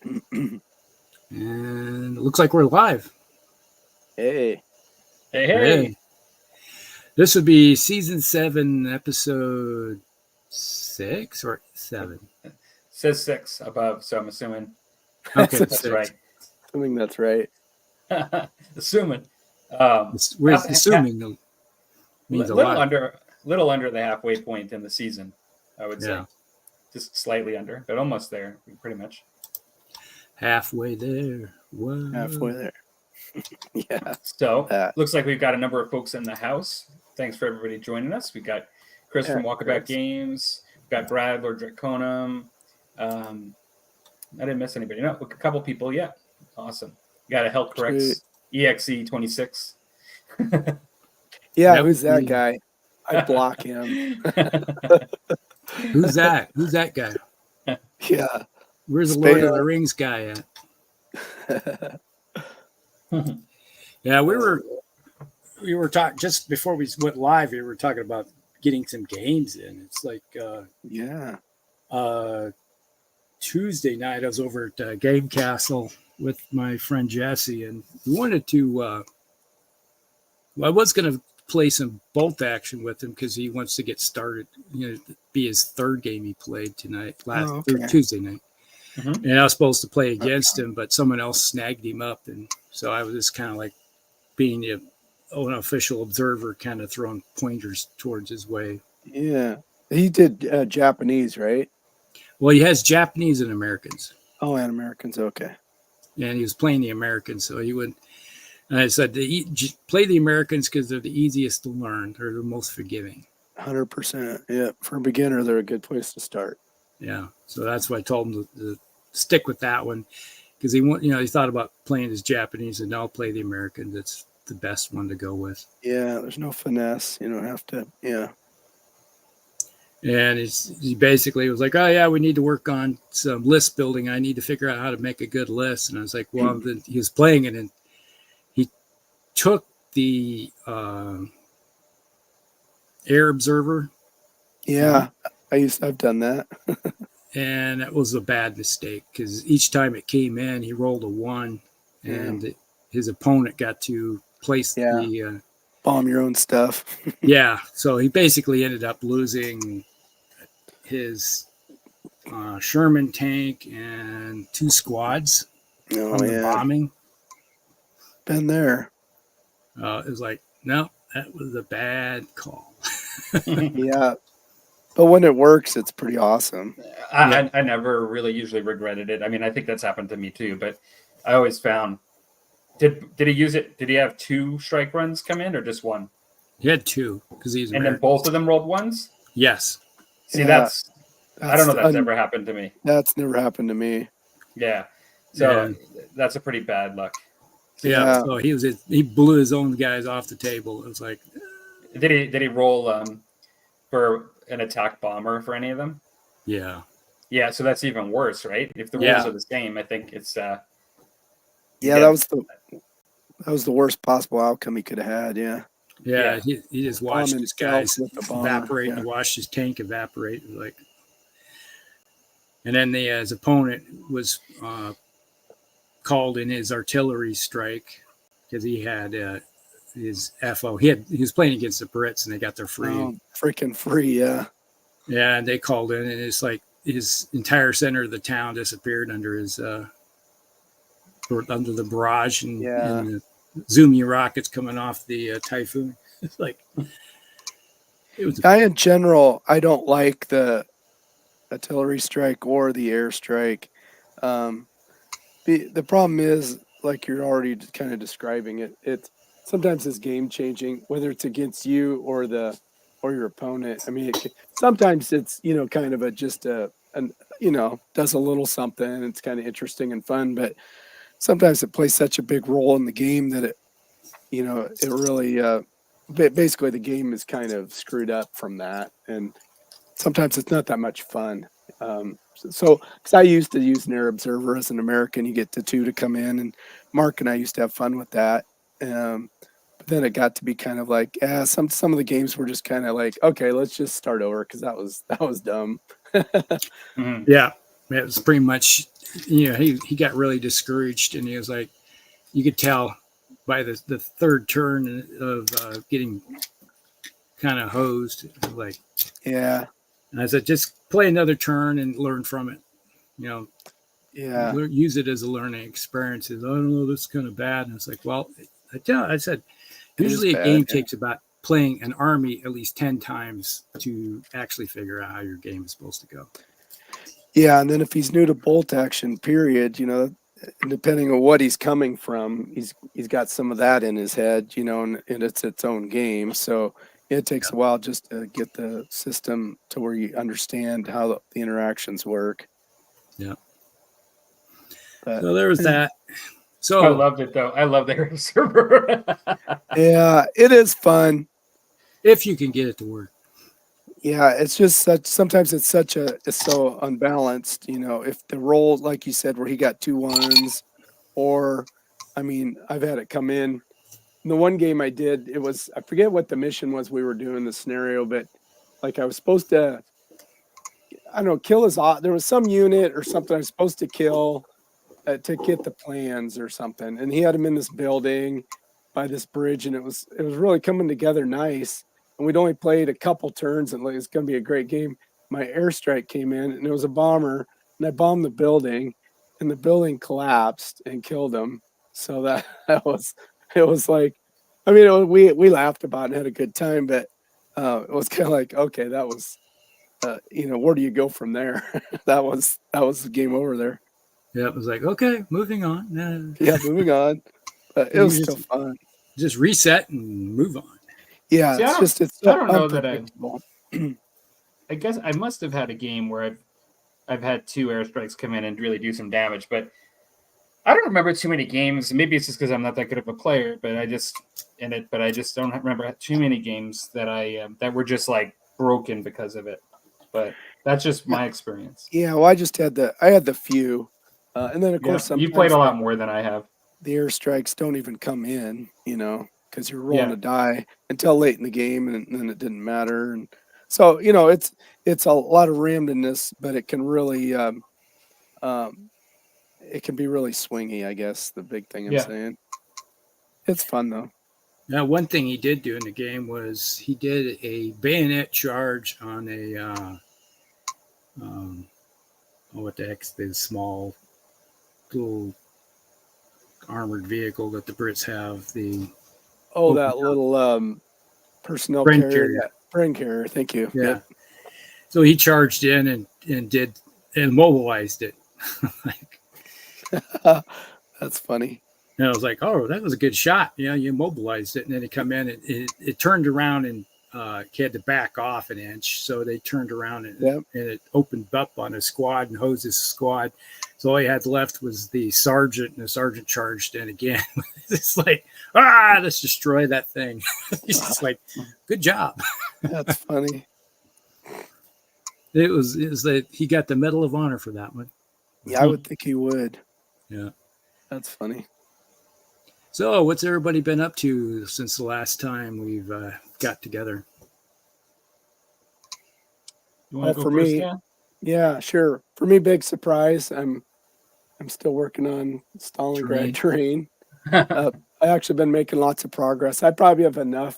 And it looks like we're live. Hey. Hey. This would be season 7, episode 6 or 7. It says 6 above, so I'm assuming. Okay, That's 6. right. Assuming that's right. Assuming. We're assuming it means a lot. Little under the halfway point in the season, I would say. Yeah. Just slightly under, but almost there, pretty much. Halfway there. Whoa. Halfway there. Yeah. So, looks like we've got a number of folks in the house. Thanks for everybody joining us. We got Chris from Walkabout Games. We've got Brad, Lord Draconum. I didn't miss anybody. No, a couple people. Yeah. Awesome. We got a Help Corrects EXE26. Yeah, who's that guy? I block him. Who's that? Who's that guy? Yeah. Where's the Lord of the Rings guy at? Yeah, we were talking just before we went live. We were talking about getting some games in. It's like Tuesday night. I was over at Game Castle with my friend Jesse, and we wanted to. I was going to play some bolt action with him because he wants to get started. Be his third game he played tonight, Tuesday night. Mm-hmm. And I was supposed to play against him, but someone else snagged him up, and so I was just kind of like being an unofficial observer, kind of throwing pointers towards his way. Yeah, he did Japanese, right? Well, he has Japanese and Americans. Oh, and Americans, okay. And he was playing the Americans, so he would. And I said, play the Americans because they're the easiest to learn. They're the most forgiving. 100%. Yeah, for a beginner, they're a good place to start. Yeah, so that's why I told him to stick with that one because he thought about playing his Japanese, and now I'll play the Americans. It's the best one to go with. Yeah, there's no finesse. You don't have to. Yeah. And he basically was like, oh, yeah, we need to work on some list building. I need to figure out how to make a good list. And I was like, well, then he was playing it, and he took the Air Observer. Yeah, I've done that. And that was a bad mistake because each time it came in, he rolled a 1, and his opponent got to place the bomb your own stuff. Yeah, so he basically ended up losing his Sherman tank and 2 squads from the bombing. Been there. It was like, no, that was a bad call. Yeah. But when it works, it's pretty awesome. I never really usually regretted it. I mean, I think that's happened to me too, but I always found, did he use it? Did he have 2 strike runs come in or just 1? He had 2 because he's American. And then both of them rolled 1s? Yes. See, that's I don't know if that's ever happened to me. That's never happened to me. Yeah. So that's a pretty bad luck. Yeah. So he blew his own guys off the table. It was like, did he roll for an attack bomber for any of them? Yeah. Yeah, so that's even worse, right? If the rules are the same, I think it's that was the worst possible outcome he could have had, yeah. Yeah, he just watched his guys evaporate and watched his tank evaporate. Like, and then his opponent was called in his artillery strike because he had his FO. He was playing against the Brits, and they got their free. Oh, freaking free, yeah. Yeah, and they called in, and it's like his entire center of the town disappeared under his under the barrage, and the Zoomy rockets coming off the Typhoon. It's like in general, I don't like the artillery strike or the air strike. The problem is, like you're already kind of describing it. It's sometimes it's game changing, whether it's against you or your opponent. I mean, sometimes it's kind of does a little something. It's kind of interesting and fun, but sometimes it plays such a big role in the game that it really basically the game is kind of screwed up from that, and sometimes it's not that much fun. So because I used to use an Air Observer as an American, you get the 2 to come in, and Mark and I used to have fun with that. But then it got to be kind of like, some of the games were just kind of like, okay, let's just start over because that was dumb. Yeah, it was pretty much he got really discouraged, and he was like, you could tell by the third turn of getting kind of hosed. Like, Yeah. and I said, just play another turn and learn from it. You know, Yeah. use it as a learning experience. I don't know, this is kind of bad. And it's like, well, I said, usually a game takes about playing an army at least 10 times to actually figure out how your game is supposed to go. Yeah, and then if he's new to bolt action, period, depending on what he's coming from, he's got some of that in his head, and it's its own game. So it takes a while just to get the system to where you understand how the interactions work. Yeah. But, so there was that. So I loved it though. I love the server. yeah, it is fun if you can get it to work. Yeah, it's just sometimes it's so unbalanced, if the roll, like you said, where he got 2 1s, or I've had it come in the one game I did, I forget what the mission was we were doing the scenario, but like I was supposed to, I don't know, there was some unit or something I was supposed to kill to get the plans or something. And he had him in this building by this bridge, and it was really coming together nice. And we'd only played a couple turns, and it's going to be a great game. My airstrike came in, and it was a bomber, and I bombed the building, and the building collapsed and killed him. So it was like, we laughed about it and had a good time, but it was kind of like, okay, that was, where do you go from there? that was the game over there. Yeah, it was like, okay, moving on. Yeah, moving on. But it was still fun. Just reset and move on. Yeah, See, it's I don't know that I guess I must have had a game where I've had 2 airstrikes come in and really do some damage, but I don't remember too many games. Maybe it's just because I'm not that good of a player, but I just don't remember too many games that that were just like broken because of it. But that's just my experience. Yeah, well, I had the few, and then of course you played a lot more than I have. The airstrikes don't even come in, because you're rolling a die until late in the game, and then it didn't matter. And so it's a lot of randomness, but it can really it can be really swingy, I guess. The big thing I'm saying. It's fun though. Now, one thing he did do in the game was he did a bayonet charge on a what the heck's the small little armored vehicle that the Brits have. That little personnel carrier. Brain carrier. Thank you. Yeah. Yep. So he charged in and mobilized it. That's funny. And I was like, oh, that was a good shot. Yeah, you mobilized it. And then it come in and it turned around and he had to back off an inch. So they turned around and it opened up on a squad and hosed his squad. So all he had left was the sergeant, and the sergeant charged in again. It's like, let's destroy that thing. He's just like, good job. That's funny. It was that he got the Medal of Honor for that one. Yeah, I would think he would. Yeah. That's funny. So what's everybody been up to since the last time we've got together? You want to go for first, me? Dan? Yeah, sure. For me, big surprise. I'm still working on Stalingrad terrain. I actually been making lots of progress. I probably have enough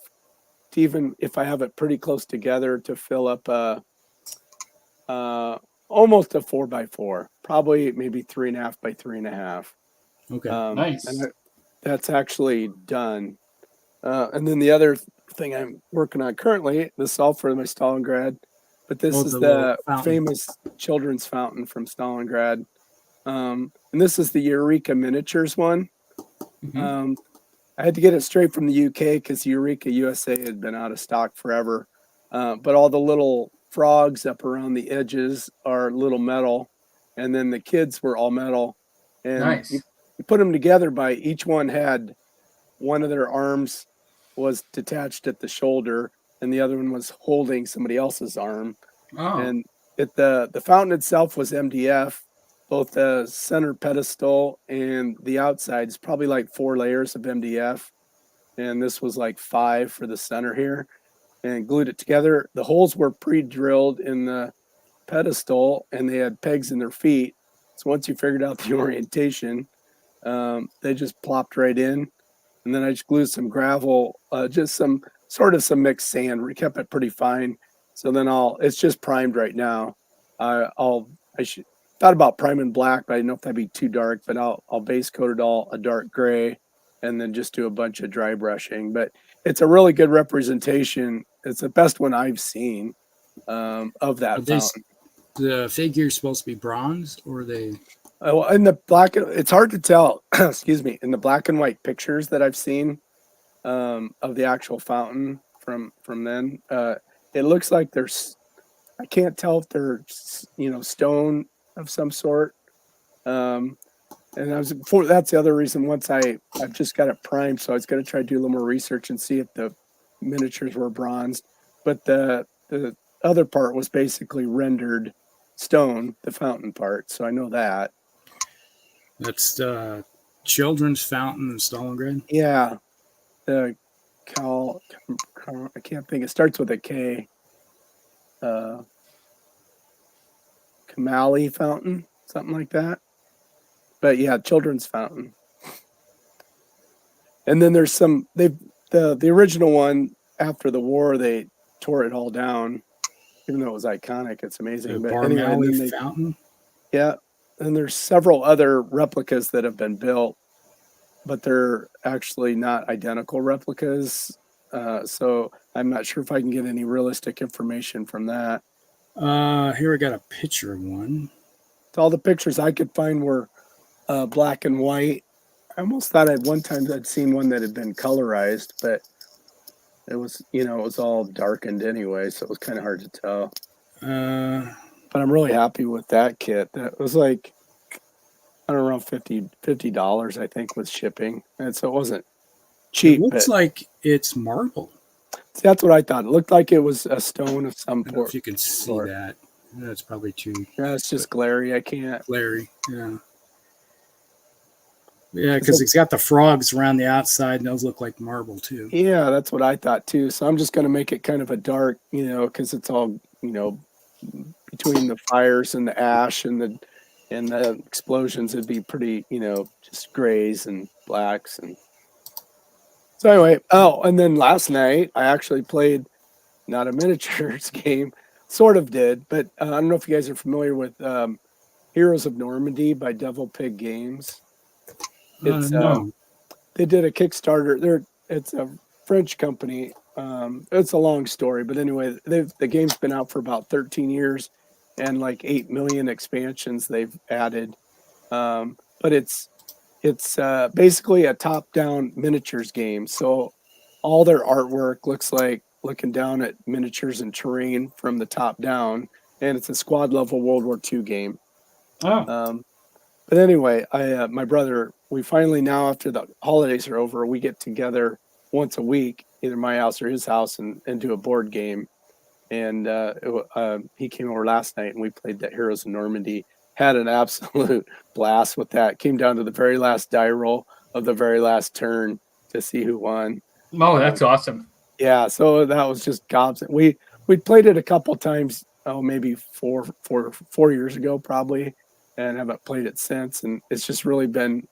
to, even if I have it pretty close together, to fill up almost a 4x4, probably maybe 3.5 by 3.5. Okay, nice. And that's actually done. And then the other thing I'm working on currently, this is all for my Stalingrad, but this is the famous children's fountain from Stalingrad. And this is the Eureka Miniatures one. Mm-hmm. I had to get it straight from the UK because Eureka USA had been out of stock forever. But all the little frogs up around the edges are little metal, and then the kids were all metal. And nice. You put them together by each one had one of their arms was detached at the shoulder, and the other one was holding somebody else's arm. Oh. And the fountain itself was MDF. Both the center pedestal and the outside is probably like 4 layers of MDF. And this was like 5 for the center here, and glued it together. The holes were pre-drilled in the pedestal, and they had pegs in their feet. So once you figured out the orientation, they just plopped right in. And then I just glued some gravel, just some mixed sand. We kept it pretty fine. So then it's just primed right now. I should thought about priming black, but I didn't know if that'd be too dark, but I'll base coat it all a dark gray and then just do a bunch of dry brushing. But it's a really good representation. It's the best one I've seen of Are that fountain. the figure's supposed to be bronze, or are they? Well, in the it's hard to tell. Excuse me. In the black and white pictures that I've seen of the actual fountain from then, it looks like there's. I can't tell if they're stone of some sort. And that's the other reason. Once I've just got it primed, so I was going to try to do a little more research and see if the miniatures were bronzed. But the other part was basically rendered stone, the fountain part. So I know that. That's the children's fountain in Stalingrad. Yeah, the I can't think. It starts with a K. Kamali fountain, something like that. But yeah, children's fountain. And then there's the original one after the war, they tore it all down, even though it was iconic. It's amazing. The But anyway, Barmally fountain. yeah. And there's several other replicas that have been built, but they're actually not identical replicas. So I'm not sure if I can get any realistic information from that. Here I got a picture of one. So all the pictures I could find were black and white. I almost thought at one time I'd seen one that had been colorized, but it was, it was all darkened anyway, so it was kind of hard to tell. But I'm really happy with that kit. That was like, I don't know, around $50, I think, with shipping. And so it wasn't cheap. It looks like it's marble. See, that's what I thought. It looked like it was a stone of some I don't know sort. if you can see that. That's probably too. Yeah, it's just glary. I can't. Glary, yeah. Yeah, because it's got the frogs around the outside, and those look like marble too. Yeah, that's what I thought too. So I'm just going to make it kind of a dark, because it's all, between the fires and the ash and the explosions, it'd be pretty, just grays and blacks. And so anyway, and then last night I actually played not a miniatures game, sort of did, but I don't know if you guys are familiar with Heroes of Normandy by Devil Pig Games. It's No. They did a Kickstarter. It's a French company. It's a long story, but anyway, the game's been out for about 13 years, and like 8 million expansions they've added. But it's basically a top-down miniatures game. So all their artwork looks like looking down at miniatures and terrain from the top down, and it's a squad level World War II game. Oh. But anyway, my brother, we finally now, after the holidays are over, we get together once a week, either my house or his house, and do a board game. And he came over last night and we played that Heroes of Normandy. Had an absolute blast with that. Came down to the very last die roll of the very last turn to see who won. Oh, that's awesome. Yeah, so that was just gobs. We played it a couple times, maybe four years ago probably, and haven't played it since. And it's just really been,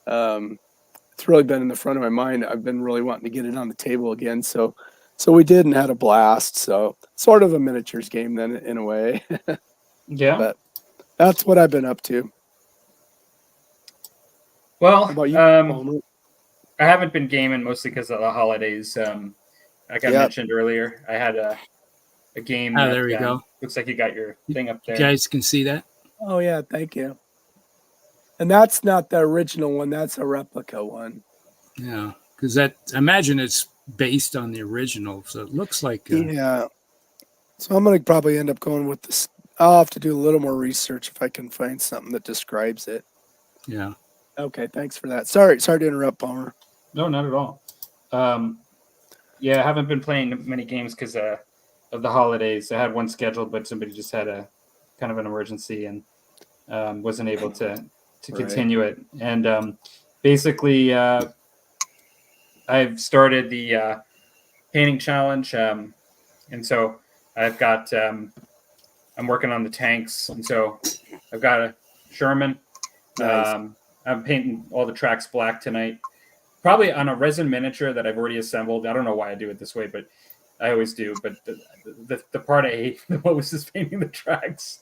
it's really been in the front of my mind. I've been really wanting to get it on the table again. So we did and had a blast. So sort of a miniatures game then in a way. Yeah. But that's what I've been up to. Well, How about you, Palmer? I haven't been gaming mostly because of the holidays. Like I mentioned earlier, I had a game. Oh, there we go. Looks like you got your thing up there. You guys can see that? Oh, yeah, thank you. And that's not the original one. That's a replica one. Yeah, because I imagine it's based on the original, so it looks like. Yeah. So I'm going to probably end up going with this. I'll have to do a little more research if I can find something that describes it. Yeah. Okay, thanks for that. Sorry to interrupt, Palmer. No, not at all. Yeah, I haven't been playing many games because of the holidays. I had one scheduled, but somebody just had a kind of an emergency and wasn't able to continue it. And basically, I've started the painting challenge, and so I've got I'm working on the tanks, and so I've got Sherman. Nice. I'm painting all the tracks black tonight. Probably on a resin miniature that I've already assembled. I don't know why I do it this way, but I always do. But the part I hate the most is painting the tracks.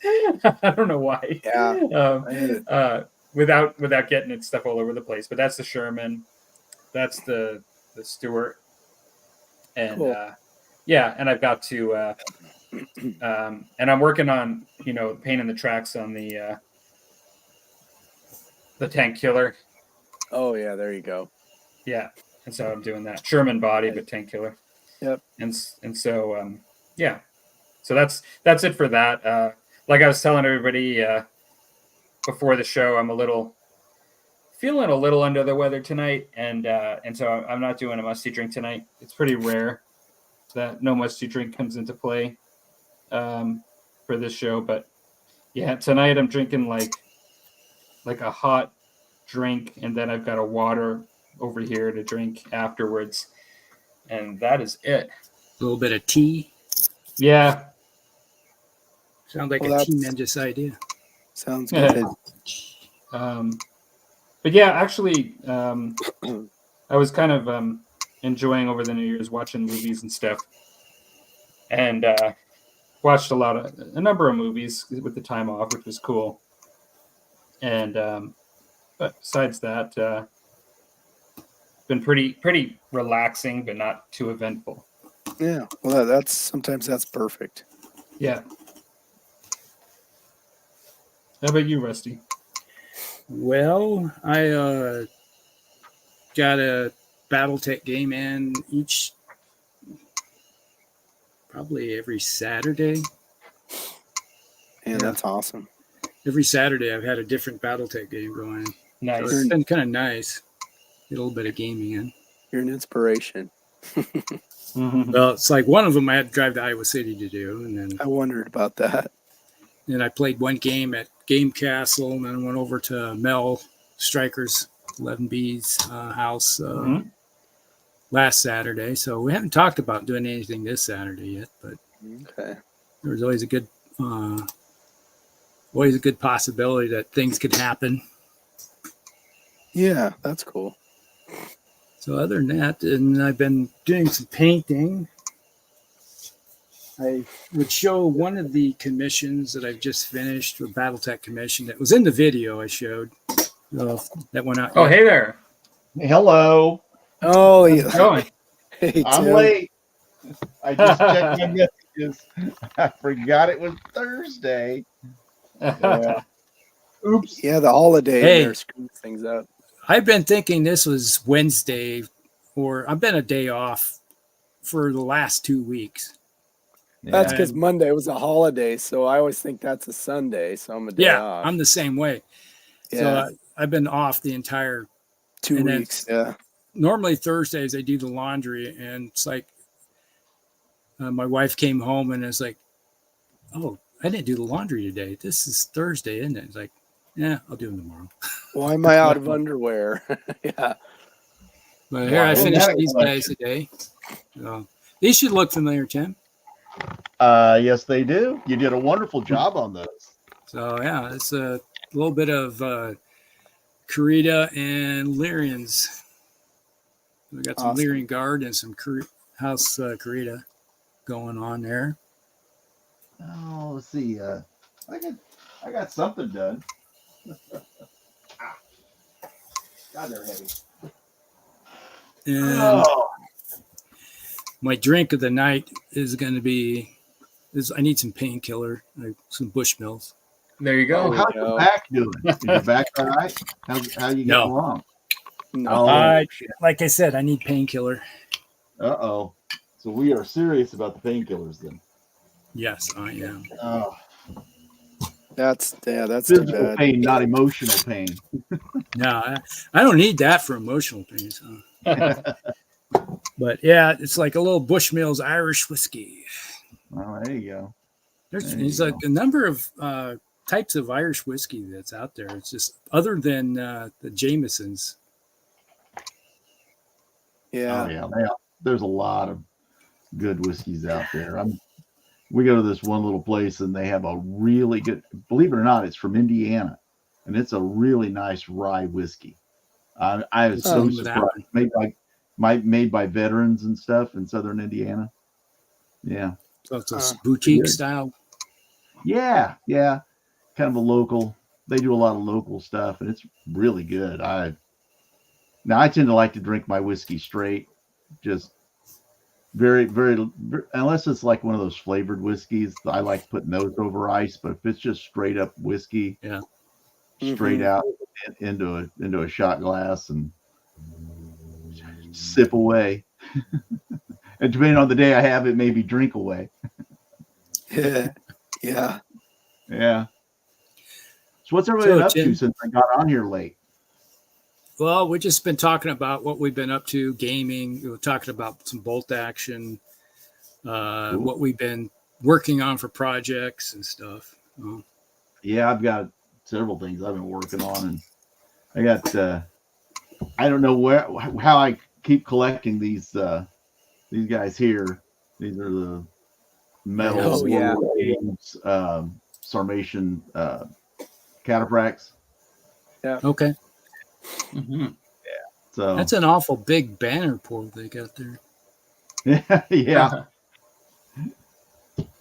I don't know why. Yeah. Without getting it stuff all over the place. But that's the Sherman. That's the Stewart. And Cool. and I've got to and I'm working on painting the tracks on the tank killer. Oh yeah, there you go. Yeah, and so I'm doing that Sherman body, but tank killer. Yep. And so so that's it for that. Like I was telling everybody before the show, I'm feeling a little under the weather tonight, and so I'm not doing a musty drink tonight. It's pretty rare that no musty drink comes into play for this show, but yeah, tonight I'm drinking like a hot drink, and then I've got a water over here to drink afterwards, and that is it. A little bit of tea. Yeah. Sounds like a tremendous idea. Sounds good. But yeah, actually, I was kind of enjoying over the New Year's watching movies and stuff, and watched a number of movies with the time off, which was cool. And but besides that, been pretty relaxing, but not too eventful. Yeah, well, sometimes that's perfect. Yeah. How about you, Rusty? Well, I got a BattleTech game in probably every Saturday. And that's awesome. Every Saturday I've had a different BattleTech game going. Nice. So it's been kind of nice. Get a little bit of gaming in. You're an inspiration. Mm-hmm. Well, it's like one of them I had to drive to Iowa City to do, and then I wondered about that. Then I played one game at Game Castle, and then I went over to Mel Striker's 11B's house last Saturday. So we haven't talked about doing anything this Saturday yet, but Okay. there was always a good possibility that things could happen. Yeah, that's cool. So other than that, and I've been doing some painting. I would show one of the commissions that I've just finished, a BattleTech commission that was in the video I showed. That went out. Oh, hey there. Hello. Oh, yeah. How's it going? Hey, I'm Tim. late. I just checked my messages. I forgot it was Thursday. Yeah. Oops. Yeah, the holiday Hey. there screws things up. I've been thinking this was Wednesday, or I've been a day off for the last 2 weeks. That's because And- Monday was a holiday, so I always think that's a Sunday, so I'm a day off. I'm the same way. Yeah, So I've been off the entire. 2 and then- weeks. Yeah. Normally Thursdays I do the laundry, and it's like my wife came home and it's like, "Oh, I didn't do the laundry today. This is Thursday, isn't it?" It's like, "Yeah, I'll do them tomorrow." Why am I out of underwear? Yeah. But here I Wow. finished That these guys collection. today. So, these should look familiar, Tim. Yes, they do. You did a wonderful job on those. So yeah, it's a little bit of Karita and Lyrians. We got some Awesome. Lyrian Guard and some House Karita going on there. Oh, let's see. I got something done. God, they're heavy. And Oh, my drink of the night is going to be I need some painkiller, like some Bushmills. There you oh, go. how's go. your back doing? Is your back all right? How you getting No. along? No. Oh, shit. Like I said, I need painkiller. Uh-oh. So we are serious about the painkillers then. Yes, I am. Oh, That's too physical bad. pain, not emotional pain. No, I don't need that for emotional pain. So. But yeah, it's like a little Bushmills Irish whiskey. Oh, there you go. There's There you like a number of types of Irish whiskey that's out there. It's just other than the Jamesons. Yeah. Oh, yeah. There's a lot of good whiskeys out there. We go to this one little place and they have a really good, believe it or not, it's from Indiana. and it's a really nice rye whiskey. I was What's the so name of that surprised. Made by veterans and stuff in Southern Indiana. Yeah, So it's a boutique Good. style. yeah. Kind of a local. They do a lot of local stuff, and it's really good. I tend to like to drink my whiskey straight, just very, unless it's like one of those flavored whiskeys. I like putting those over ice, but if it's just straight up whiskey, Yeah. straight out into a shot glass and sip away. And depending on the day I have it, maybe drink away. Yeah. Yeah. So what's everybody been up to Tim, since I got on here late? well, we've just been talking about what we've been up to, gaming. We were talking about some bolt action, Cool. what we've been working on for projects and stuff. Yeah, I've got several things I've been working on, and I got I don't know how I keep collecting these guys here. These are the metal Oh, yeah. Games Sarmatian cataphracts. Okay. Mhm. So That's an awful big banner pole they got there. yeah.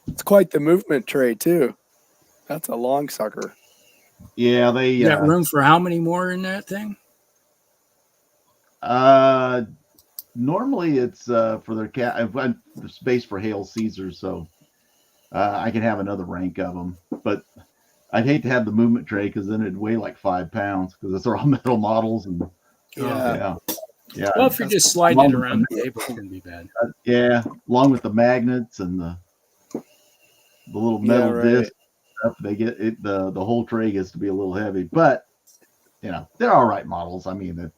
It's quite the movement tray too. That's a long sucker. Yeah, they You got room for how many more in that thing? normally it's for their cat. I've got space for Hail Caesar, so I can have another rank of them. But I'd hate to have the movement tray because then it'd weigh like 5 pounds because they're all metal models and Yeah. yeah. Well, if you're just sliding it around the table, it couldn't be bad. Yeah, along with the magnets and the little metal disc stuff, they get it. The whole tray gets to be a little heavy, but they're all right models. I mean,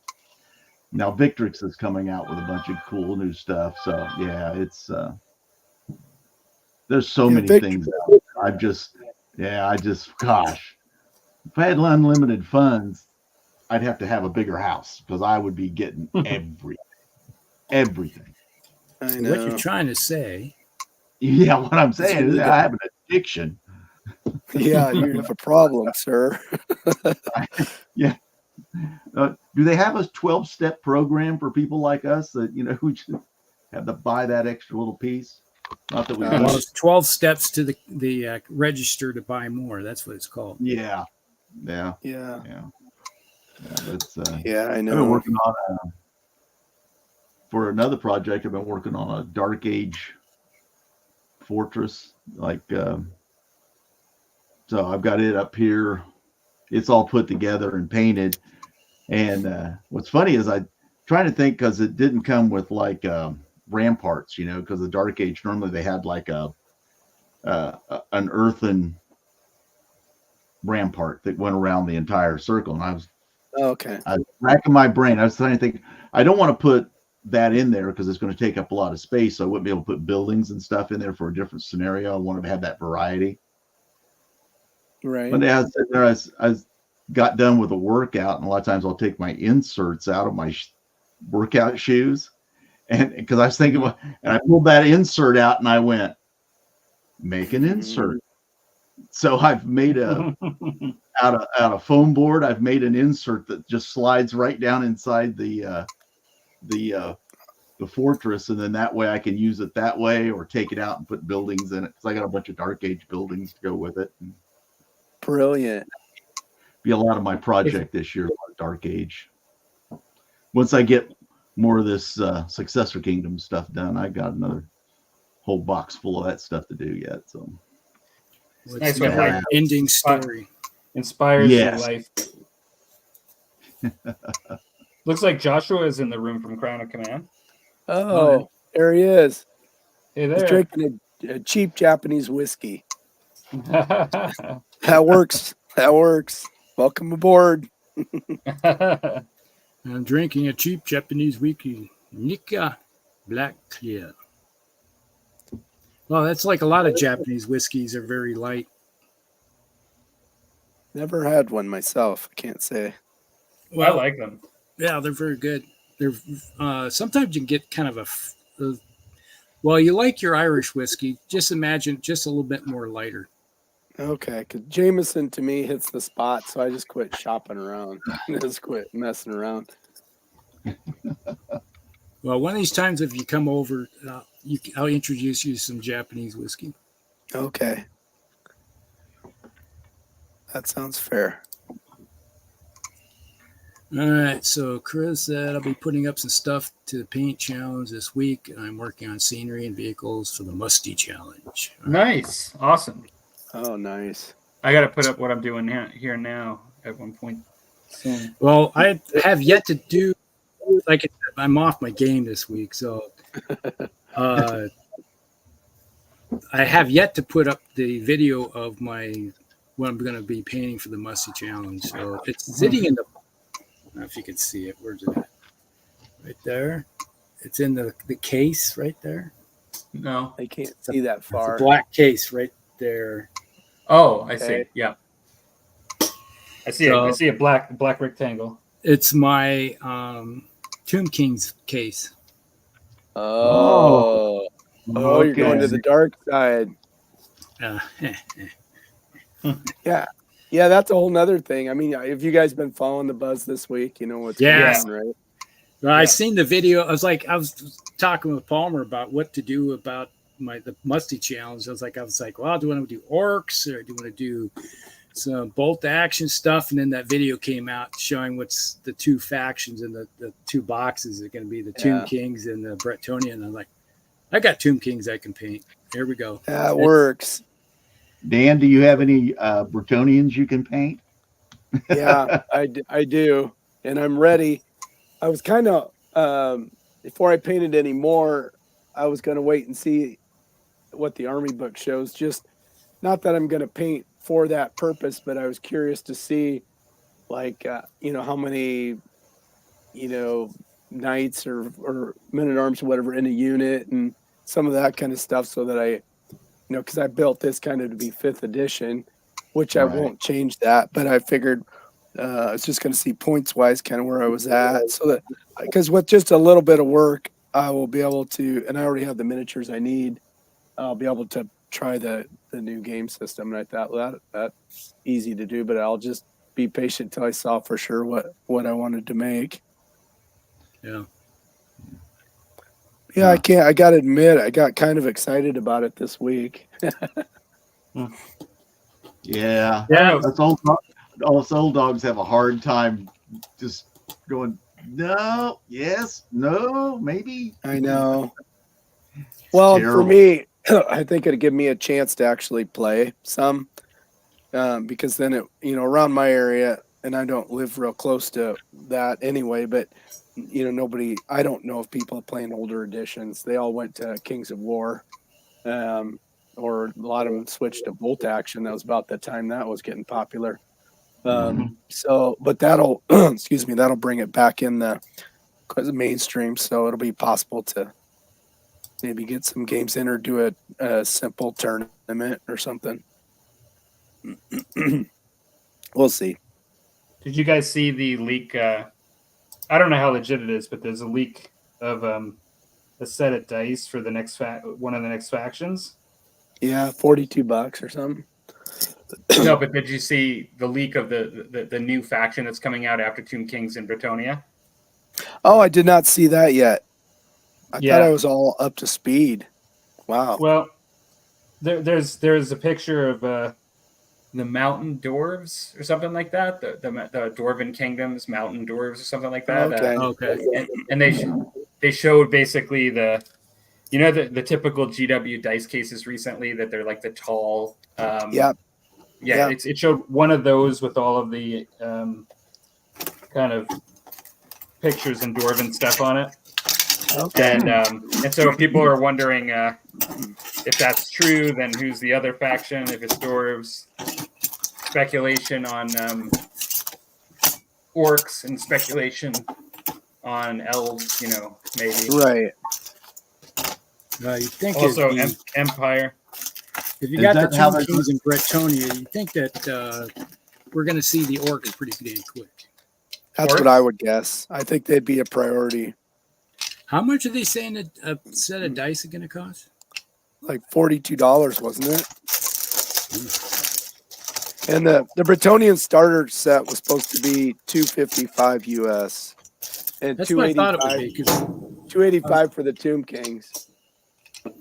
now Victrix is coming out with a bunch of cool new stuff. So yeah, it's there's so many things. I just gosh, if I had unlimited funds, I'd have to have a bigger house because I would be getting everything. I So know. what you're trying to say? Yeah, what I'm saying is I have an addiction. Yeah, you have a problem, sir. Yeah. Do they have a 12-step program for people like us that who just have to buy that extra little piece? Not that we Well, want it's 12 steps to the register to buy more. That's what it's called. Yeah. Yeah. That's Yeah, I I've been know. working on for another project. I've been working on a Dark Age fortress, so I've got it up here. It's all put together and painted. And what's funny is I trying to think because it didn't come with like ramparts, because the Dark Age normally they had like an earthen rampart that went around the entire circle. And I was racking my brain. I was trying to think. I don't want to put that in there because it's going to take up a lot of space. So I wouldn't be able to put buildings and stuff in there for a different scenario. I wanted to have that variety. Right. But as I got done with a workout, and a lot of times I'll take my inserts out of my workout shoes, and because I was thinking, and I pulled that insert out, and I went, make an insert. So I've made out of foam board. I've made an insert that just slides right down inside the fortress, and then that way I can use it that way, or take it out and put buildings in it. Because I got a bunch of Dark Age buildings to go with it. Brilliant. Be a lot of my project this year, Dark Age. Once I get more of this Successor Kingdom stuff done, I got another whole box full of that stuff to do yet. So What's nice the when ending story? Inspires Yes. your life. Looks like Joshua is in the room from Crown of Command. Oh, there he is. Hey He's there. drinking a cheap Japanese whiskey. That works. That works. Welcome aboard. I'm drinking a cheap Japanese whiskey, Nikka Black Clear. Well, that's like a lot of Japanese whiskeys are very light. Never had one myself. I can't say. I like them. Yeah, they're very good. They're sometimes you can get kind of well, you like your Irish whiskey. Just imagine just a little bit more lighter. Okay, because Jameson to me hits the spot, so I just quit shopping around. Just quit messing around. Well, one of these times, if you come over, I'll introduce you to some Japanese whiskey. Okay. That sounds fair. All right, so Chris said I'll be putting up some stuff to the paint challenge this week. I'm working on scenery and vehicles for the Musty challenge. Nice. Awesome. Oh, nice. I got to put up what I'm doing here now at one point soon. Well, I have yet to do, like I said, I'm off my game this week, so I have yet to put up the video of what I'm going to be painting for the Musty challenge. So it's sitting in the, I don't know if you can see it. Where's it at? Right there. It's in the case right there. No. I can't see that far. It's a black case right there. Oh, I see. Okay. Yeah. I see. I see a black rectangle. It's my Tomb King's case. Oh, you're Okay. going to the dark side. Yeah. Yeah, that's a whole nother thing. I mean, if you guys been following the buzz this week, you know what's Yeah. going on, right? Well, I seen the video. I was talking with Palmer about what to do about the Musty challenge. I was like, well, do you want to do orcs or do you want to do some bolt action stuff? And then that video came out showing what's the two factions and the two boxes are going to be the Tomb Kings and the Bretonnian. And I'm like, I got Tomb Kings I can paint. Here we go. That works. Dan, do you have any Bretonians you can paint? Yeah, I do. And I'm ready. I was kind of, before I painted any more, I was going to wait and see what the army book shows. Just not that I'm going to paint for that purpose, but I was curious to see, like, how many, knights or men-at-arms or whatever in a unit and some of that kind of stuff so that I, because I built this kind of to be 5th edition, which I won't change that, but I figured I was just going to see points-wise kind of where I was at. So that, because with just a little bit of work, I will be able to, and I already have the miniatures I need, I'll be able to try the new game system. And I thought that's easy to do, but I'll just be patient till I saw for sure what I wanted to make. Yeah. Yeah, I got to admit, I got kind of excited about it this week. Yeah. Yeah. Us old dogs have a hard time just going, no, yes, no, maybe. I know. Well, for me, I think it'd give me a chance to actually play some, because then around my area, and I don't live real close to that anyway, but I don't know if people are playing older editions. They all went to Kings of War, or a lot of them switched to bolt action. That was about the time that was getting popular. So, but that'll, that'll bring it back in the mainstream. So it'll be possible to maybe get some games in or do a simple tournament or something. We'll see. Did you guys see the leak? I don't know how legit it is, but there's a leak of a set of dice for the next one of the next factions. Yeah, $42 or something. No, but did you see the leak of the new faction that's coming out after Tomb Kings in Bretonnia? Oh, I did not see that yet. I thought I was all up to speed. Wow. Well, there's a picture of the Mountain Dwarves or something like that. The Dwarven Kingdoms, Mountain Dwarves or something like that. Okay. And they showed basically the typical GW dice cases recently that they're like the tall. It showed one of those with all of the kind of pictures and Dwarven stuff on it. Okay. And so people are wondering if that's true, then who's the other faction? If it's dwarves, speculation on orcs and speculation on elves. Maybe Right. You think also Empire. If you got the Tomb Kings in Bretonnia, you think that we're going to see the orcs pretty damn quick. That's what I would guess. I think they'd be a priority. How much are they saying that a set of dice is going to cost? Like $42, wasn't it? And the Bretonian starter set was supposed to be $255 US and That's what I thought it would 285 be. 'Cause, $285 for the Tomb Kings. all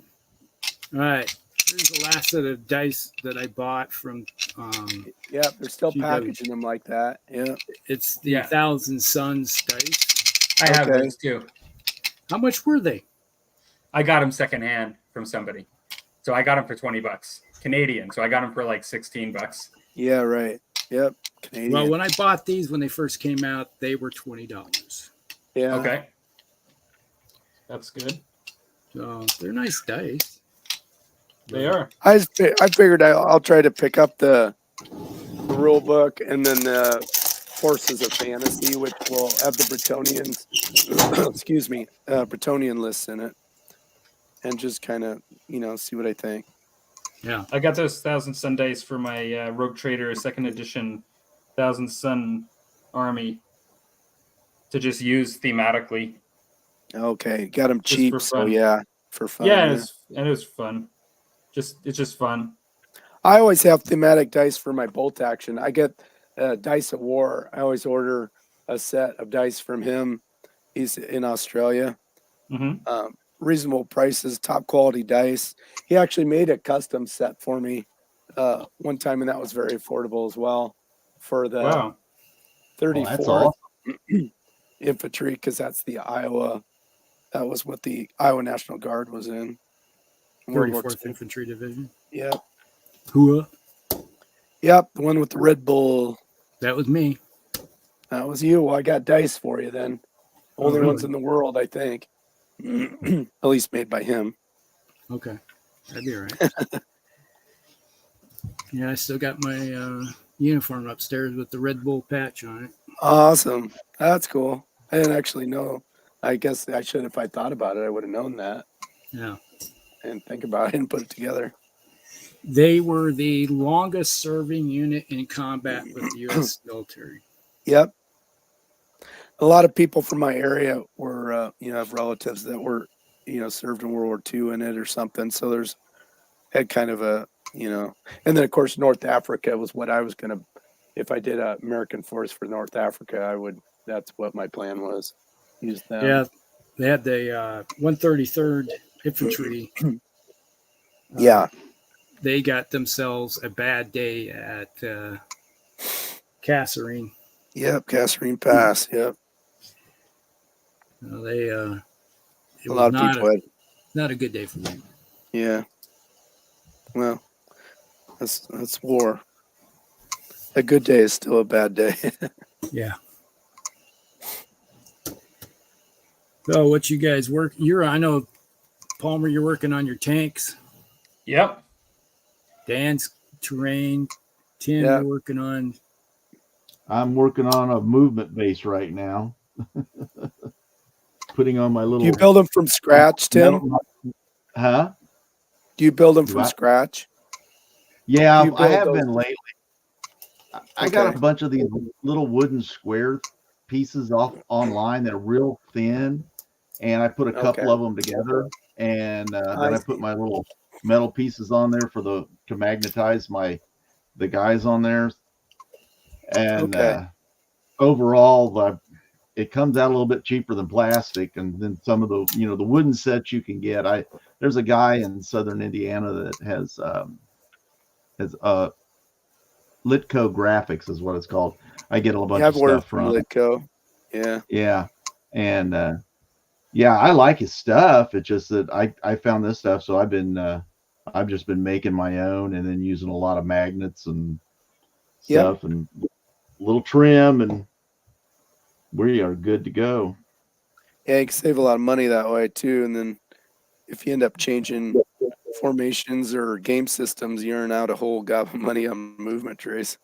right, here's the last set of dice that I bought from. Yeah, they're still GW. packaging them like that. Yeah. It's the Yeah. Thousand Suns dice. I have Okay. those too. How much were they? I got them secondhand from somebody, so I got them for $20 Canadian. So I got them for like $16. Yeah, right. Yep. Canadian. Well, when I bought these when they first came out, they were $20. yeah. Okay, that's good. So they're nice dice. They are. I figured I'll try to pick up the rule book and then the Forces of Fantasy, which will have the Bretonians, excuse me, Bretonian lists in it, and just kind of see what I think. Yeah. I got those Thousand Sun dice for my Rogue Trader 2nd edition Thousand Sun army to just use thematically. Okay, got them Just cheap, for so fun. yeah, for fun. Yeah, it was fun. It's just fun. I always have thematic dice for my bolt action. I get Dice of War. I always order a set of dice from him. He's in Australia. Mm-hmm. Reasonable prices, top quality dice. He actually made a custom set for me one time, and that was very affordable as well for the Wow. 34th that's awesome. Infantry, because that's the Iowa. That was what the Iowa National Guard was in. World War 34th II. Infantry Division. Yep. Hua. Yep. The one with the Red Bull. That was me. That was you. Well, I got dice for you then. Only ones in the world, I think. At least made by him. Okay. That'd be all right. Yeah, I still got my uniform upstairs with the Red Bull patch on it. Awesome. That's cool. I didn't actually know. I guess I should, if I thought about it, I would have known that Yeah. and think about it and put it together. They were the longest serving unit in combat with the U.S. military. Yep. A lot of people from my area were, have relatives that were, served in World War II in it or something. So had kind of a, and then of course, North Africa was what I was going to, if I did a American force for North Africa, that's what my plan was. Use them. Yeah. They had the 133rd Infantry. Yeah. They got themselves a bad day at Kasserine. Yep. Kasserine Pass. Yep. They A lot of people had. not a good day for them. Yeah. Well, that's war. A good day is still a bad day. Yeah. So what you guys work? I know, Palmer, you're working on your tanks. Yep. Dan's terrain. Tim, Yeah. you're working on. I'm working on a movement base right now. Putting on my little. Do you build them from scratch, Tim? Huh? Do you build them Do from I? scratch? Yeah, You I build have those- been lately. I got Okay. a bunch of these little wooden square pieces off online that are real thin, and I put a couple Okay. of them together, and then I see. put my little metal pieces on there to magnetize the guys on there, and Okay. overall it comes out a little bit cheaper than plastic, and then some of the the wooden sets you can get. There's a guy in southern Indiana that has Litco Graphics is what it's called. I get a bunch Yeah, of I've ordered stuff from from. Litco. Yeah. Yeah, and I like his stuff. It's just that I found this stuff, so I've just been making my own and then using a lot of magnets and stuff and a little trim, and we are good to go. Yeah, you can save a lot of money that way too. And then if you end up changing formations or game systems, you earn out a whole gob of money on movement trays.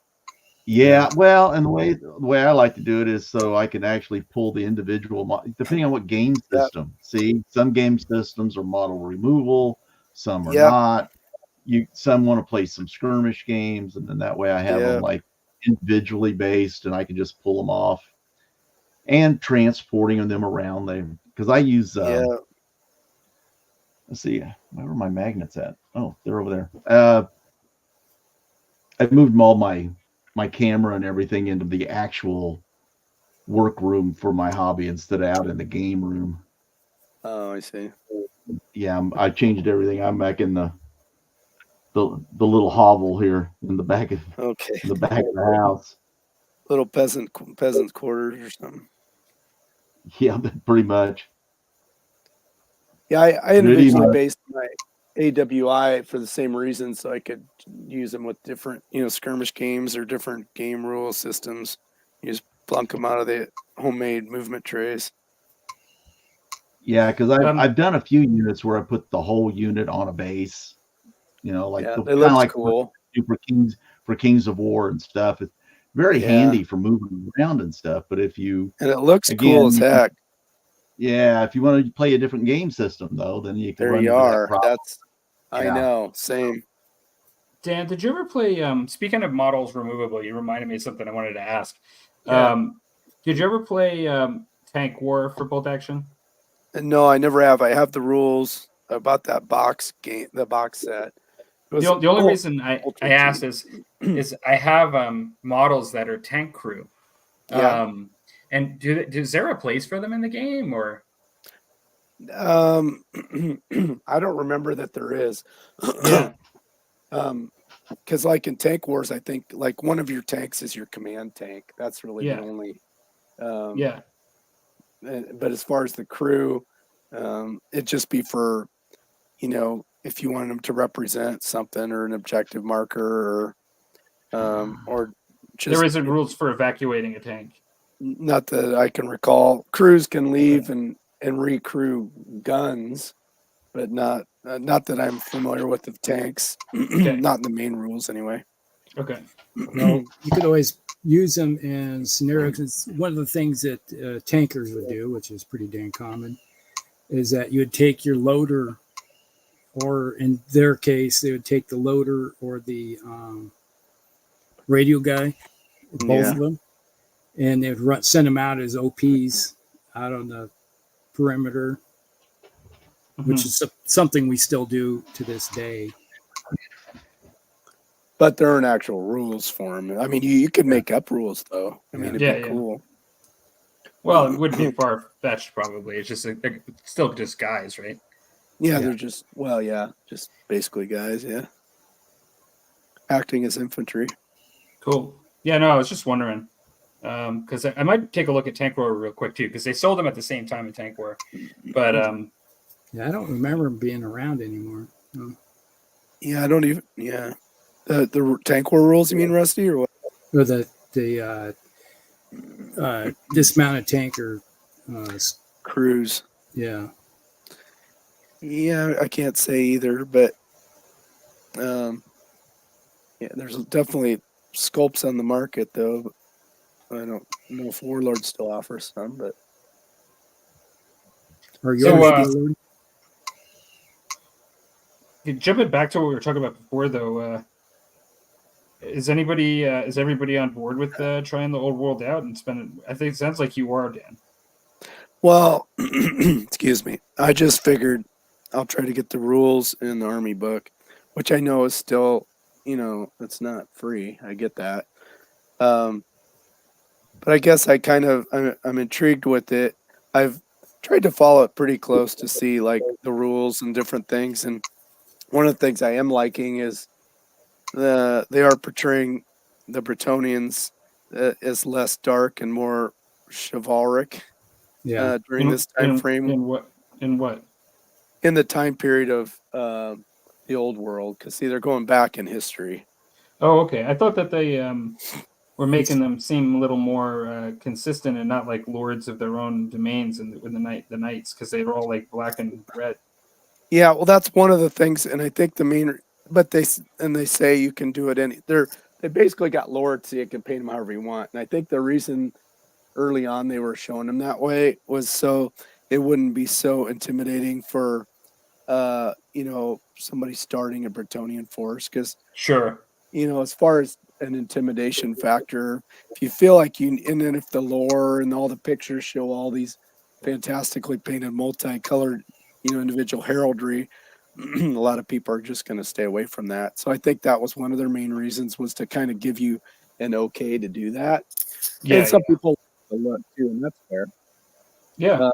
Yeah, well, and the way I like to do it is so I can actually pull the individual, depending on what game system. See, some game systems are model removal, some are not. Some want to play some skirmish games, and then that way I have them like individually based, and I can just pull them off and transporting them around there because I use. Let's see, where are my magnets at? Oh, they're over there. I moved all my camera and everything into the actual work room for my hobby instead of out in the game room. Oh, I see. Yeah, I changed everything. I'm back in the little hovel here in the back of Okay. the house. Little peasant's quarters or something. Yeah, pretty much. Yeah, I Good individually evening. based my AWI for the same reason, so I could use them with different, skirmish games or different game rule systems. You just plunk them out of the homemade movement trays. Yeah, because I've Um, I've done a few units where I put the whole unit on a base. Like Yeah, the it kind of looks like what cool. you do for Kings of War and stuff. It's very Yeah, handy for moving around and stuff. But if you and it looks cool as again, heck. yeah, if you want to play a different game system though, then you can There run you into that are. problem. I Yeah. know. Same. Dan, did you ever play? Speaking of models removable, you reminded me of something I wanted to ask. Yeah. Did you ever play Tank War for bolt action? And no, I never have. I have the rules about that box game, the box set. It was The only reason I ultra asked cheap. is I have models that are tank crew. Yeah. And is there a place for them in the game or? I don't remember that there is. Yeah, Because like in Tank Wars, I think like one of your tanks is your command tank. That's really the yeah, only. yeah. But as far as the crew, it'd just be for, if you want them to represent something or an objective marker or just There isn't rules for evacuating a tank. not that I can recall. Crews can leave and recrew guns, but not that I'm familiar with the tanks. Okay. Not in the main rules anyway. Okay. Well, you could always use them in scenarios. It's one of the things that tankers would do, which is pretty dang common, is that you would take your loader, or in their case, they would take the loader or the radio guy, both Yeah. of them, and they would send them out as OPs out on the perimeter, which is something we still do to this day. But there aren't actual rules for them. I mean, you could make up rules though. I mean, it'd be cool. Well, it would be far fetched probably. It's just still just guys, right? Yeah, they're just just basically guys. Yeah, acting as infantry. Cool. Yeah, no, I was just wondering because I might take a look at Tank War real quick too because they sold them at the same time in Tank War, but yeah, I don't remember them being around anymore. No. Yeah, I don't even. Yeah, the Tank War rules. You mean Rusty or what? Or the dismounted tanker Crews. Yeah. Yeah, I can't say either, but yeah, there's definitely sculpts on the market though. I don't know if Warlord still offers some, but Or so jumping back to what we were talking about before though, is everybody on board with trying the old world out and spending? I think it sounds like you are, Dan. Well, excuse me. I just figured I'll try to get the rules in the army book, which I know is still, it's not free. I get that. But I guess I'm intrigued with it. I've tried to follow it pretty close to see like the rules and different things. And one of the things I am liking is they are portraying the Bretonians as less dark and more chivalric. Yeah. During this time frame. In what? In the time period of the old world, because see, they're going back in history. Oh, okay. I thought that they were making them seem a little more consistent and not like lords of their own domains in the knights, because they were all like black and red. Yeah, well, that's one of the things, and I think the main. But they say you can do it they basically got lords, so you can paint them however you want. And I think the reason early on they were showing them that way was so it wouldn't be so intimidating for somebody starting a Bretonian force, because Sure, as far as an intimidation factor, if you feel like and then if the lore and all the pictures show all these fantastically painted multicolored individual heraldry, a lot of people are just going to stay away from that. So I think that was one of their main reasons, was to kind of give you an okay to do that. Yeah, And some people look too, and that's fair. yeah,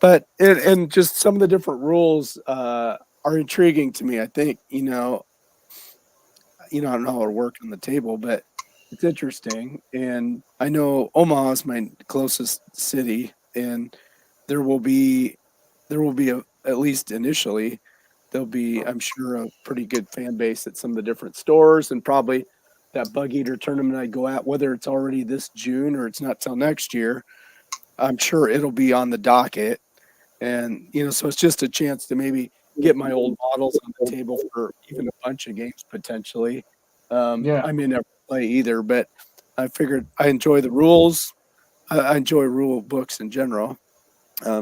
But and just some of the different rules are intriguing to me. I think I don't know how it'll work on the table, but it's interesting. And I know Omaha is my closest city, and there will be at least initially, there'll be, I'm sure, a pretty good fan base at some of the different stores, and probably that Bug Eater tournament I go at, whether it's already this June or it's not till next year, I'm sure it'll be on the docket. And so it's just a chance to maybe get my old models on the table for even a bunch of games potentially. yeah. I may never play either, but I figured I enjoy the rules. I enjoy rule books in general.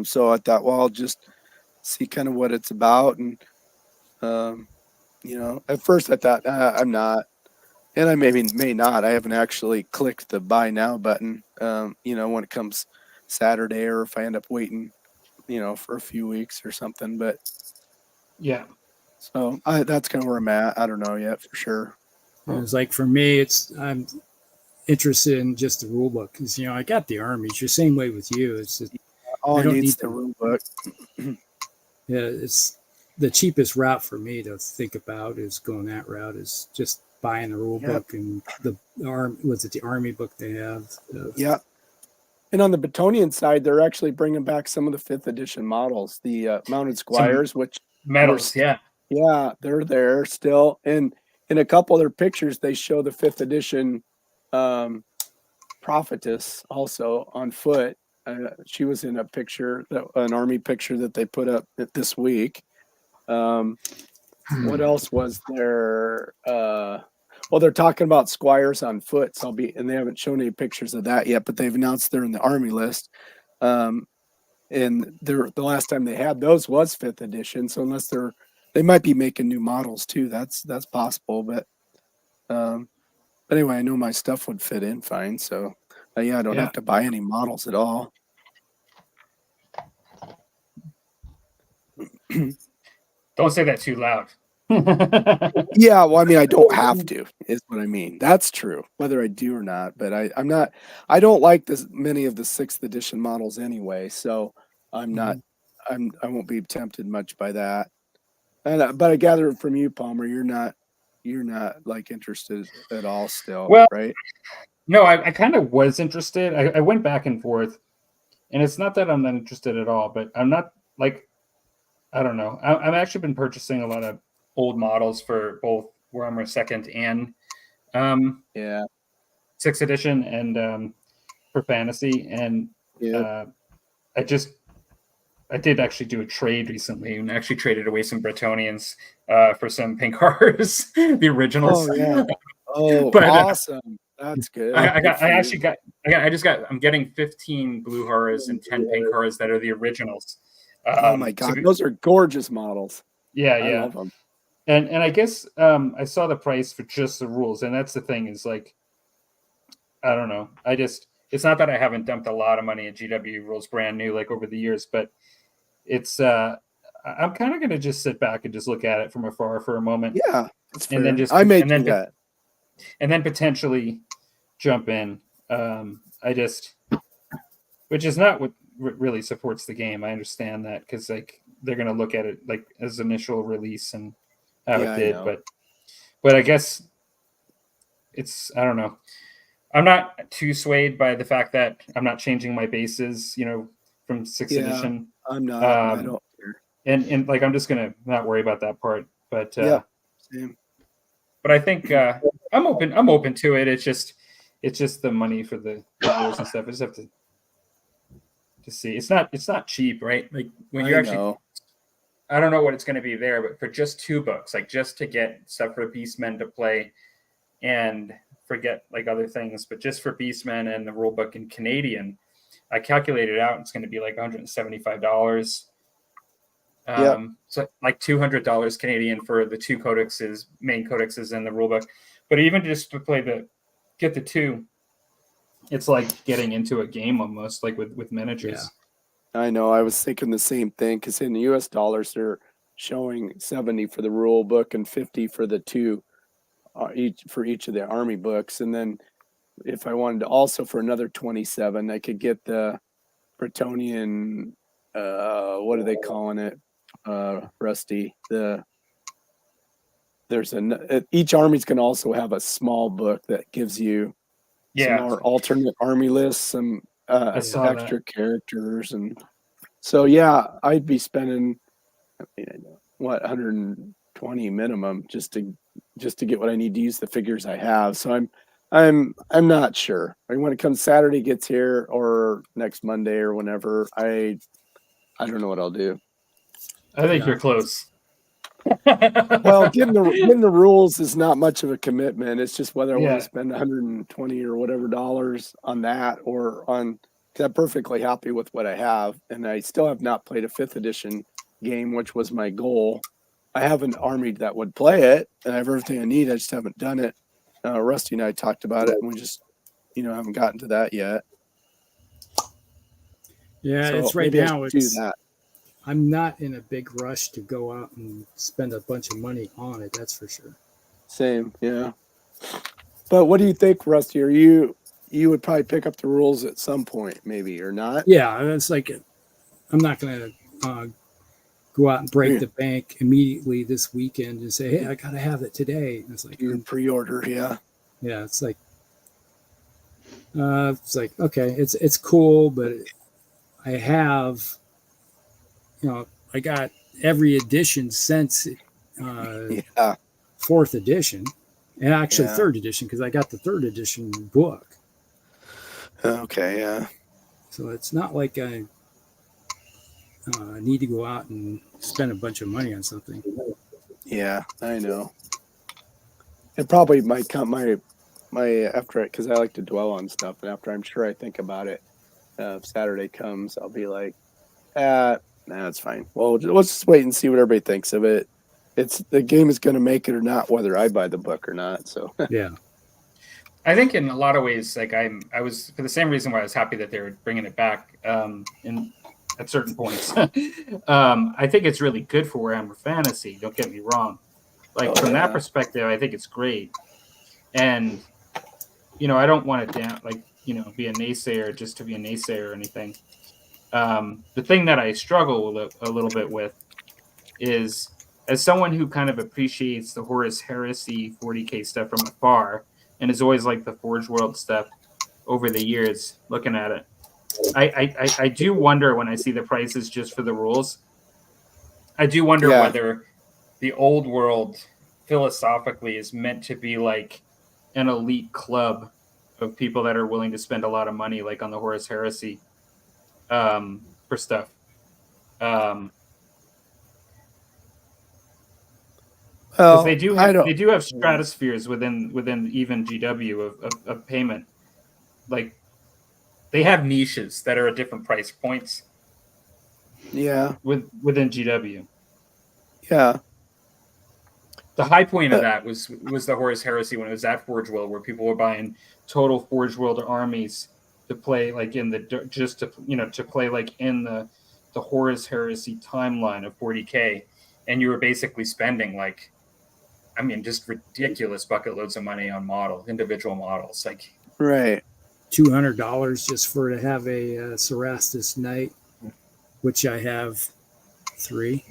So I thought, well, I'll just see kind of what it's about. And at first I thought I'm not, and I may not. I haven't actually clicked the buy now button. When it comes Saturday, or if I end up waiting, for a few weeks or something. But Yeah. so that's kind of where I'm at. I don't know yet for sure. It's like for me, I'm interested in just the rule book because I got the armies. You're same way with you. It's just, All I I don't need is need the to- rule book. yeah, it's the cheapest route for me to think about is going that route is just buying the rule Yep. book and the army book they have. Yeah. And on the Batonian side, they're actually bringing back some of the 5th edition models, the mounted squires, which Medals, yeah. yeah, they're there still. And in a couple of their pictures, they show the 5th edition prophetess also on foot. She was in a picture, an army picture that they put up this week. What else was there? Well, they're talking about squires on foot, and they haven't shown any pictures of that yet, but they've announced they're in the army list. And the last time they had those was 5th edition. So unless they might be making new models too. That's possible. But anyway, I know my stuff would fit in fine. So yeah, I don't have to buy any models at all. Don't say that too loud. Yeah, well, I mean, I don't have to, is what I mean. That's true, whether I do or not. But I'm not. I don't like many of the 6th edition models anyway, so I'm not. I won't be tempted much by that. And but I gather from you, Palmer, you're not like interested at all still, Well, right? No, I kind of was interested. I went back and forth, and it's not that I'm not interested at all, but I'm not like, I don't know. I've actually been purchasing a lot of old models for both Warhammer 2nd and Yeah. 6th edition and for fantasy. And Yeah. I did actually do a trade recently and actually traded away some Bretonians for some pink cars, the originals. Oh yeah. Oh, But, awesome. That's good. I'm getting 15 blue horrors and 10 pink horrors that are the originals. Oh my god, those are gorgeous models. Yeah, I yeah. love them. And I guess I saw the price for just the rules, and that's the thing is like, I don't know. It's not that I haven't dumped a lot of money at GW rules brand new like over the years, but it's I'm kind of gonna just sit back and just look at it from afar for a moment. Yeah, that's fair. And then just I may and do then that. and then potentially jump in. Which is not what really supports the game. I understand that because like they're gonna look at it like as initial release and how it did, but I guess I don't know. I'm not too swayed by the fact that I'm not changing my bases, from 6th edition. I'm not. I don't care. And like I'm just gonna not worry about that part. But same. But I think I'm open to it. It's just the money for the rules and stuff. I just have to see. It's not cheap, right? Like when you actually, I don't know what it's going to be there, but for just 2 books, like just to get stuff for Beastmen to play, and forget like other things, but just for Beastmen and the rule book in Canadian, I calculated it out. It's going to be like $175. So like $200 Canadian for the 2 codexes, main codexes in the rule book. But even just to get the 2, it's like getting into a game almost, like with miniatures. Yeah. I know. I was thinking the same thing because in the US dollars, they're showing 70 for the rule book and 50 for the two each of the army books. And then if I wanted to also for another 27, I could get the Bretonian, what are they calling it? Rusty. Each army's going to also have a small book that gives you some more alternate army lists, some extra characters. And so, yeah, I'd be spending, what, 120 minimum just to get what I need to use the figures I have. So I'm not sure. I mean, when it comes Saturday gets here or next Monday or whenever, I don't know what I'll do. I think you're close. Well, getting the rules is not much of a commitment. It's just whether I want to spend 120 or whatever dollars on that or on. Cause I'm perfectly happy with what I have, and I still have not played a 5th edition game, which was my goal. I have an army that would play it, and I have everything I need. I just haven't done it. Rusty and I talked about it, and we just, haven't gotten to that yet. Yeah, so it's right now. Do that. I'm not in a big rush to go out and spend a bunch of money on it. That's for sure. Same, yeah. But what do you think, Rusty? Are you would probably pick up the rules at some point, maybe, or not? Yeah, it's like I'm not going to go out and break the bank immediately this weekend and say, "Hey, I got to have it today." And it's like you pre-order, yeah. Yeah, it's like okay, it's cool, but I have, I got every edition since 4th edition, and actually 3rd edition because I got the 3rd edition book. Okay, yeah. So it's not like I need to go out and spend a bunch of money on something. Yeah, I know. It probably might come my after it because I like to dwell on stuff, and after I'm sure I think about it, if Saturday comes, I'll be like, nah, it's fine. Well, let's just wait and see what everybody thinks of it. The game is going to make it or not, whether I buy the book or not. So yeah. I think in a lot of ways, like I was for the same reason why I was happy that they were bringing it back at certain points. I think it's really good for Warhammer Fantasy. Don't get me wrong. Like from that perspective, I think it's great. And I don't want to be a naysayer just to be a naysayer or anything. The thing that I struggle a little bit with is, as someone who kind of appreciates the Horus Heresy 40K stuff from afar, and has always liked the Forge World stuff over the years, looking at it, I do wonder when I see the prices just for the rules. I do wonder whether the old world philosophically is meant to be like an elite club of people that are willing to spend a lot of money, like on the Horus Heresy, for stuff. Well, they do have stratospheres within even GW of payment. Like they have niches that are at different price points. Yeah. Within GW. Yeah. The high point of that was the Horus Heresy when it was at Forge World, where people were buying total Forge World armies to play like in the to play like in the Horus Heresy timeline of 40K, and you were basically spending just ridiculous bucket loads of money on individual models, like right. $200 just to have a Cerastus Knight, which I have 3.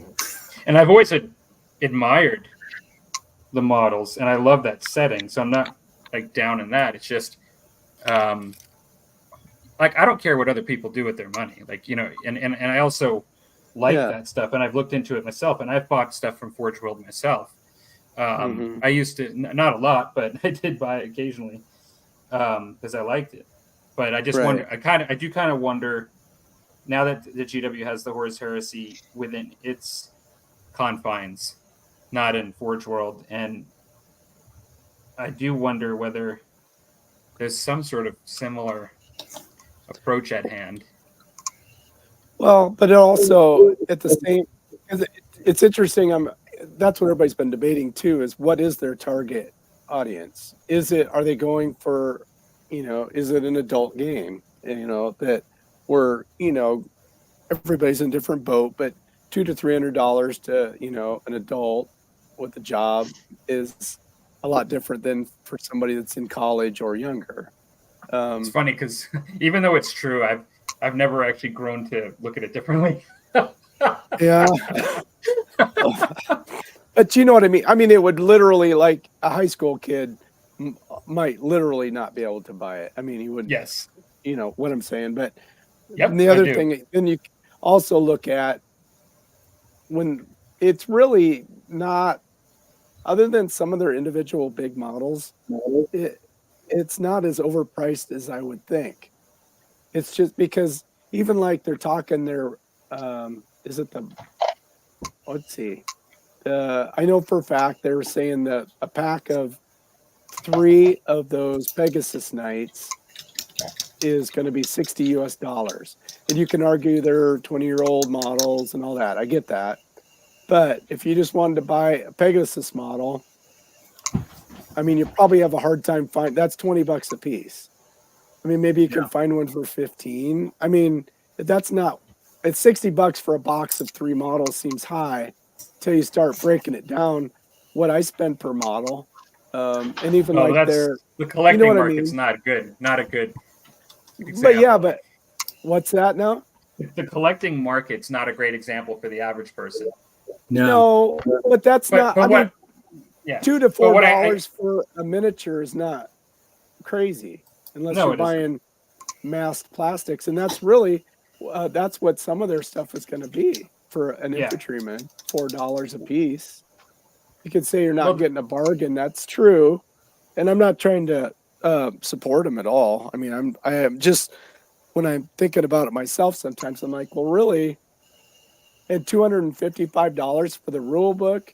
And I've always admired the models, and I love that setting. So I'm not down in that. It's just I don't care what other people do with their money, and I also like that stuff, and I've looked into it myself, and I've bought stuff from Forge World myself. I used to, not a lot, but I did buy it occasionally because I liked it. But I just wonder. I do kind of wonder now that the GW has the Horus Heresy within its confines, not in Forge World, and I do wonder whether there's some sort of similar approach at hand. Well, but also at the same, it's interesting. That's what everybody's been debating too. Is what is their target audience? Are they going for, is it an adult game? That we're, everybody's in a different boat, but $200 to $300 to, you know, an adult with a job is a lot different than for somebody that's in college or younger. It's funny because even though it's true, I've never actually grown to look at it differently. Yeah. But you know what I mean? I mean, it would literally, like a high school kid might literally not be able to buy it. I mean, he would, Yes. you know what I'm saying? But Yep. the other thing, then you also look at when it's really not, other than some of their individual big models, it's not as overpriced as I would think. It's just because even like they're talking their, is it the, let's see, I know for a fact they were saying that a pack of 3 of those Pegasus Knights is going to be $60 US. And you can argue they're 20-year-old models and all that. I get that. But if you just wanted to buy a Pegasus model, I mean, you probably have a hard time finding, that's $20 a piece. I mean, maybe you can find one for 15. I mean, that's not, it's $60 for a box of 3 models seems high till you start breaking it down what I spend per model. And even like the collecting you know market's not good. Not a good example. But yeah, but what's that now? The collecting market's not a great example for the average person. No, but that's not, I mean, $2 to $4 for a miniature is not crazy unless you're buying masked plastics. And that's really, that's what some of their stuff is going to be for an infantryman, $4 a piece. You could say you're not getting a bargain. That's true. And I'm not trying to support them at all. I mean, I am just, when I'm thinking about it myself, sometimes I'm like, well, really, at $255 for the rule book,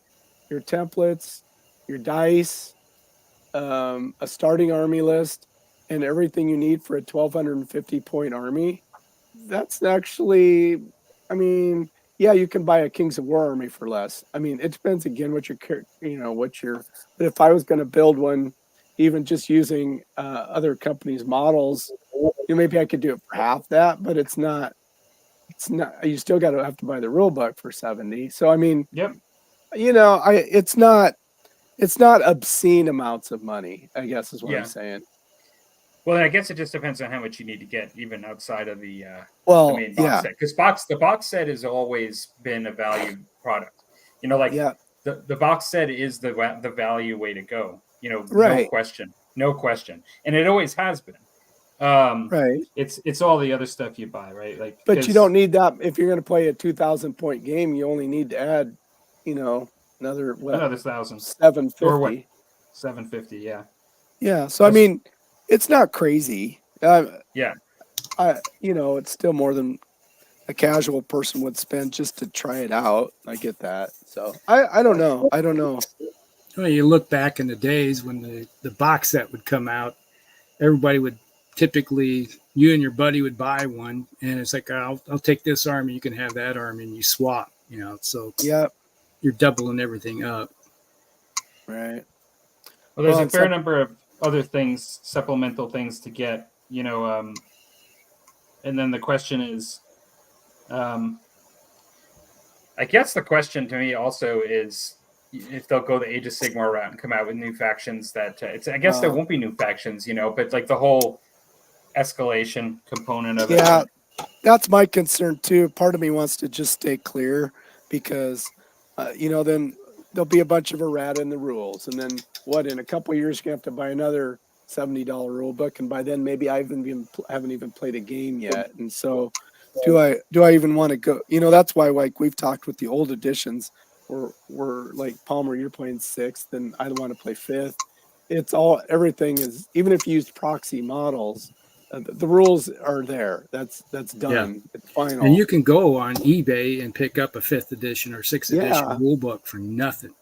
your templates, your dice, a starting army list, and everything you need for a 1,250 point army. That's actually, I mean, yeah, you can buy a Kings of War army for less. I mean, it depends again what your, you know, what your, but if I was going to build one, even just using other companies' models, you know, maybe I could do it for half that, but it's not, you still got to have to buy the rule book for 70. So, I mean, you know, it's not obscene amounts of money, I guess is what I'm saying. Well, I guess it just depends on how much you need to get, even outside of the main box set. Because the box set has always been a value product. You know, like the box set is the value way to go. You know, no question, and it always has been. Right. It's all the other stuff you buy, right? Like, but you don't need that if you're going to play a 2,000 point game. You only need to add, you know, another 1,000, 750 or what? 750, yeah. Yeah. So I mean, it's not crazy. Yeah. You know, it's still more than a casual person would spend just to try it out. I get that. So I don't know. I don't know. Well, you look back in the days when the box set would come out, everybody would typically, you and your buddy would buy one, and it's like, I'll take this army, you can have that army, and you swap, you know. So you're doubling everything up. Right. Well, there's a fair number of other things, supplemental things to get, you know, and then the question is, I guess the question to me also is if they'll go the Age of Sigmar route and come out with new factions that I guess there won't be new factions, you know, but like the whole escalation component of it. Yeah, that's my concern too. Part of me wants to just stay clear because, you know, then there'll be a bunch of errata in the rules. And then in a couple of years, you have to buy another $70 rule book. And by then maybe I haven't even played a game yet. And so do I even want to go, you know, that's why, like we've talked with the old editions, we're like Palmer, you're playing 6th and I want to play 5th. It's everything is, even if you use proxy models, the rules are there. That's done. It's final. And you can go on eBay and pick up a 5th edition or 6th edition rule book for nothing.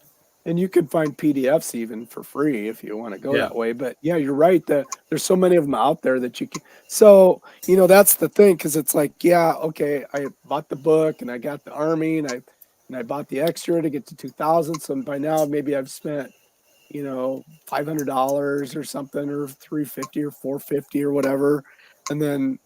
And you can find PDFs even for free if you want to go that way. But yeah, you're right. There's so many of them out there that you can. So, you know, that's the thing. Cause it's like, okay, I bought the book and I got the army and I bought the extra to get to 2,000. So by now maybe I've spent, you know, $500 or something, or $350 or $450 or whatever. And then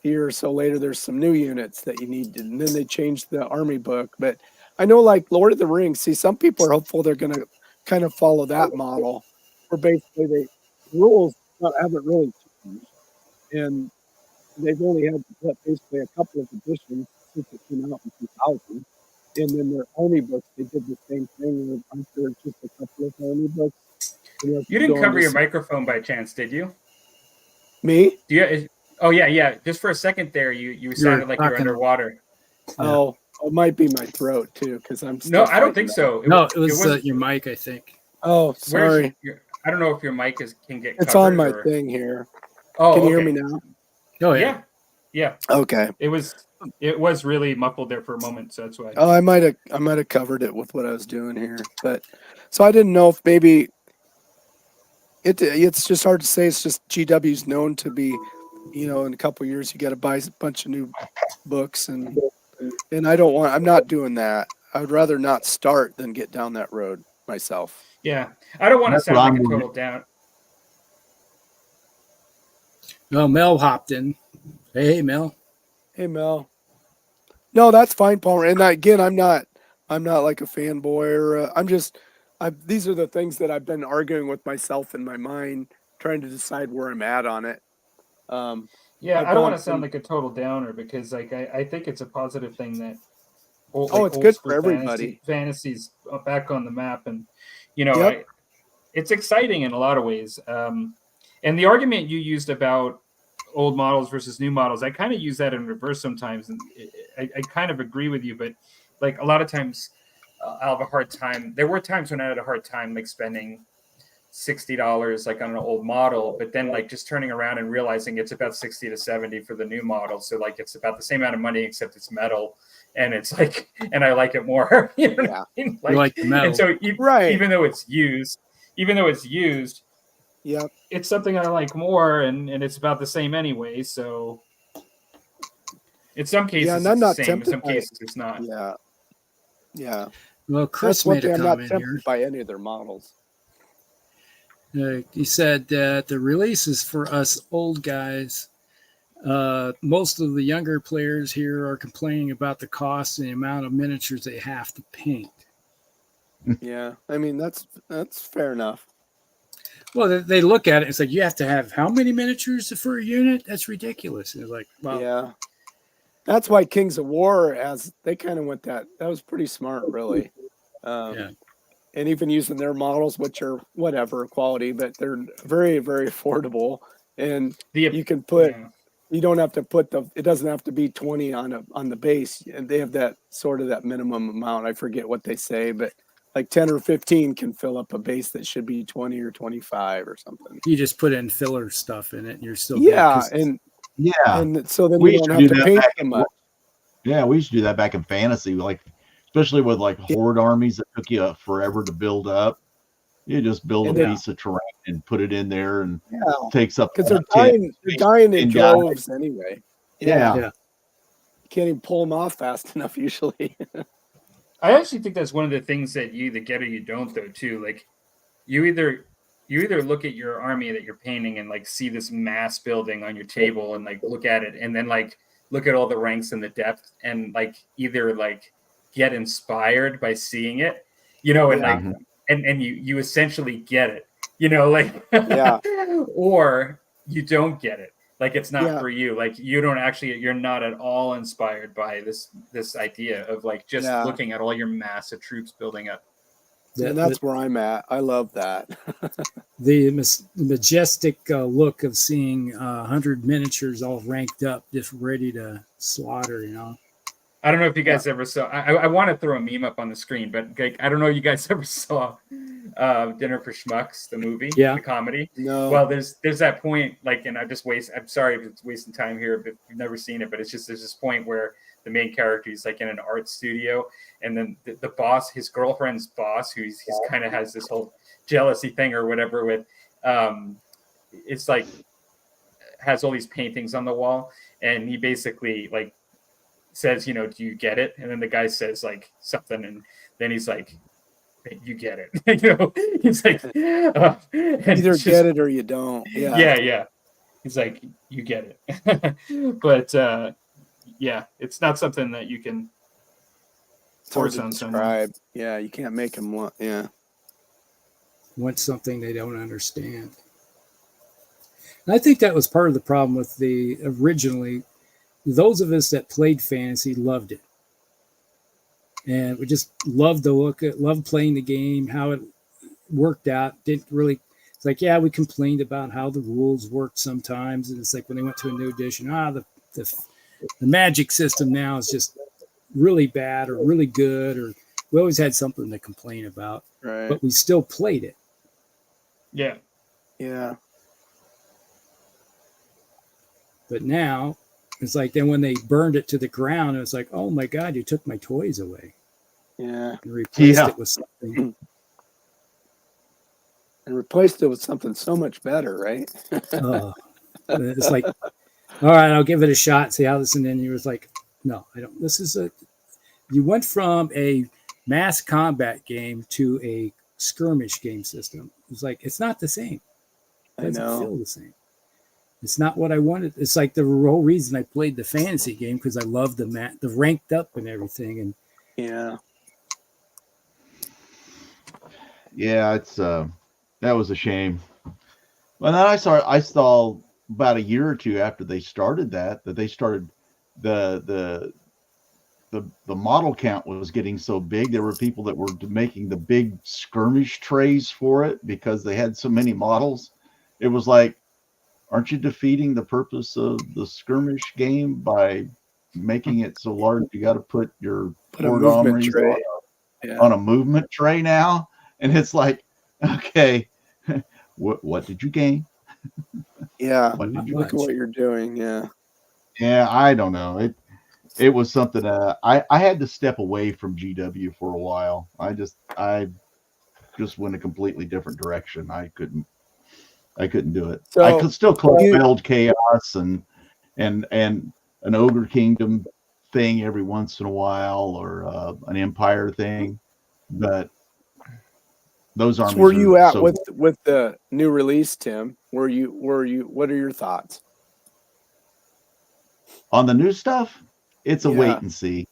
year or so later, there's some new units that you need, and then they changed the army book. But I know, like Lord of the Rings, see, some people are hopeful they're going to kind of follow that model, where basically the rules haven't really changed, and they've only had basically a couple of editions since it came out in 2000. And then their army books, they did the same thing. With, I'm sure just a couple of army books. You didn't cover your microphone by chance, did you? Me? Do you? Oh yeah. Just for a second there, you sounded like you're underwater. Oh, it might be my throat too, because I'm. No, I don't think so. It was your mic, I think. Oh, sorry. I don't know if your mic can get. It's on my thing here. Oh, can you hear me now? Oh yeah. Okay. It was really muffled there for a moment, so that's why. Oh, I might have covered it with what I was doing here, but so I didn't know if maybe it's just hard to say. It's just GW's known to be, in a couple of years you got to buy a bunch of new books, and I'm not doing that. I would rather not start than get down that road myself. Yeah, I don't want to sound like a total down. No, Mel hopped in. Hey, Mel. Hey, Mel. No, that's fine, Paul. And again, I'm not like a fanboy or these are the things that I've been arguing with myself in my mind, trying to decide where I'm at on it. Yeah, I don't want to sound like a total downer, because like I think it's a positive thing that it's good for everybody. Fantasy's back on the map, and it's exciting in a lot of ways. And the argument you used about old models versus new models, I kind of use that in reverse sometimes, and I kind of agree with you, but like a lot of times I'll have a hard time. There were times when I had a hard time like spending $60 like on an old model, but then like just turning around and realizing it's about 60 to 70 for the new model, so like it's about the same amount of money except it's metal, and it's like, and I like it more. You know what I mean? Like the metal. And so even though it's used, yeah, it's something I like more, and it's about the same anyway. So in some cases, I'm not it's the same. In some cases, it's not. Yeah. Well, Chris made a comment here. I'm not tempted by any of their models. He said that the release is for us old guys. Most of the younger players here are complaining about the cost and the amount of miniatures they have to paint. Yeah, I mean that's fair enough. Well, they look at it. It's like, you have to have how many miniatures for a unit? That's ridiculous. And it's like, well, yeah, that's why Kings of War they kind of went that. That was pretty smart, really. And even using their models, which are whatever quality, but they're very, very affordable, and you can put. Yeah. You don't have to put it doesn't have to be 20 on the base, and they have that sort of that minimum amount. I forget what they say, but like 10 or 15 can fill up a base that should be 20 or 25 or something. You just put in filler stuff in it, and you're still and so then you don't have to paint them much. Yeah, we used to do that back in Fantasy, like especially with like horde armies that took you forever to build up. You just build a piece of terrain and put it in there, and takes up because they're dying in droves anyway. Yeah. You can't even pull them off fast enough usually. I actually think that's one of the things that you either get or you don't, though, too. Like you either look at your army that you're painting and like see this mass building on your table and like look at it, and then like look at all the ranks and the depth, and like either like get inspired by seeing it, and like and you essentially get it, like or you don't get it. Like it's not for you. Like you're not at all inspired by this idea of like just looking at all your massive troops building up. And that's where I'm at. I love that. The majestic look of seeing 100 miniatures all ranked up, just ready to slaughter, I don't know if you guys ever saw. I want to throw a meme up on the screen, but like, I don't know if you guys ever saw Dinner for Schmucks, the movie, the comedy. No. Well, there's that point, like, and I'm sorry if it's wasting time here, but you've never seen it. But it's just there's this point where the main character is like in an art studio, and then the boss, his girlfriend's boss, he's kind of has this whole jealousy thing or whatever with, it's like has all these paintings on the wall, and he basically like says, do you get it? And then the guy says like something, and then he's like, you get it. He's like, either get it or you don't. Yeah. He's like, you get it. But yeah, it's not something that you can It's hard force to on someone. describe. Yeah, you can't make them want. Yeah. Want something they don't understand. And I think that was part of the problem with the originally. Those of us that played fantasy loved it, and we just loved the look, loved playing the game, how it worked out. Didn't really. It's like, yeah, we complained about how the rules worked sometimes, and it's like when they went to a new edition, the magic system now is just really bad or really good, or we always had something to complain about, Right. but we still played it. Yeah. Yeah. But now it's like then when they burned it to the ground, it's like, oh my God, you took my toys away Yeah. and replaced Yeah. it with something. And replaced it with something so much better, right? It's like, all right, I'll give it a shot, see how this, and then you was like, no, I don't. You went from a mass combat game to a skirmish game system. It's like, it's not the same. It I doesn't know. feel the same. It's not what I wanted. It's like the whole reason I played the fantasy game because I love the ranked up and everything. And Yeah. Yeah, it's that was a shame. Well, then I saw about a year or two after they started that they started the model count was getting so big. There were people that were making the big skirmish trays for it because they had so many models. It was like, aren't you defeating the purpose of the skirmish game by making it so large? You got to put your Put a Ford movement Omris tray. Yeah. on a movement tray now, and it's like, okay, what did you gain? Yeah. What did you Look at what you're doing. Yeah. Yeah, I don't know. It was something I had to step away from GW for a while. I just went a completely different direction. I couldn't do it. So I could still build chaos and an ogre kingdom thing every once in a while, or an empire thing, but those armies. So where you at so with the new release, Tim? Were you? What are your thoughts? on the new stuff? It's a Yeah. wait and see.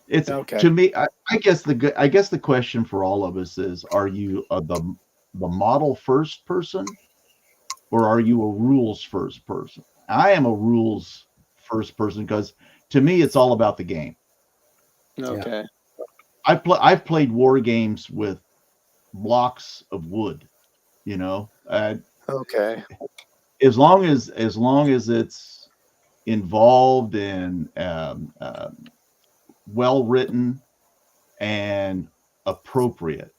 It's Okay. to me. I guess the question for all of us is: are you the model first person, or are you a rules first person? I am a rules first person because to me it's all about the game. Okay. I've played war games with blocks of wood. You know, Okay. as long as it's involved and well written and appropriate.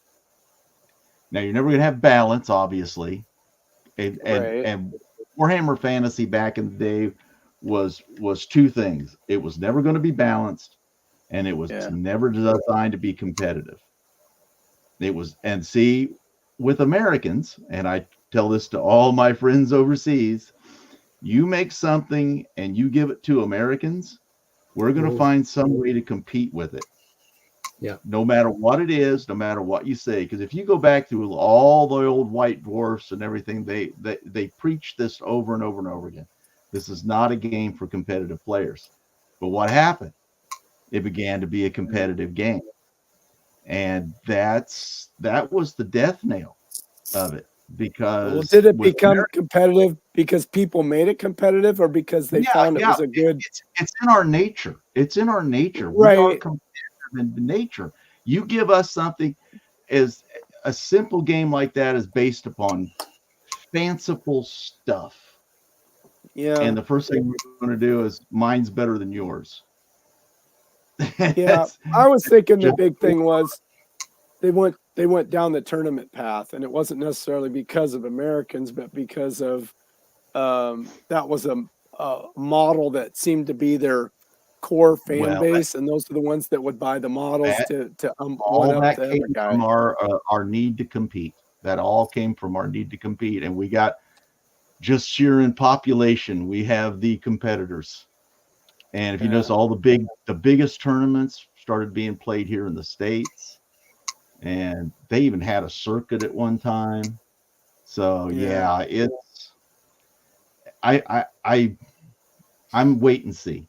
Now you're never going to have balance, obviously, and Warhammer Fantasy back in the day was two things. It was never going to be balanced, and it was never designed to be competitive. It was, and see, with Americans, and I tell this to all my friends overseas, you make something and you give it to Americans, we're going to find some way to compete with it. Yeah. No matter what it is, no matter what you say, because if you go back through all the old White Dwarfs and everything, they preach this over and over and over again. This is not a game for competitive players. But what happened? It began to be a competitive game, and that was the death nail of it. Because did it become competitive because people made it competitive, or because they found it was a good? It's in our nature. It's in our nature. Right. We are competitive in nature. You give us something, as a simple game like that is based upon fanciful stuff. Yeah. And the first thing we're going to do is mine's better than yours. Yeah. I was thinking the big thing was they went down the tournament path, and it wasn't necessarily because of Americans, but because of that was a model that seemed to be their core fan base, and those are the ones that would buy the models to all one that up the came other guy. from our need to compete. That all came from our need to compete, and we got just sheer in population. We have the competitors, and if you notice, all the biggest tournaments started being played here in the States, and they even had a circuit at one time. So I'm wait and see.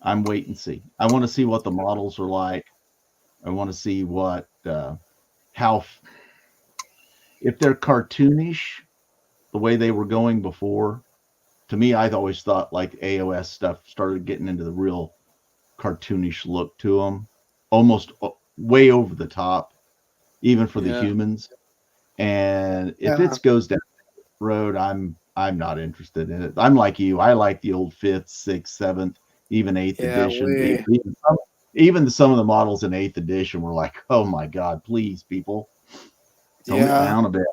I'm wait and see. I want to see what the models are like. I want to see what how if they're cartoonish the way they were going before. To me, I've always thought like AOS stuff started getting into the real cartoonish look to them, almost way over the top, even for the Yeah. humans. And if Yeah. it goes down that road, I'm not interested in it. I'm like you. I like the old 5th, 6th, 7th, even 8th Yeah, edition. way. Even some of the models in 8th edition were like, oh my God, please, people, tone it Yeah. down a bit.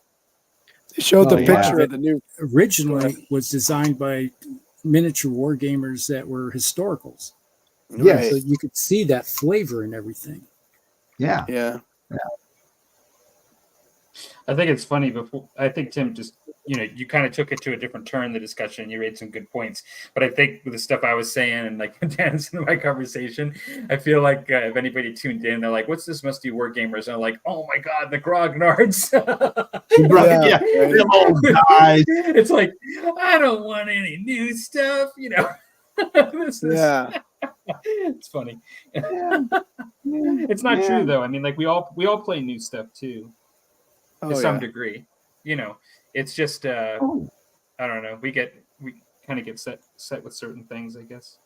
They showed the Well, yeah. picture of the new. Originally was designed by miniature wargamers that were historicals. Yes. So Right. you could see that flavor and everything. Yeah. Yeah. I think it's funny. Before I think Tim just you kind of took it to a different turn, the discussion. You made some good points, but I think with the stuff I was saying and like Dan's in my conversation, I feel like if anybody tuned in, they're like, "What's this Musty Wargamers?" And I'm like, "Oh my God, the Grognards!" Right, yeah, right. them old guys. It's like I don't want any new stuff, This is Yeah. it's funny. Yeah. It's not Yeah. true though. I mean, like we all play new stuff too. To Oh, some yeah. degree, it's just Oh, I don't know. We kind of get set with certain things, I guess.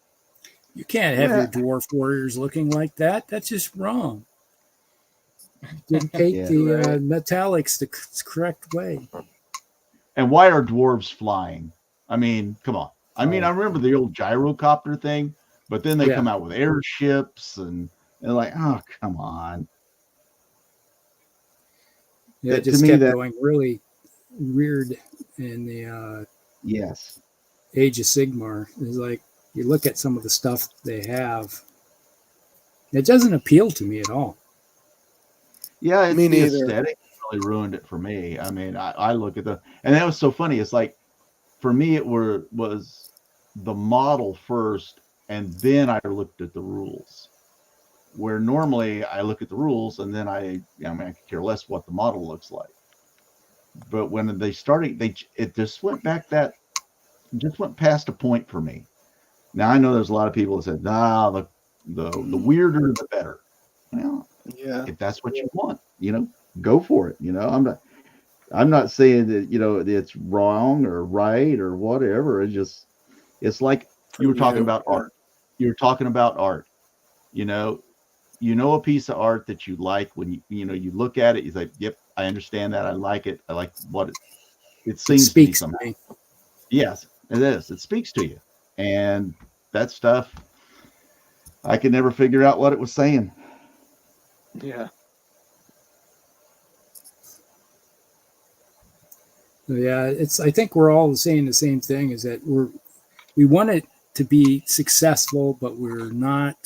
You can't have Yeah. your dwarf warriors looking like that. That's just wrong. You didn't take Yeah. the Right. metallics the correct way. and why are dwarves flying? I mean, come on. I mean, Oh. I remember the old gyrocopter thing, but then they Yeah. come out with airships and they're like, oh, come on. Yeah, it To just me, kept that going really weird in the yes. Age of Sigmar. It's like you look at some of the stuff they have, it doesn't appeal to me at all. Yeah, it's Me the neither. aesthetic really ruined it for me. I mean, I look at and that was so funny. It's like for me, it was the model first, and then I looked at the rules. Where normally I look at the rules and then I could care less what the model looks like. But when they started, it just went past a point for me. Now I know there's a lot of people that said, nah, the weirder the better. Well, Yeah. if that's what you want, go for it. I'm not saying that it's wrong or right or whatever. It's like For you were talking you. about Yeah. art. You were talking about art. You know, a piece of art that you like when you look at it, you say, yep, I understand that. I like it. I like what it It seems to me speaks to somehow. me. Yes, it is. It speaks to you. And that stuff, I could never figure out what it was saying. Yeah. So yeah, I think we're all saying the same thing, is that we want it to be successful, but we're not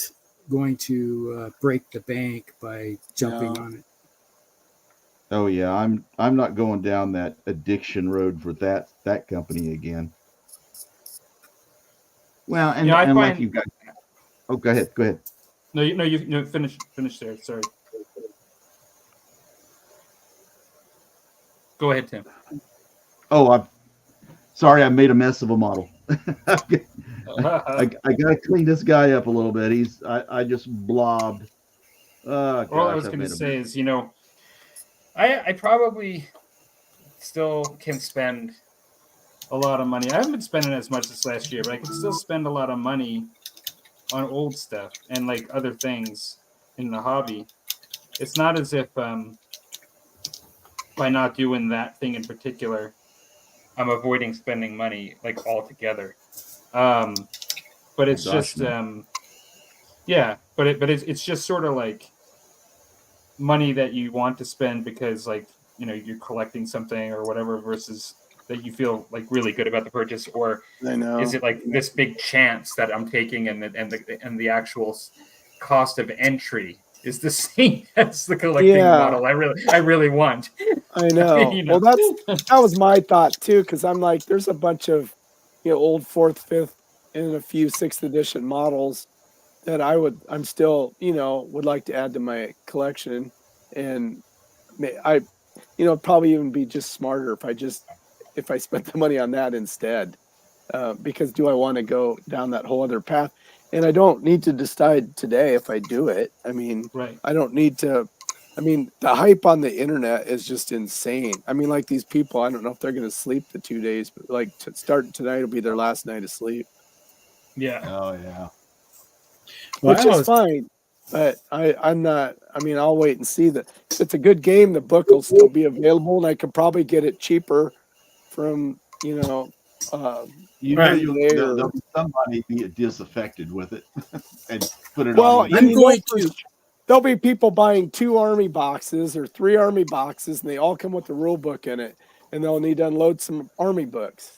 going to break the bank by jumping No. on it. Oh yeah, I'm not going down that addiction road for that company again. Well, and I and like find you guys. Oh, go ahead. no, you finish there. Sorry. Go ahead, Tim. Oh, I'm sorry. I made a mess of a model. I gotta clean this guy up a little bit. I just blobbed. Oh, All I gosh, was I've going to made a say is, I probably still can spend a lot of money. I haven't been spending as much this last year, but I can still spend a lot of money on old stuff and like other things in the hobby. It's not as if by not doing that thing in particular, I'm avoiding spending money like altogether. But it's gosh, just no. it's just sort of like money that you want to spend because like you're collecting something or whatever, versus that you feel like really good about the purchase, or I know. is it like this big chance that I'm taking and the actual cost of entry is the same as the collecting model I really want. I know. Well, that was my thought too, because I'm like, there's a bunch of old 4th, 5th, and a few 6th edition models that I'm still would like to add to my collection, and I probably even be just smarter if I spent the money on that instead. because do I want to go down that whole other path? And I don't need to decide today if I do it. I mean, Right. I don't need to. I mean, the hype on the internet is just insane. I mean, like these people, I don't know if they're going to sleep the 2 days, but like starting tonight will be their last night of sleep, Yeah. Oh yeah. Well, which is fine. But I'm not. I mean, I'll wait and see that if it's a good game, the book will still be available, and I could probably get it cheaper from You Right. know, eBay there'll or be somebody be disaffected with it and put it well, on. I'm you know, going to. there'll be people buying 2 army boxes or 3 army boxes, and they all come with the rule book in it, and they'll need to unload some army books.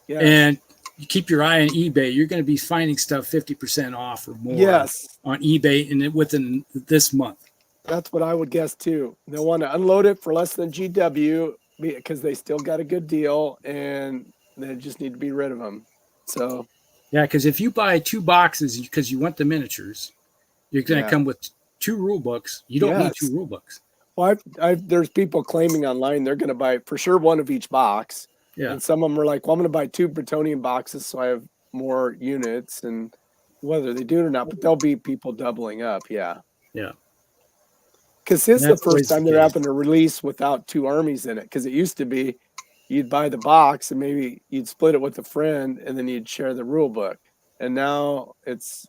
Yeah. And you keep your eye on eBay. You're going to be finding stuff 50% off or more Yes, on eBay and within this month. that's what I would guess too. They'll want to unload it for less than GW because they still got a good deal, and they just need to be rid of them. So Yeah, because if you buy 2 boxes because you want the miniatures, you're going to Yeah. come with 2 rule books. You don't need Yes. 2 rule books. well, there's people claiming online they're going to buy for sure one of each box. Yeah. And some of them are like, well, I'm going to buy 2 Bretonian boxes so I have more units. And whether they do it or not, but there'll be people doubling up. Yeah. Yeah. Because this is the That's first always time the they're case. having to release without 2 armies in it. Because it used to be you'd buy the box and maybe you'd split it with a friend and then you'd share the rule book. And now it's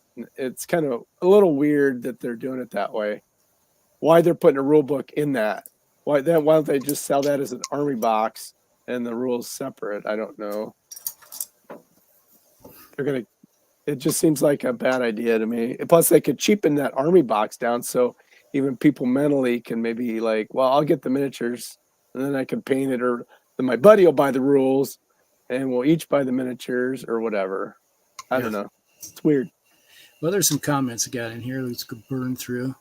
kind of a little weird that they're doing it that way. Why they're putting a rule book in that? Why don't they just sell that as an army box and the rules separate? I don't know. It just seems like a bad idea to me. Plus, they could cheapen that army box down so even people mentally can maybe like, well, I'll get the miniatures and then I can paint it, or then my buddy will buy the rules and we'll each buy the miniatures or whatever. I don't know. It's weird. Well, there's some comments I got in here. Let's go burn through.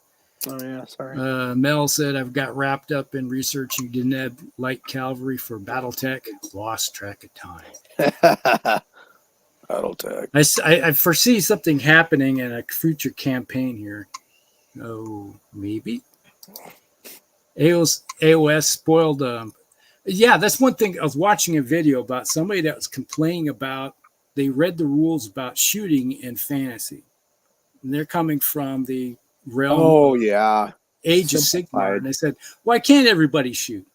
Oh yeah, sorry. Mel said, I've got wrapped up in researching Deneb light cavalry for Battletech. Lost track of time. Battletech. I foresee something happening in a future campaign here. Oh, maybe. AOS spoiled. Yeah, that's one thing. I was watching a video about somebody that was complaining about they read the rules about shooting in fantasy. And they're coming from the realm Oh of yeah. Age of Sigmar. Simplified. And they said, why can't everybody shoot?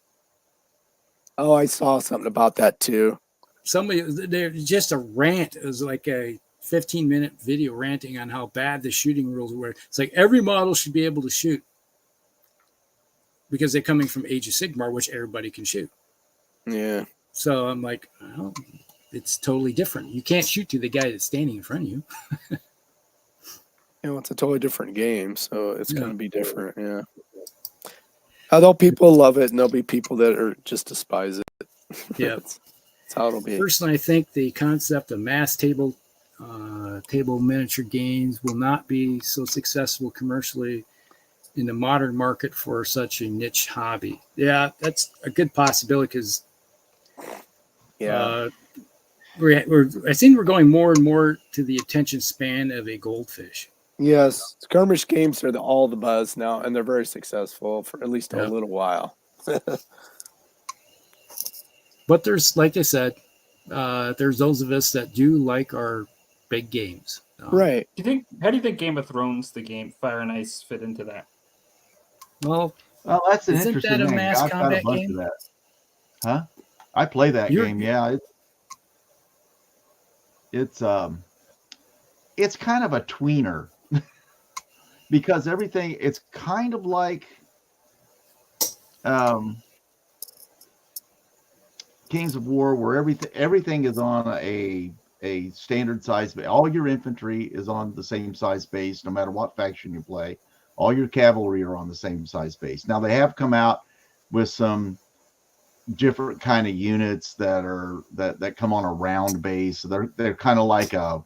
Oh, I saw something about that too. Somebody, they're just a rant. It was like a 15-minute video ranting on how bad the shooting rules were. It's like every model should be able to shoot because they're coming from Age of Sigmar, which everybody can shoot. Yeah. So I'm like, well, it's totally different. You can't shoot to the guy that's standing in front of you. You know, it's a totally different game, so it's Yeah. going to be different. Yeah. Although people love it, and there'll be people that are just despise it. Yeah. That's how it'll be. Personally, I think the concept of mass table miniature games will not be so successful commercially in the modern market for such a niche hobby. Yeah, that's a good possibility because Yeah. I think we're going more and more to the attention span of a goldfish. Yes. Skirmish games are all the buzz now, and they're very successful for at least a Yeah. little while. But there's, like I said, there's those of us that do like our big games. Right. How do you think Game of Thrones, the game Fire and Ice, fit into that? Well, Well, that's an Isn't interesting that a thing. mass I've got a combat bunch game? of that. Huh? I play that You're- game. Yeah, it's kind of a tweener because everything it's kind of like Kings of War, where everything is on a standard size. All your infantry is on the same size base, no matter what faction you play. All your cavalry are on the same size base. Now they have come out with some different kind of units that come on a round base. So they're kind of like the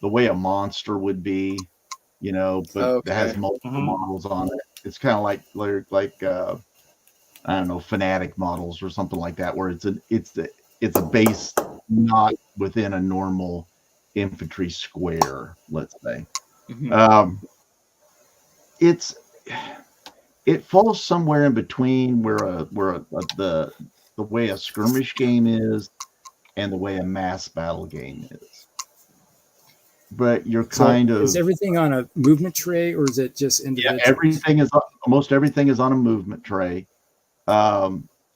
way a monster would be, but it has multiple models on it. It's kind of like I don't know, Fanatic models or something like that, where it's a base not within a normal infantry square, let's say. Mhm. It falls somewhere in between where the way a skirmish game is and the way a mass battle game is. But you're So kind of is everything on a movement tray, or is it just individual? almost everything is on a movement tray.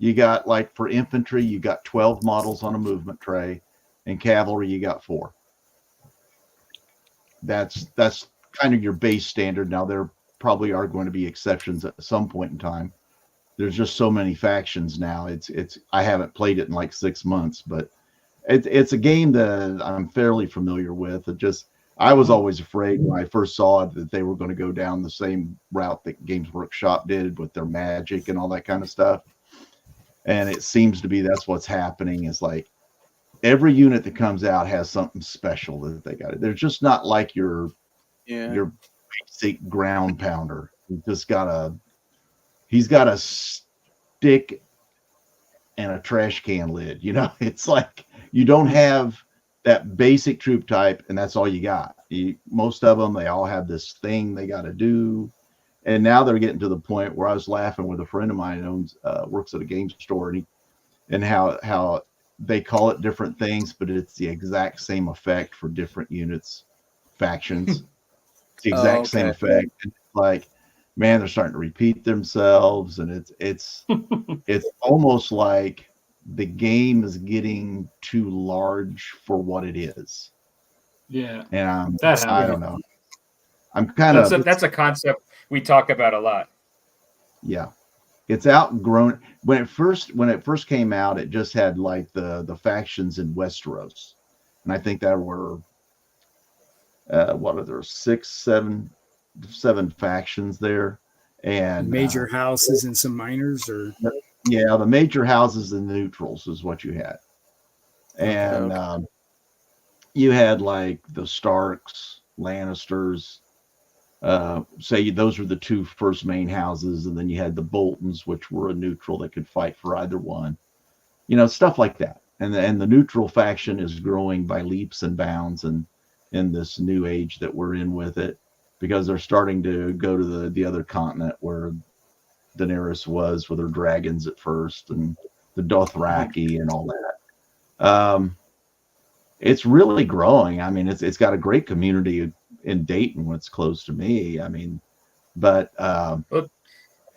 You got, like, for infantry, you got 12 models on a movement tray, and cavalry you got 4. That's kind of your base standard. Now there probably are going to be exceptions at some point in time. There's just so many factions now. It's I haven't played it in like 6 months, but it's a game that I'm fairly familiar with. I was always afraid when I first saw it that they were going to go down the same route that Games Workshop did with their magic and all that kind of stuff. And it seems to be that's what's happening, is like every unit that comes out has something special that they got. They're just not like your basic ground pounder. He's got a stick and a trash can lid. It's like you don't have that basic troop type, and that's all you got. Most of them, they all have this thing they got to do. And now they're getting to the point where I was laughing with a friend of mine who works at a game store, and how they call it different things, but it's the exact same effect for different units, factions. It's the exact same effect. It's like, man, they're starting to repeat themselves, and it's almost like the game is getting too large for what it is. Yeah, And I don't know. I'm kind of that's a concept we talk about a lot. Yeah. It's outgrown. When it first came out, it just had like the factions in Westeros, and I think there were what are there 7 factions there, and Major houses and some minors, or the major houses and the neutrals is what you had, and you had like the Starks, Lannisters. Say those were the 2 first main houses, and then you had the Boltons, which were a neutral that could fight for either one, stuff like that. And the neutral faction is growing by leaps and bounds, and in this new age that we're in with it, because they're starting to go to the other continent where Daenerys was with her dragons at first, and the Dothraki and all that. It's really growing. I mean, it's got a great community in Dayton when it's close to me. I mean, but it's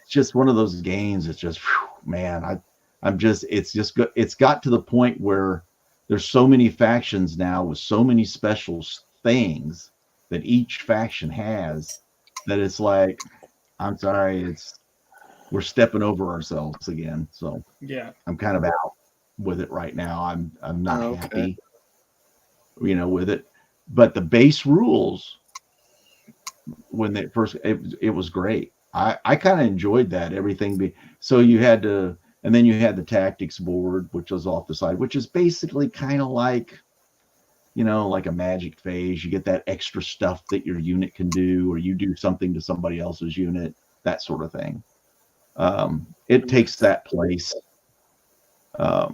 just one of those games. It's just, man, it's got to the point where there's so many factions now with so many special things that each faction has, that it's like, I'm sorry, we're stepping over ourselves again. So yeah, I'm kind of out with it right now. I'm not happy, with it. But the base rules, when they first, it was great. I kind of enjoyed that. Everything so you had to, and then you had the tactics board, which was off the side, which is basically kind of like, like a magic phase. You get that extra stuff that your unit can do, or you do something to somebody else's unit, that sort of thing. It takes that place. I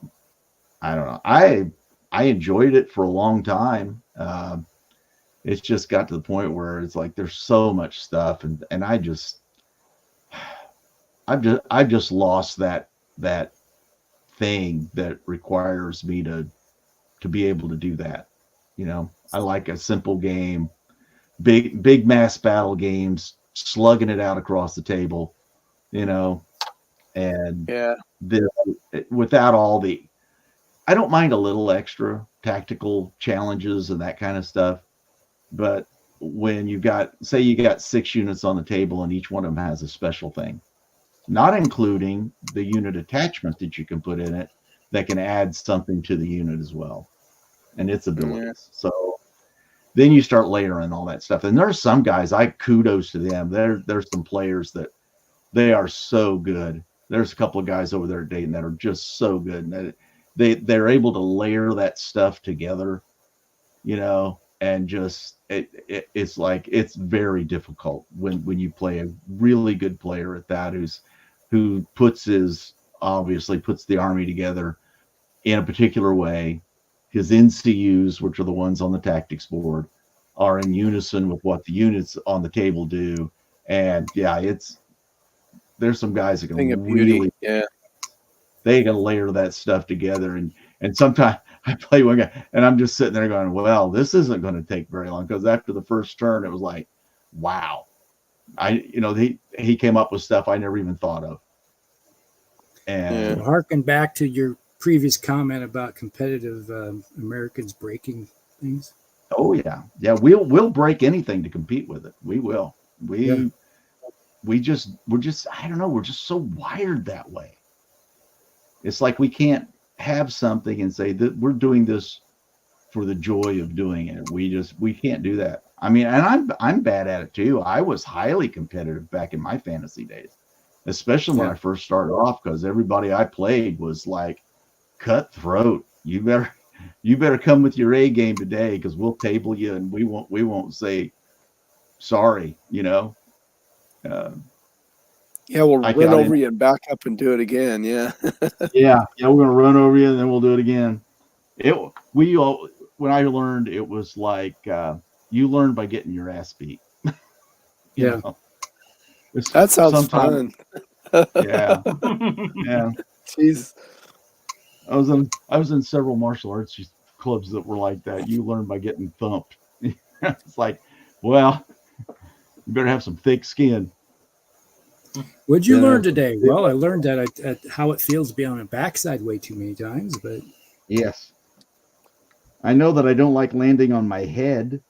don't know. I enjoyed it for a long time. It's just got to the point where it's like there's so much stuff, and I've just lost that thing that requires me to be able to do that. I like a simple game, big mass battle games, slugging it out across the table, and without all the, I don't mind a little extra tactical challenges and that kind of stuff. But when you got 6 units on the table and each one of them has a special thing, not including the unit attachment that you can put in it that can add something to the unit as well and its abilities. Yeah. So then you start layering all that stuff. And there's some guys, kudos to them. There's some players that they are so good. There's a couple of guys over there at Dayton that are just so good. And they're able to layer that stuff together, and just it's like, it's very difficult when you play a really good player at that who obviously puts the army together in a particular way. His NCUs, which are the ones on the tactics board, are in unison with what the units on the table do. And there's some guys that can really, they can layer that stuff together, and And sometimes I play one guy, and I'm just sitting there going, "Well, this isn't going to take very long." Because after the first turn, it was like, "Wow." He came up with stuff I never even thought of. And Harken back to your previous comment about competitive Americans breaking things. oh yeah, we'll break anything to compete with it. We will. We're just I don't know. We're just so wired that way. It's like we can't have something and say that we're doing this for the joy of doing it. We can't do that. I mean, and I'm bad at it too. I was highly competitive back in my fantasy days, especially when I first started off, because everybody I played was like cutthroat. You better come with your A game today, because we'll table you and we won't say sorry. We'll run over you and back up and do it again. Yeah. yeah, we're gonna run over you and then we'll do it again. When I learned, it was like you learn by getting your ass beat. You know? That sounds fun. Yeah. Yeah. Jeez. I was in several martial arts clubs that were like that. You learn by getting thumped. It's like, well, you better have some thick skin. What'd you learn today? Well, I learned that how it feels to be on a backside way too many times, but yes, I know that I don't like landing on my head.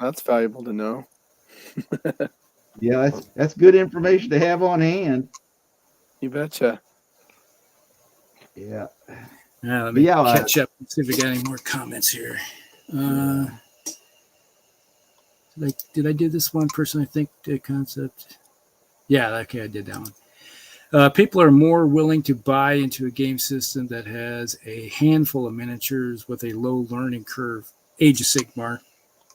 That's valuable to know. Yeah, that's good information to have on hand. You betcha. Yeah. Let me catch up and see if we got any more comments here. Did I do this one person? I think the concept. Yeah, okay, I did that one. People are more willing to buy into a game system that has a handful of miniatures with a low learning curve. Age of Sigmar,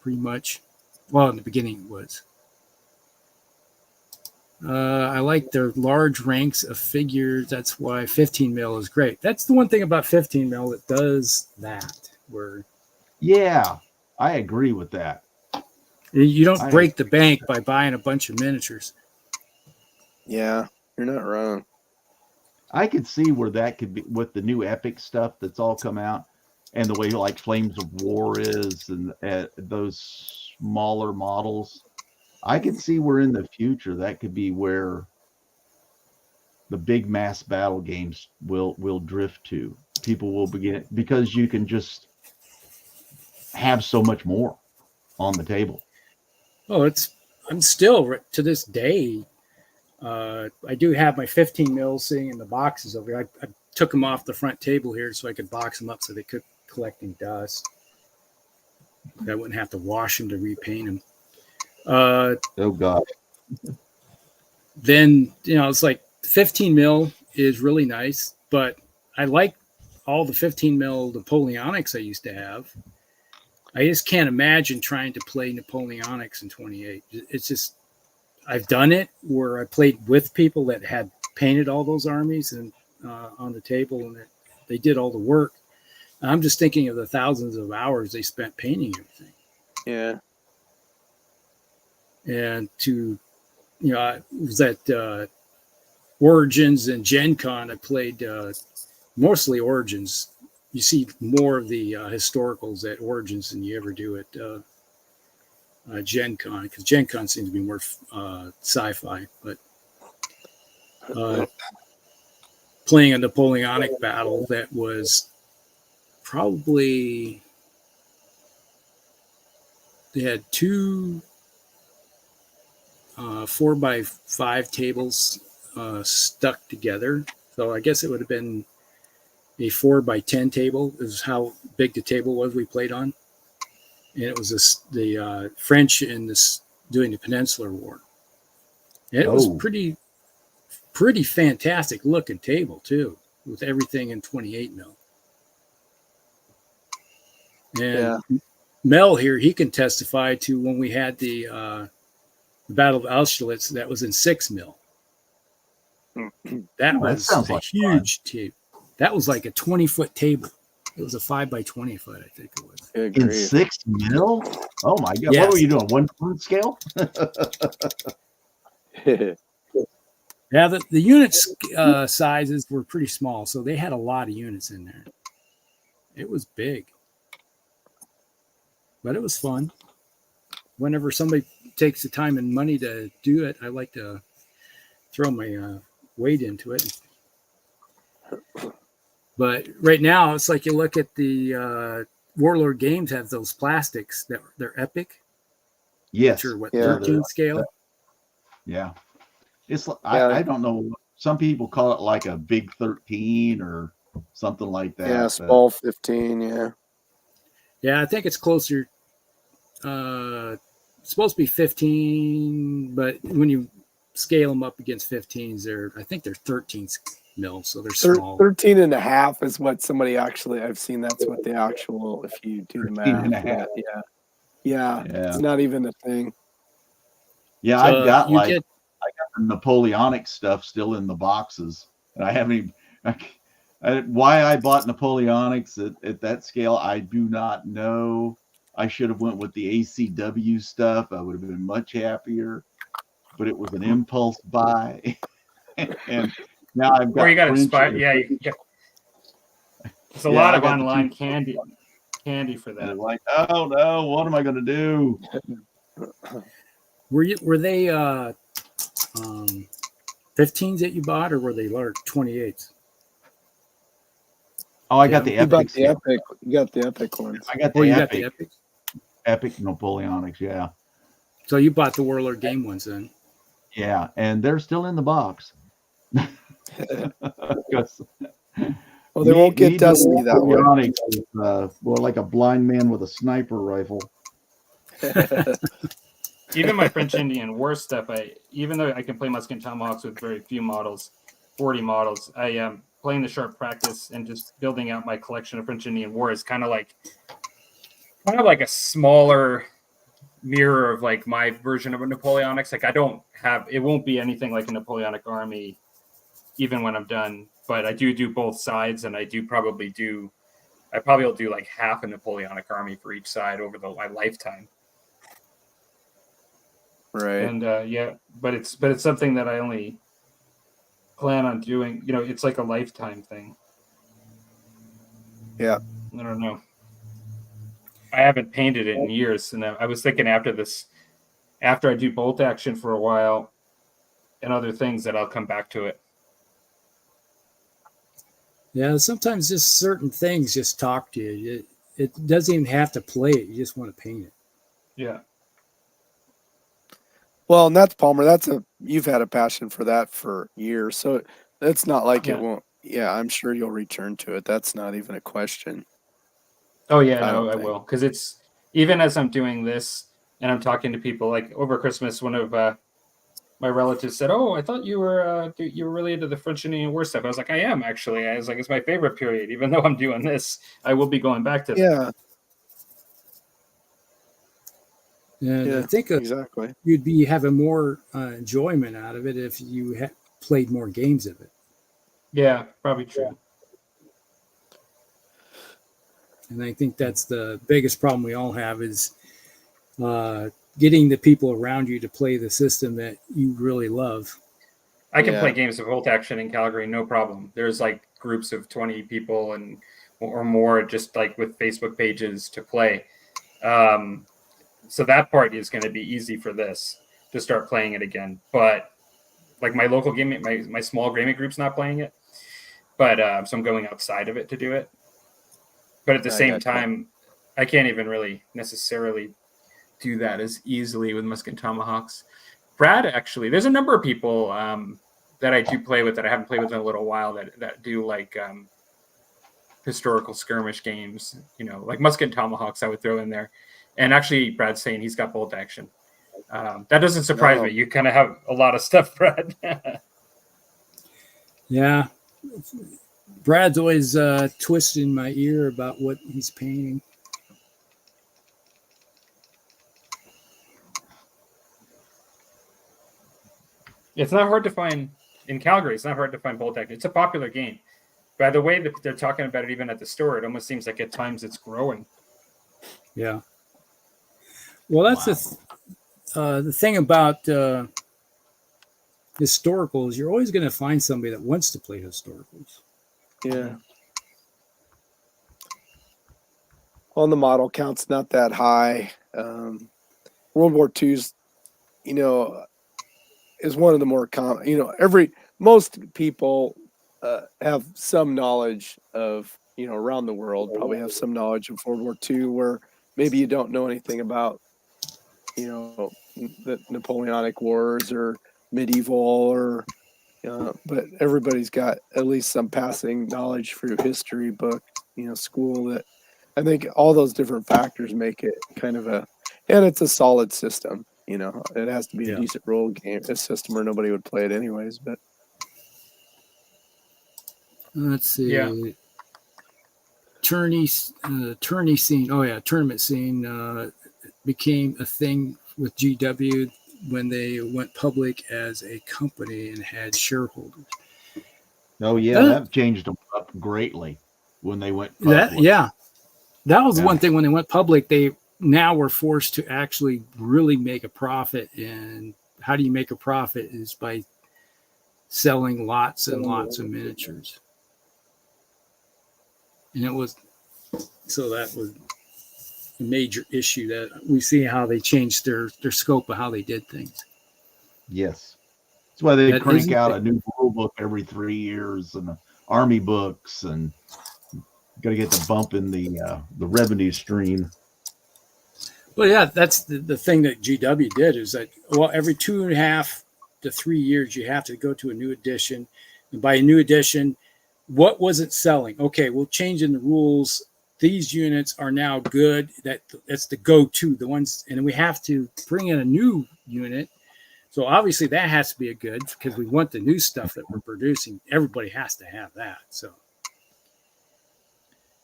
pretty much. Well, in the beginning it was. I like their large ranks of figures. That's why 15 mil is great. That's the one thing about 15 mil that does that. Yeah, I agree with that. You don't break the bank by buying a bunch of miniatures. Yeah, you're not wrong. I could see where that could be with the new epic stuff that's all come out, and the way like Flames of War is, and those smaller models. I could see where in the future that could be where the big mass battle games will drift to. People will begin, because you can just have so much more on the table. Oh, I'm still to this day. I do have my 15 mils sitting in the boxes over here. I took them off the front table here so I could box them up so they could collecting dust. I wouldn't have to wash them to repaint them. Oh God. Then it's like 15 mil is really nice, but I like all the 15 mil Napoleonics I used to have. I just can't imagine trying to play Napoleonics in 28. It's just, I've done it where I played with people that had painted all those armies and on the table, and they did all the work. I'm just thinking of the thousands of hours they spent painting everything. Yeah. And I was at Origins and Gen Con. I played mostly Origins. You see more of the historicals at Origins than you ever do at Gen Con, because Gen Con seems to be more sci-fi. But playing a Napoleonic battle that was probably, they had two 4x5 tables stuck together. So I guess it would have been a 4x10 table is how big the table was we played on. And it was the French in this doing the Peninsular War. And it was pretty fantastic looking table too, with everything in 28 mil. And Mel here, he can testify to when we had the Battle of Austerlitz that was in 6 mil. That was a huge table. That was like a 20-foot table. It was a 5x20 foot, I think it was. In 6 mil? Oh my God. Yes. What were you doing? 1 foot scale? Yeah, the units sizes were pretty small, so they had a lot of units in there. It was big, but it was fun. Whenever somebody takes the time and money to do it, I like to throw my weight into it. But right now, it's like you look at the Warlord Games have those plastics that they're epic. Yes. Which are what, Yeah. 13 scale? Yeah. It's Yeah. I don't know. Some people call it like a big 13 or something like that. Yeah, but small 15. Yeah. Yeah, I think it's closer. It's supposed to be 15, but when you scale them up against 15s, I think they're 13 mil, so they're small. 13 and a half is what somebody actually, I've seen that's what the actual, if you do the 13 math. and a half. Yeah. Yeah. Yeah. It's not even a thing. Yeah, So I've got you I get got the Napoleonic stuff still in the boxes, and I haven't even. Why I bought Napoleonics at that scale, I do not know. I should have went with the ACW stuff. I would have been much happier, but it was an impulse buy, and now I've got. Or you got French inspired. and Yeah, British. there's a Yeah, lot I of got the online two- candy for And that. I'm like, oh no, what am I going to do? were they 15s that you bought, or were they large 28s? Oh, I got the You bought epic. the epic. You got the epic ones. I got Oh, the you got epic, the epic. epic Napoleonics. Yeah, So you bought the Warlord Game ones then? yeah, and they're still in the box. 'Cause Well, they won't get dusty that way. Napoleonics is, well, like a blind man with a sniper rifle. Even my French Indian War stuff, even though I can play Musket and Tomahawks with very few models, 40 models, I am playing the sharp practice and just building out my collection of French Indian War is kind of like a smaller mirror of like my version of a Napoleonics. Like it won't be anything like a Napoleonic army, even when I'm done. But I do both sides, and I probably will do like half a Napoleonic army for each side over my lifetime. Right. And but it's something that I only plan on doing. It's like a lifetime thing. Yeah. I don't know. I haven't painted it in years, and I was thinking after I do bolt action for a while and other things, that I'll come back to it. Yeah, sometimes just certain things just talk to you. It doesn't even have to play it. You just want to paint it. Yeah. Well, and that's Palmer. You've had a passion for that for years, so it's not like it won't. Yeah, I'm sure you'll return to it. That's not even a question. Oh yeah, I no, don't I think. will, because it's even as I'm doing this and I'm talking to people. Like over Christmas, one of my relatives said, "Oh, I thought you were really into the French Indian War stuff." I was like, "I am actually." I was like, "It's my favorite period." Even though I'm doing this, I will be going back to. Yeah. And I think exactly. you'd be having more enjoyment out of it if you played more games of it. Yeah, probably true. And I think that's the biggest problem we all have is getting the people around you to play the system that you really love. I can play games of bolt action in Calgary, no problem. There's like groups of 20 people or more, just like with Facebook pages to play. So that part is going to be easy for this to start playing it again. But like my local game, my small gaming group's not playing it. But so I'm going outside of it to do it. But at the same time, I can't even really necessarily do that as easily with Musket and Tomahawks. Brad, actually, there's a number of people that I do play with that I haven't played with in a little while that do like historical skirmish games, like Musket and Tomahawks I would throw in there. And actually, Brad's saying he's got bolt action. That doesn't surprise me. You kind of have a lot of stuff, Brad. Yeah. Brad's always twisting my ear about what he's painting. It's not hard to find in Calgary. It's not hard to find bolt action. It's a popular game. By the way that they're talking about it even at the store, it almost seems like at times it's growing. Yeah. Well, that's the thing about historicals, you're always going to find somebody that wants to play historicals. Yeah. On the model count's not that high. World War II's, is one of the more common. Most people have some knowledge of, around the world, probably have some knowledge of World War II, where maybe you don't know anything about, the Napoleonic Wars or medieval or, but everybody's got at least some passing knowledge through history book, school. That I think all those different factors make it kind of and it's a solid system. It has to be a decent role game, a system, or nobody would play it anyways. But let's see. Yeah. Tourney scene. Oh yeah, tournament scene became a thing with GW when they went public as a company and had shareholders. Oh yeah, that changed them up greatly when they went public. That was one thing when they went public. They now were forced to actually really make a profit, and how do you make a profit is by selling lots and lots of miniatures. And that was a major issue that we see how they changed their scope of how they did things. Yes. That's why they crank out a new rule book every 3 years and army books, and got to get the bump in the revenue stream. Well, yeah, that's the thing that GW did is that, every 2.5 to 3 years, you have to go to a new edition. And by a new edition, what was it selling? Okay, we'll change in the rules. These units are now good. That's the go-to, the ones, and we have to bring in a new unit. So obviously that has to be a good, because we want the new stuff that we're producing. Everybody has to have that. So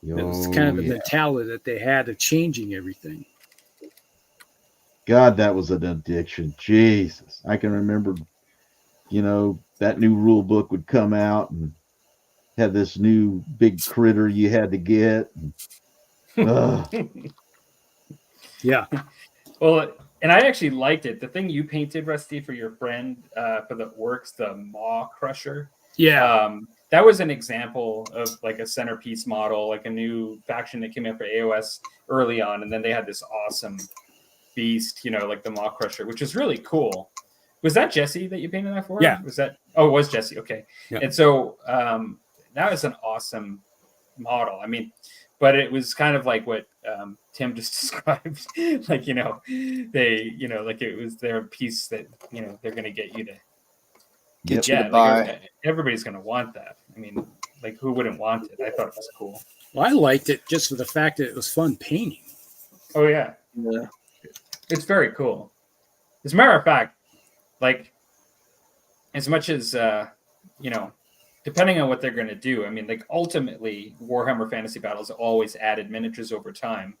it was kind of the mentality that they had of changing everything. God, that was an addiction. Jesus. I can remember, that new rule book would come out and have this new big critter you had to get. Yeah. Well, and I actually liked it. The thing you painted, Rusty, for your friend, for the orcs, the Maw Crusher. Yeah. That was an example of like a centerpiece model, like a new faction that came in for AOS early on. And then they had this awesome beast, like the Maw Crusher, which is really cool. Was that Jesse that you painted that for? Yeah. It was Jesse. Okay. Yeah. And so that was an awesome model. I mean, but it was kind of like what Tim just described. Like, they, like it was their piece that, they're going to get you to get you to buy. Like everybody's going to want that. I mean, like who wouldn't want it? I thought it was cool. Well, I liked it just for the fact that it was fun painting. Oh, yeah. Yeah. It's very cool. As a matter of fact, like, as much as, depending on what they're going to do, I mean, like, ultimately, Warhammer Fantasy Battles always added miniatures over time.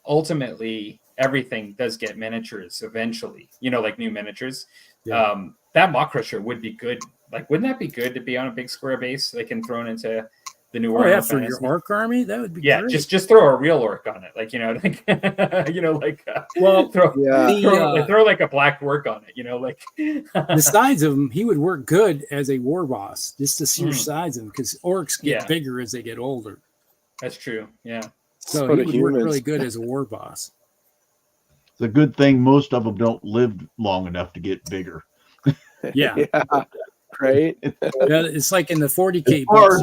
Ultimately, everything does get miniatures eventually, like new miniatures. Yeah. That Maw Crusher would be good. Like, wouldn't that be good to be on a big square base, like, and thrown into the new Warhammer for Fantasy? your orc army? That would be great. Just throw a real orc on it. Like, throw like a black orc on it, like the size of him, he would work good as a war boss, just the sheer size of him, because orcs get bigger as they get older. That's true. Yeah. So he would work really good as a war boss. It's a good thing most of them don't live long enough to get bigger. Yeah. Right. It's like in the 40K books.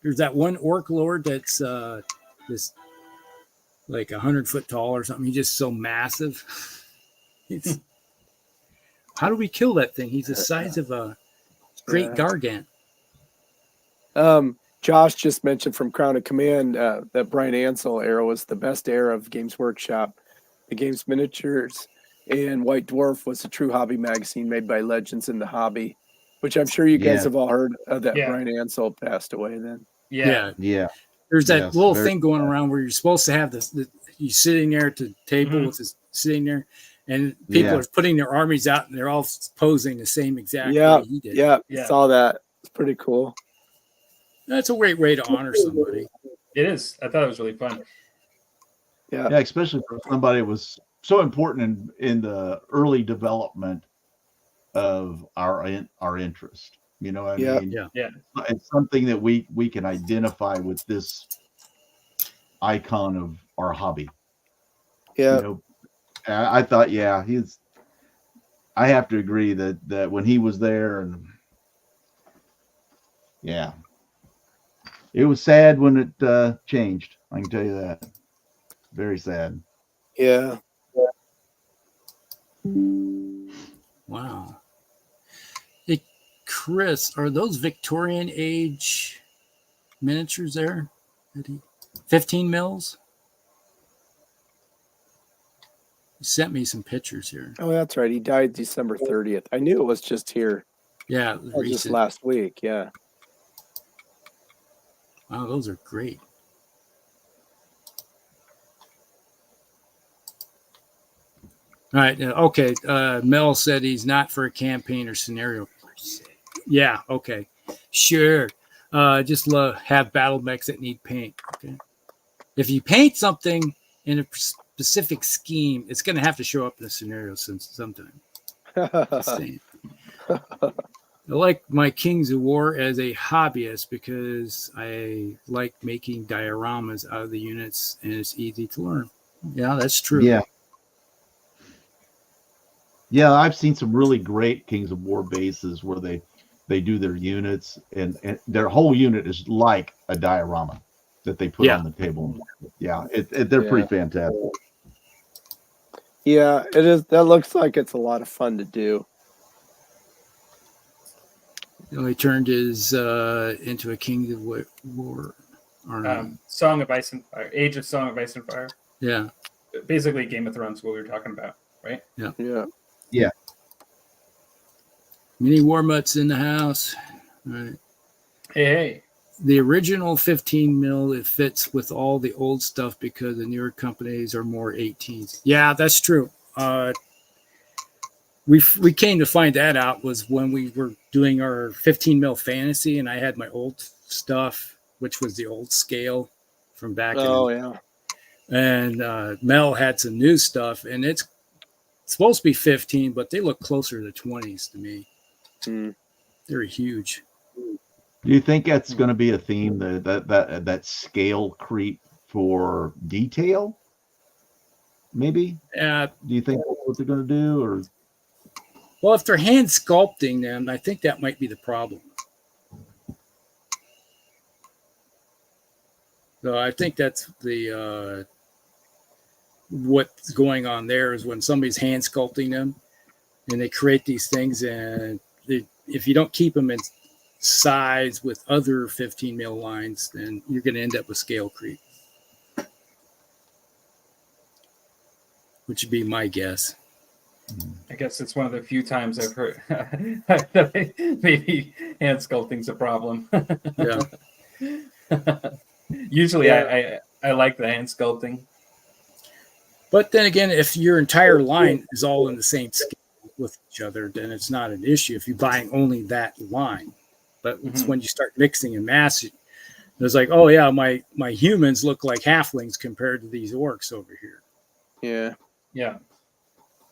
There's that one orc lord that's this like 100-foot tall or something. He's just so massive. How do we kill that thing? He's the size of a great Gargant. Josh just mentioned from Crown of Command that Brian Ansell era was the best era of Games Workshop. The game's miniatures. And White Dwarf was a true hobby magazine made by legends in the hobby, which I'm sure you guys have all heard of. That Brian Ansell passed away then. Yeah. There's that little thing going around where you're supposed to have you sitting there at the table with this sitting there, and people are putting their armies out, and they're all posing the same exact way he did. Yeah, saw that. It's pretty cool. That's a great way to honor somebody. It is. I thought it was really fun. Yeah, especially for somebody that was so important in the early development of our interest. You know what I Yep. mean? Yeah. It's something that we can identify with this icon of our hobby. Yeah. You know, I thought, yeah, I have to agree that when he was there, and yeah, it was sad when it changed. I can tell you that. Very sad. Yeah. Wow. Hey, Chris, are those Victorian age miniatures there? 15 mils? You sent me some pictures here. Oh, that's right. He died December 30th. I knew it was just here. Yeah, It was just recent. last week. Yeah. Wow, those are great. All right. Okay. Mel said he's not for a campaign or scenario. Yeah. Okay. Sure. Just have battle mechs that need paint. Okay. If you paint something in a specific scheme, it's going to have to show up in the scenario sometime. Just saying. I like my Kings of War as a hobbyist because I like making dioramas out of the units and it's easy to learn. Yeah, that's true. Yeah. Yeah, I've seen some really great Kings of War bases where they do their units and their whole unit is like a diorama that they put on the table. Yeah, they're pretty fantastic. Yeah, it is. That looks like it's a lot of fun to do. He turned his into a King of War. Song of Ice and Fire, Age of Song of Ice and Fire. Yeah. Basically Game of Thrones, what we were talking about, right? Yeah. Yeah. Yeah. Mini Warmutts in the house. All right. Hey. The original 15 mil, it fits with all the old stuff because the newer companies are more 18s. Yeah, that's true. We came to find that out was when we were doing our 15 mil fantasy, and I had my old stuff, which was the old scale from back. Yeah. And Mel had some new stuff, and it's supposed to be 15, but they look closer to 20s to me. They're huge. Do you think that's going to be a theme, that scale creep for detail? Maybe. Do you think that's what they're going to do, or? Well, if they're hand sculpting them, I think that might be the problem. So I think that's the what's going on there is when somebody's hand sculpting them, and they create these things, and if you don't keep them in size with other 15 mil lines, then you're going to end up with scale creep, which would be my guess. I guess it's one of the few times I've heard maybe hand sculpting's a problem. Yeah. Usually I like the hand sculpting. But then again, if your entire line is all in the same scale with each other, then it's not an issue if you're buying only that line. But it's when you start mixing and matching, it's like, oh yeah, my humans look like halflings compared to these orcs over here. Yeah. Yeah.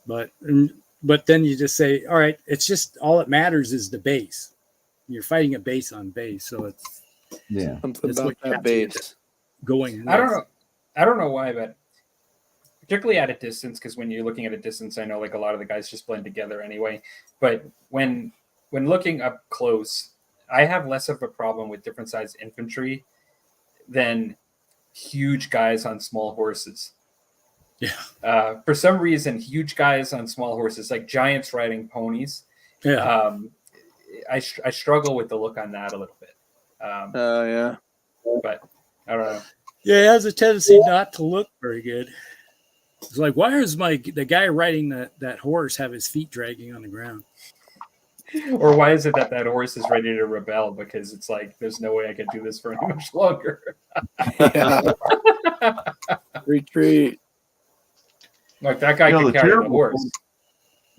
But then you just say, all right, it's just all that matters is the base. You're fighting a base on base, so it's something about that base going. I don't know why, but particularly at a distance, because when you're looking at a distance, I know like a lot of the guys just blend together anyway. But when looking up close, I have less of a problem with different size infantry than huge guys on small horses. Yeah. For some reason, huge guys on small horses, like giants riding ponies. Yeah. I struggle with the look on that a little bit. yeah. But I don't know. Yeah, it has a tendency not to look very good. It's like, why is the guy riding that horse have his feet dragging on the ground? Or why is it that horse is ready to rebel? Because it's like, there's no way I can do this for any much longer. Retreat. Like that guy can carry the horse.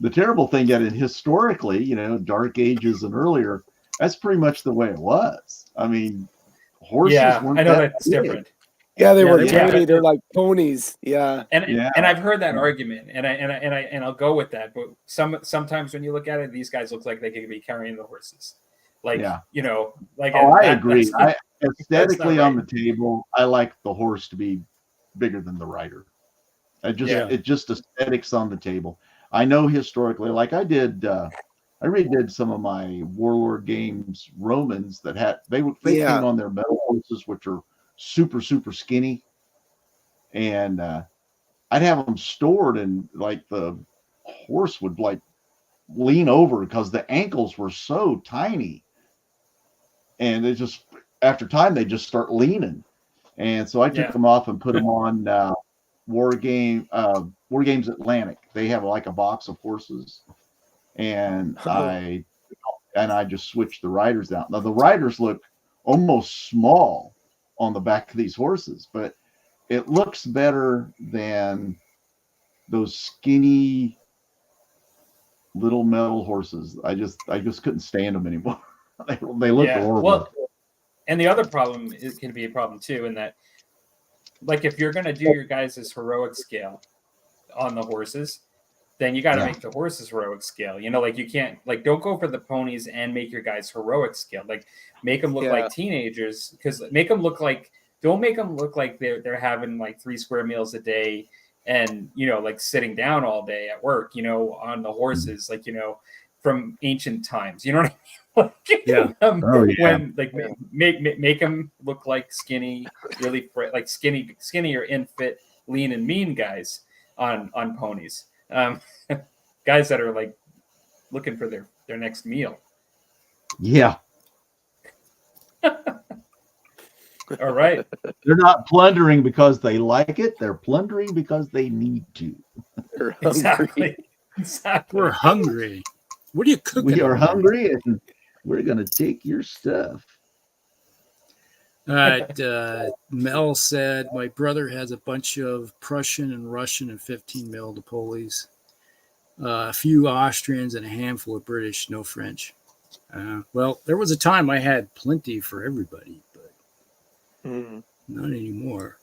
The terrible thing that historically, Dark Ages and earlier, that's pretty much the way it was. I mean, horses weren't I know that that's big. different. Yeah, they Yeah, were they were. tiny. They're like ponies. Yeah. And I've heard that argument, and I'll go with that. But sometimes when you look at it, these guys look like they could be carrying the horses, like Yeah. like Oh, I that- agree. that's- Aesthetically right. on the table, I like the horse to be bigger than the rider. It just aesthetics on the table. I know historically, like I redid some of my Warlord games Romans that had they came on their metal horses, which are super super skinny, and I'd have them stored, and like the horse would like lean over because the ankles were so tiny, and it just after time they just start leaning, and so I took them off and put them on War Games Atlantic. They have like a box of horses, and I just switched the riders out. Now the riders look almost small on the back of these horses, but it looks better than those skinny little metal horses. I just couldn't stand them anymore. they look horrible. Well, and the other problem can be a problem too, in that, like, if you're gonna do your guys' heroic scale on the horses, then you got to make the horses heroic scale. Like you can't, like, don't go for the ponies and make your guys heroic scale. Like, make them look like teenagers, because don't make them look like they're having like 3 square meals a day and like sitting down all day at work, on the horses, like from ancient times. You know what I mean? When like make them look like skinny, really like skinnier, in fit, lean and mean guys on ponies. Guys that are like looking for their next meal. Yeah. All right. They're not plundering because they like it. They're plundering because they need to. They're hungry. Exactly. We're hungry. What are you cooking? We are hungry, and we're going to take your stuff. All right. Mel said, my brother has a bunch of Prussian and Russian and 15 mil Napoleons, a few Austrians, and a handful of British, no French. Well, there was a time I had plenty for everybody, but not anymore.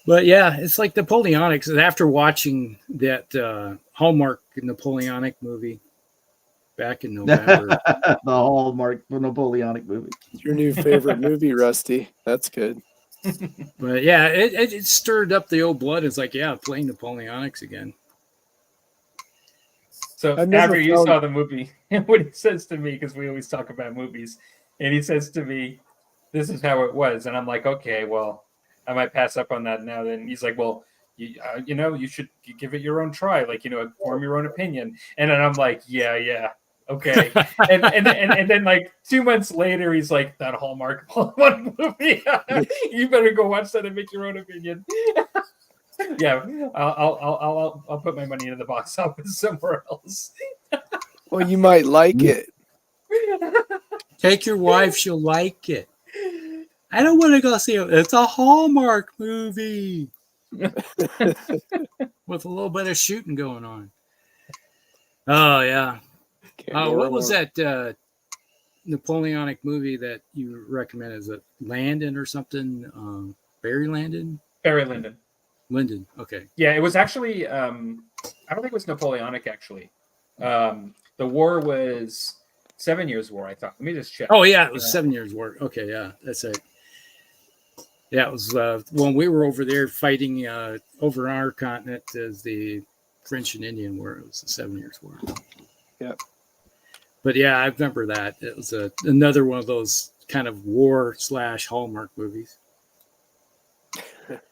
But yeah, it's like Napoleonics. After watching that Hallmark Napoleonic movie back in November. The Hallmark Napoleonic movie. Your new favorite movie, Rusty. That's good. But yeah, it stirred up the old blood. It's like, yeah, playing Napoleonics again. So after you saw the movie, what he says to me, because we always talk about movies, and he says to me, this is how it was. And I'm like, okay, well, I might pass up on that now. Then he's like, well, you should give it your own try, like, form your own opinion. And then I'm like, yeah, okay. and then like 2 months later, he's like, that Hallmark one movie, you better go watch that and make your own opinion. Yeah, I'll put my money into the box office somewhere else. Well, you might like it. Take your wife; she'll like it. I don't want to go see it. It's a Hallmark movie with a little bit of shooting going on. Oh yeah. What was that Napoleonic movie that you recommend? Is it Landon or something? Barry Landon? Barry Lyndon. Lyndon. Okay. Yeah, it was actually. I don't think it was Napoleonic actually. The war was 7 Years' War. I thought. Let me just check. Oh yeah, it was 7 Years' War. Okay, yeah, that's it. Yeah, it was when we were over there fighting over our continent as the French and Indian War. It was the 7 Years' War. Yeah. But yeah, I remember that. It was another one of those kind of war / Hallmark movies.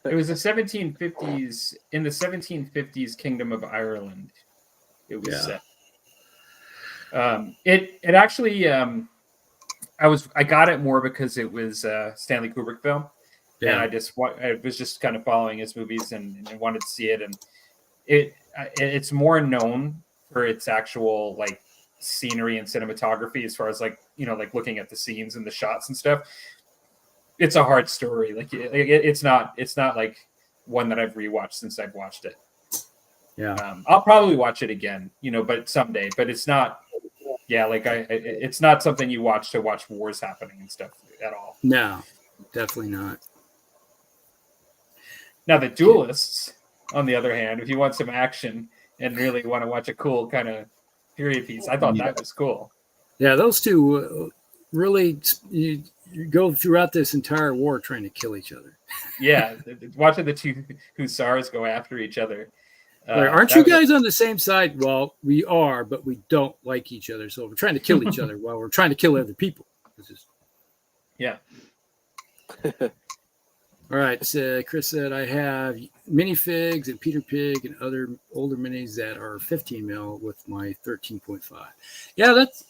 It was the 1750s. In the 1750s Kingdom of Ireland, it was set. It actually I got it more because it was a Stanley Kubrick film. Yeah. And I was just kind of following his movies and wanted to see it, and it's more known for its actual like scenery and cinematography, as far as like looking at the scenes and the shots and stuff. It's a hard story. Like it's not like one that I've rewatched since I've watched it. Yeah, I'll probably watch it again, but someday. But it's not. Yeah, like it's not something you watch to watch wars happening and stuff at all. No. Definitely not. Now the duelists, on the other hand, if you want some action and really want to watch a cool kind of period piece, I thought that was cool. Yeah, those two really you go throughout this entire war trying to kill each other. Yeah, watching the two hussars go after each other. Like, aren't you guys on the same side? Well, we are, but we don't like each other, so we're trying to kill each other while we're trying to kill other people. Yeah. All right. So Chris said I have minifigs and Peter Pig and other older minis that are 15 mil with my 13.5. Yeah, that's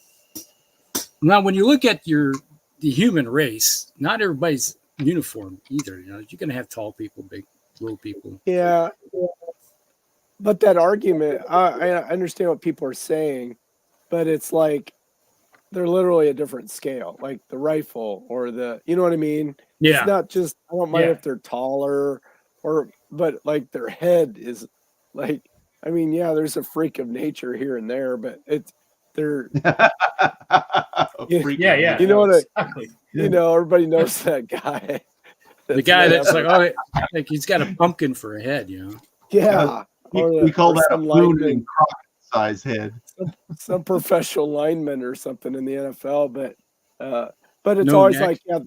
now when you look at the human race, not everybody's uniform either. You know, you're gonna have tall people, big little people. Yeah. But that argument, I understand what people are saying, but it's like they're literally a different scale, like the rifle or you know what I mean? Yeah. It's not just, I don't mind if they're taller but like their head is like, I mean, yeah, there's a freak of nature here and there, but they're, yeah. You know what exactly. You know, everybody knows that guy. The guy that's like, oh, like he's got a pumpkin for a head, you know? Yeah. We call that a moon and croc size head. Some professional lineman or something in the NFL, but it's always like, yeah,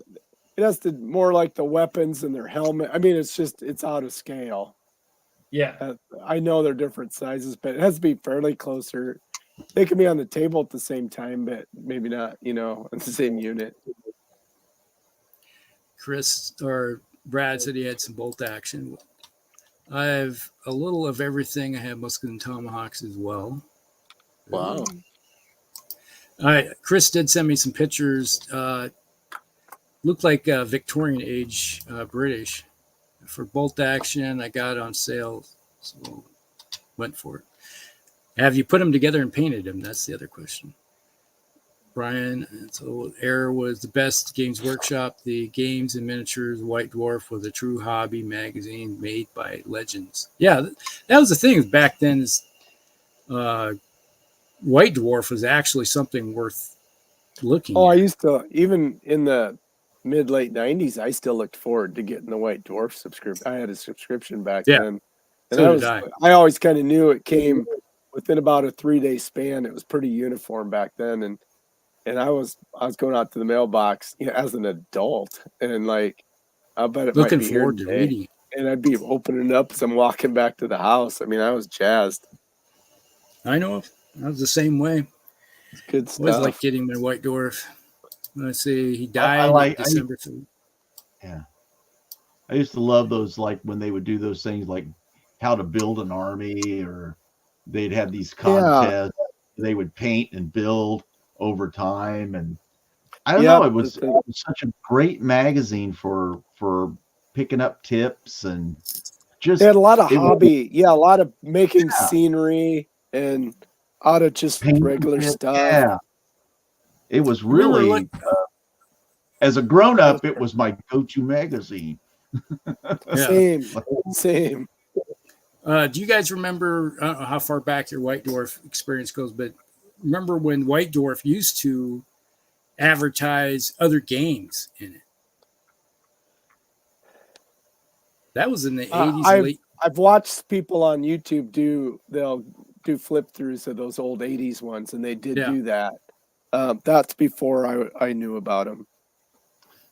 it has to more like the weapons and their helmet. I mean, it's out of scale. Yeah. I know they're different sizes, but it has to be fairly closer. They can be on the table at the same time, but maybe not, you know, in the same unit. Chris or Brad said he had some bolt action. I have a little of everything. I have musket and tomahawks as well. Wow. All right. Chris did send me some pictures. Looked like Victorian age British. For bolt action, I got it on sale, so went for it. Have you put them together and painted them? That's the other question. Brian, so Air was the best Games Workshop. The Games and Miniatures White Dwarf was a true hobby magazine made by legends. Yeah, that was the thing back then. Is White Dwarf was actually something worth looking at. I used to, even in the mid-late 90s, I still looked forward to getting the White Dwarf subscription. I had a subscription back then. And so I always kind of knew it came within about a 3-day span. It was pretty uniform back then. And I was going out to the mailbox, you know, as an adult, and like, I bet it looking might be forward to reading. And I'd be opening it up as I'm walking back to the house. I mean, I was jazzed. I know. I was the same way. It's good stuff. Always like getting my White Dwarf. Let's see, he died December 3rd. Yeah. I used to love those, like when they would do those things like how to build an army, or they'd have these contests. They would paint and build over time, and I don't know, it was such a great magazine for picking up tips, and just they had a lot of hobby, a lot of making scenery and out of just regular stuff. Yeah, it was really as a grown-up, it was my go-to magazine. Same. Do you guys remember, I don't know how far back your White Dwarf experience goes, but remember when White Dwarf used to advertise other games in it? That was in the 80s. I've watched people on YouTube they'll do flip throughs of those old 80s ones, and they did do that. That's before I knew about them.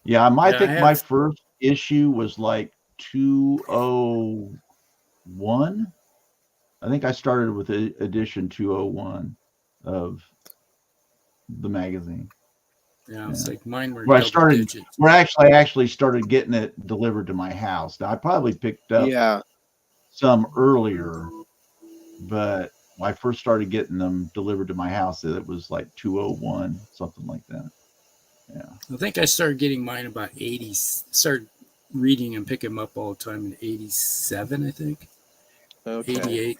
Yeah, I think my first issue was like 201. I think I started with edition 201 of the magazine. Yeah, it's like mine were. Where I actually started getting it delivered to my house. Now I probably picked up some earlier, but when I first started getting them delivered to my house, it was like 201, something like that. Yeah, I think I started getting mine about 80. Started reading and picking them up all the time in 87, I think. 88.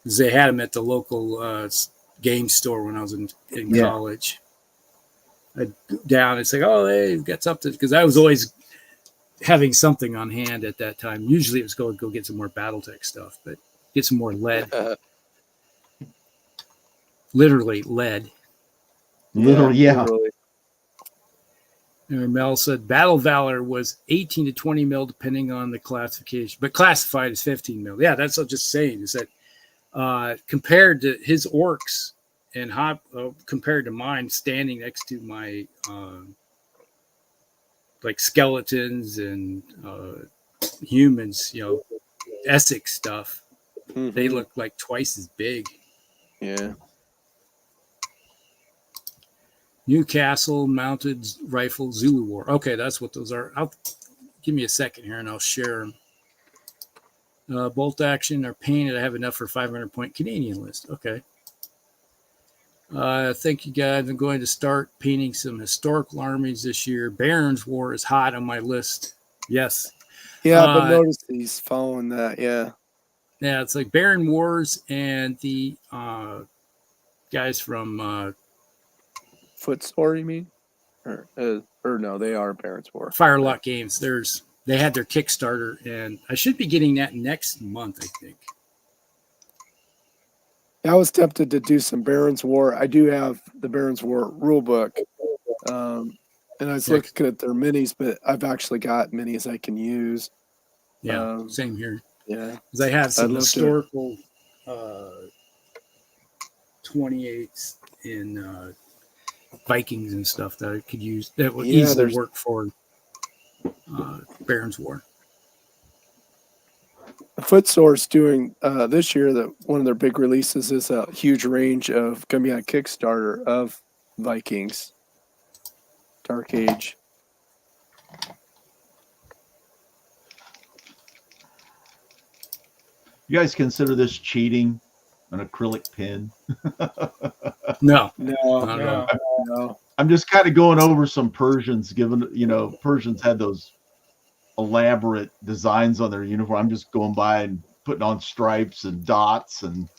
Because they had them at the local game store when I was in college. I'd go down and say, oh, hey, you've got something. Because I was always having something on hand at that time. Usually it was go get some more Battletech stuff, but get some more lead. Literally lead. Literally. And Mel said Battle Valor was 18 to 20 mil, depending on the classification, but classified as 15 mil. Yeah, that's what I'm just saying is that compared to his orcs and compared to mine, standing next to my like skeletons and humans, Essex stuff, they look like twice as big. Yeah. Newcastle mounted rifle Zulu War. Okay, that's what those are. Give me a second here and I'll share them. Bolt action are painted. I have enough for 500-point Canadian list. Okay. Thank you guys. I'm going to start painting some historical armies this year. Baron's War is hot on my list. Yes. Yeah, but notice he's following that. Yeah. Yeah, it's like Baron Wars and the guys from Footsore, you mean? Or no, they are Baron's War. Firelock Games. They had their Kickstarter, and I should be getting that next month, I think. I was tempted to do some Baron's War. I do have the Baron's War rule book, and I was looking at their minis, but I've actually got minis I can use. Yeah, same here. Yeah, because I have some historical 28s in Vikings and stuff that I could use that would easily work for Baron's War. Footsore's doing this year that one of their big releases is a huge range of going to be on Kickstarter of Vikings, Dark Age. You guys consider this cheating? An acrylic pen? No. I'm just kind of going over some Persians, given Persians had those elaborate designs on their uniform. I'm just going by and putting on stripes and dots and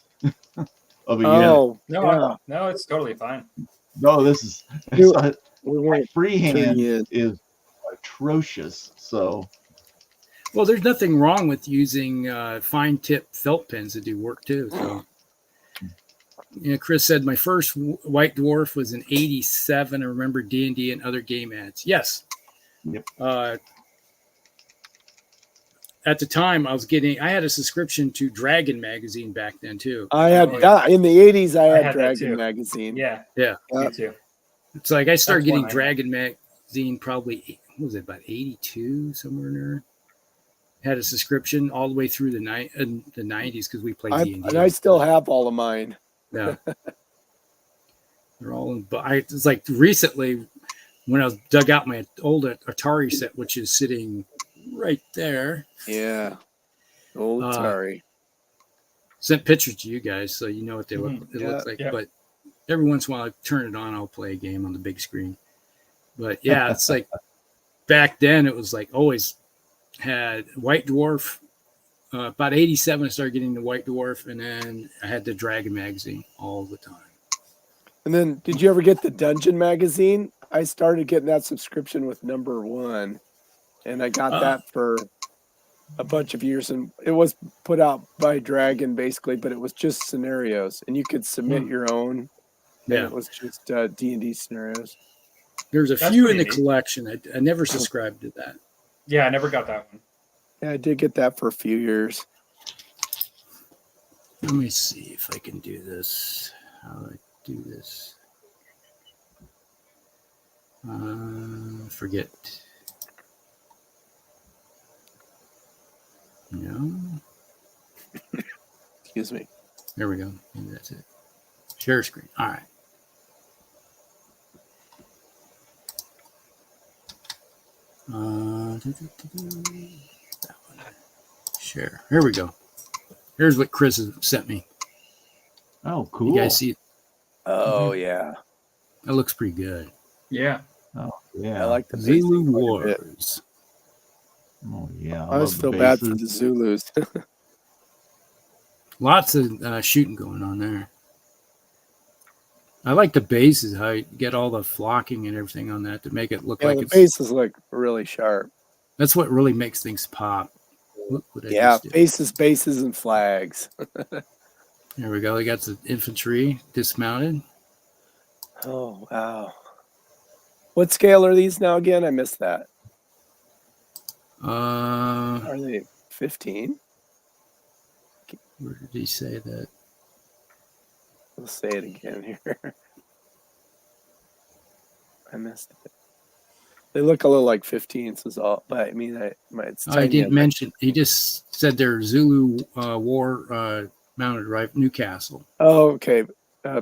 no, it's totally fine. No, this is freehand is atrocious. So, well, there's nothing wrong with using fine tip felt pens to do work too. So, Chris said my first White Dwarf was in '87. I remember D&D and other game ads. Yes. Yep. At the time, I had a subscription to Dragon magazine back then too. I had in the '80s. I had Dragon magazine. Yeah. Me too. It's like I started getting Dragon magazine probably about '82 somewhere in there. Had a subscription all the way through the 90s because we played D&D. And I still have all of mine. Yeah. They're all in. But it's like recently when I dug out my old Atari set, which is sitting right there. Yeah. Old Atari. Sent pictures to you guys so you know what they look like. Yeah. But every once in a while I turn it on, I'll play a game on the big screen. But yeah, it's like back then it was like always had White Dwarf. About '87 I started getting the White Dwarf, and then I had the Dragon magazine all the time. And then did you ever get the Dungeon magazine? I started getting that subscription with #1. And I got that for a bunch of years, and it was put out by Dragon basically, but it was just scenarios, and you could submit your own. Yeah, it was just D&D scenarios. There's a few in the collection. I never subscribed to that. Yeah, I never got that one. Yeah, I did get that for a few years. Let me see if I can do this. How do I do this? Forget. No. Excuse me. There we go. Maybe that's it. Share screen. All right. That one. Share. Here we go. Here's what Chris has sent me. Oh, cool. You guys see it? Oh, yeah. That looks pretty good. Yeah. Oh, yeah. I like the Zulu Wars. Oh, yeah. I always feel bad for the Zulus. Lots of shooting going on there. I like the bases, how you get all the flocking and everything on that to make it look like the bases look really sharp. That's what really makes things pop. Look what bases, and flags. There we go. We got the infantry dismounted. Oh, wow. What scale are these now again? I missed that. Uh, Are they 15? where did he say that? Let's say it again here. I missed it. They look a little like 15s is all, but I mean, it's I tiny. didn't mention. He just said they're Zulu War mounted rifle, Newcastle. Oh, okay.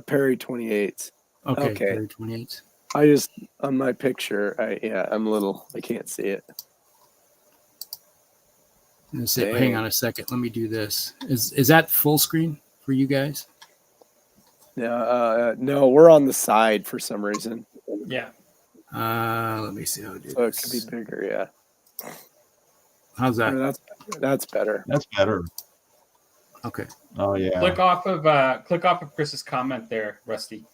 Perry 28s. Okay, Okay. Perry 28s. I just on my picture. I'm little. I can't see it. Hang Dang. on a second. Let me do this. Is that full screen for you guys? No, we're on the side for some reason. Yeah. Let me see how it is. So it could be bigger. Yeah. How's that? That's better. That's better. Okay. Oh yeah. Click off of Chris's comment there, Rusty.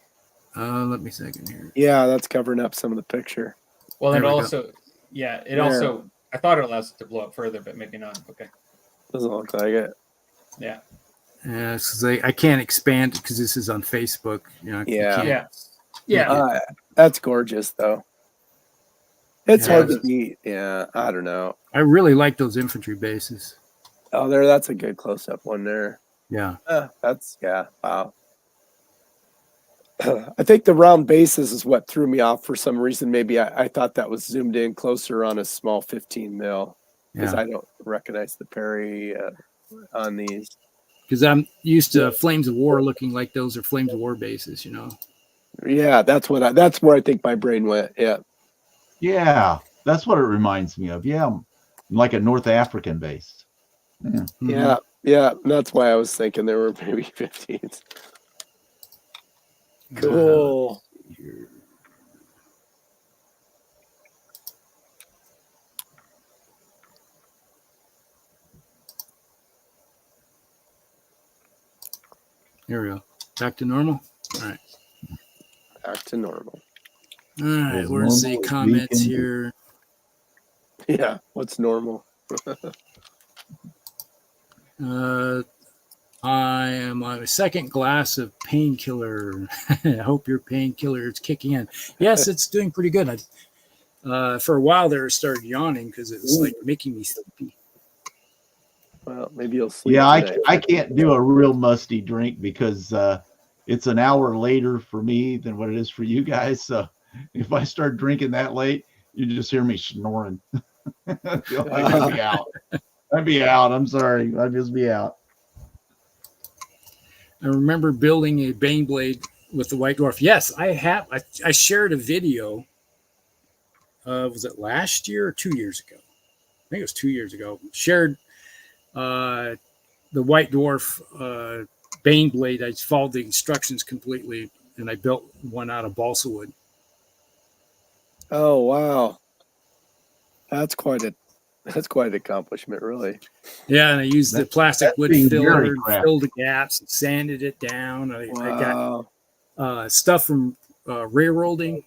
Let me second here. Yeah, that's covering up some of the picture. Well, There it we go. also, yeah, it There. also. I thought it allows it to blow up further, but maybe not. Okay. Doesn't look like it. Yeah. I can't expand it because this is on Facebook. You know, you Yeah. can't- Yeah. Yeah. That's gorgeous though. It's Yeah, hard to it's- beat. Yeah, I don't know. I really like those infantry bases. Oh, that's a good close-up one there. Yeah. Wow. I think the round bases is what threw me off for some reason. Maybe I thought that was zoomed in closer on a small 15 mil because Yeah. I don't recognize the Perry on these. Because I'm used to Flames of War looking like those are Flames of War bases, you know. Yeah, that's where I think my brain went. Yeah. Yeah, that's what it reminds me of. Yeah, like a North African base. Yeah. Mhm. Yeah. That's why I was thinking there were maybe 15s. Cool. Here. There we go. Back to normal. All right. Back to normal. All right. As Where's the normal as comments we can be. here? Yeah. What's normal? I am on a second glass of painkiller. I hope your painkiller is kicking in. Yes, it's doing pretty good. For a while there, I started yawning because it was like making me sleepy. Well, maybe you'll sleep. Yeah, today. I can't do a real musty drink because it's an hour later for me than what it is for you guys. So if I start drinking that late, you just hear me snoring. I feel like I'd be out. I'd be out. I'm sorry. I'd just be out. I remember building a Bane blade with the White Dwarf. Yes, I have. I shared a video. Was it last year or 2 years ago? I think it was 2 years ago. Shared the White Dwarf Bane blade. I followed the instructions completely, and I built one out of balsa wood. Oh wow, that's quite an accomplishment, really. Yeah, and I used the plastic that's wood being filler very and crafty. filled the gaps and sanded it down. I got Wow. stuff from railroading,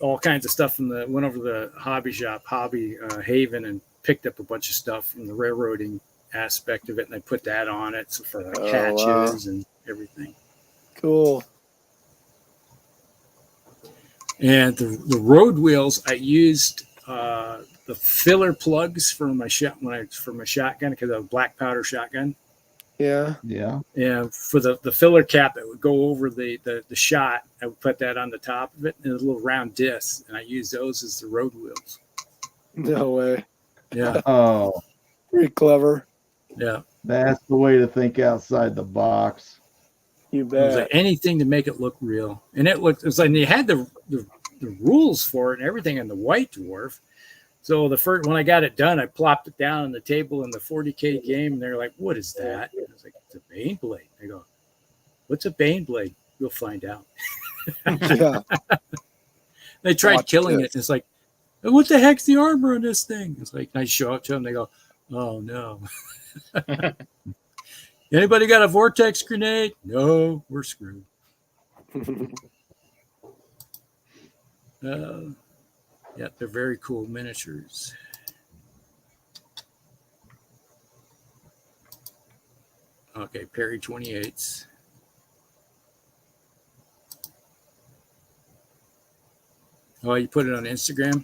all kinds of stuff from went over to the hobby shop, Hobby Haven, and picked up a bunch of stuff from the railroading aspect of it, and I put that on it for like hatches and everything. Cool. And the road wheels, I used the filler plugs for my shotgun because I have a black powder shotgun. Yeah. Yeah. And for the filler cap that would go over the shot, I would put that on the top of it and a little round disc, and I use those as the road wheels. No way. Yeah, Oh, Pretty clever. yeah. that's the way to think outside the box. You It was like bet. anything to make it look real, and it was like they had the rules for it and everything in the White Dwarf. So when I got it done, I plopped it down on the table in the 40K game, and they're like, "What is that?" And I was like, "It's a Bane blade." They go, "What's a Bane blade?" You'll find out. Yeah. They tried Watch killing this. it. It's like, what the heck's the armor on this thing? It's like, I show it to them. They go, "Oh no." Anybody got a vortex grenade? No, we're screwed. Yeah, they're very cool miniatures. Okay, Perry 28s. Oh, you put it on Instagram?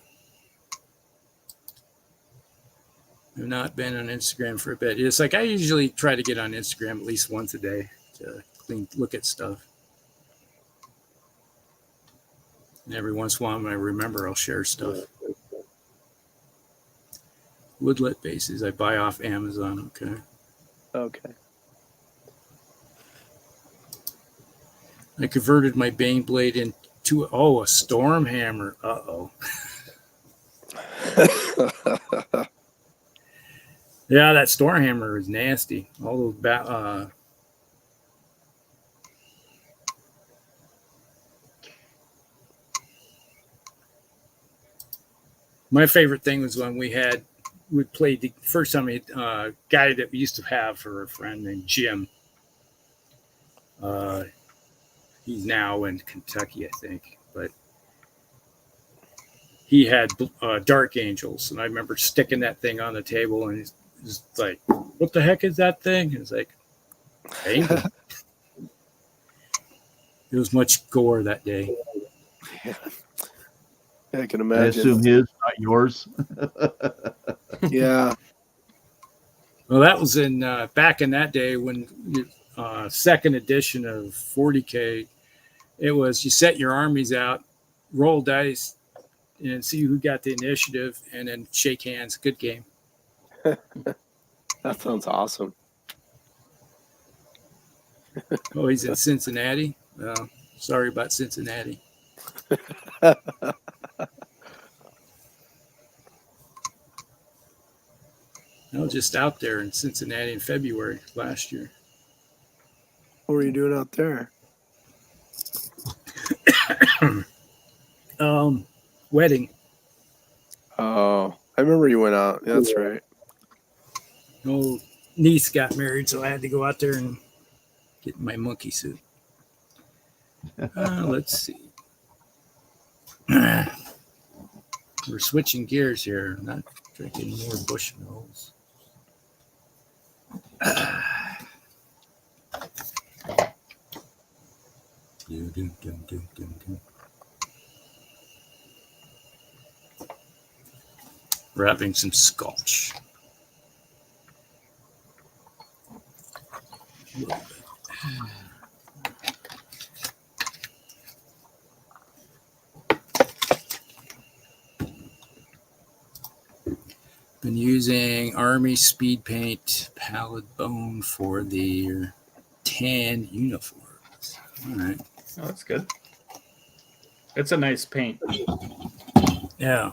I've not been on Instagram for a bit. It's like I usually try to get on Instagram at least once a day to look at stuff. And every once in a while, when I remember, I'll share stuff. Woodlet bases I buy off Amazon. Okay. Okay. I converted my Bane blade into a storm hammer. Uh-oh. Yeah, that storm hammer is nasty. All those my favorite thing was when we played the first time guy that we used to have for a friend named Jim. He's now in Kentucky, I think, but he had Dark Angels, and I remember sticking that thing on the table, and he's like, "What the heck is that thing?" And it's like, "Angel." There was much gore that day. Yeah. I can I imagine. assume his, not yours. Yeah. Well, that was in back in that day when second edition of 40K. It was you set your armies out, roll dice, and see who got the initiative, and then shake hands. Good game. That sounds awesome. Oh, he's in Cincinnati. Sorry about Cincinnati. I was just out there in Cincinnati in February last year. What were you doing out there? Wedding. Oh, I remember you went out. That's right. Old niece got married, so I had to go out there and get my monkey suit. Let's see. We're switching gears here. Not drinking more Bushmills. We're having some scotch. A little bit. Been using Army Speed Paint Pallid Bone for the tan uniforms. All right. Oh, that's good. It's a nice paint. Yeah.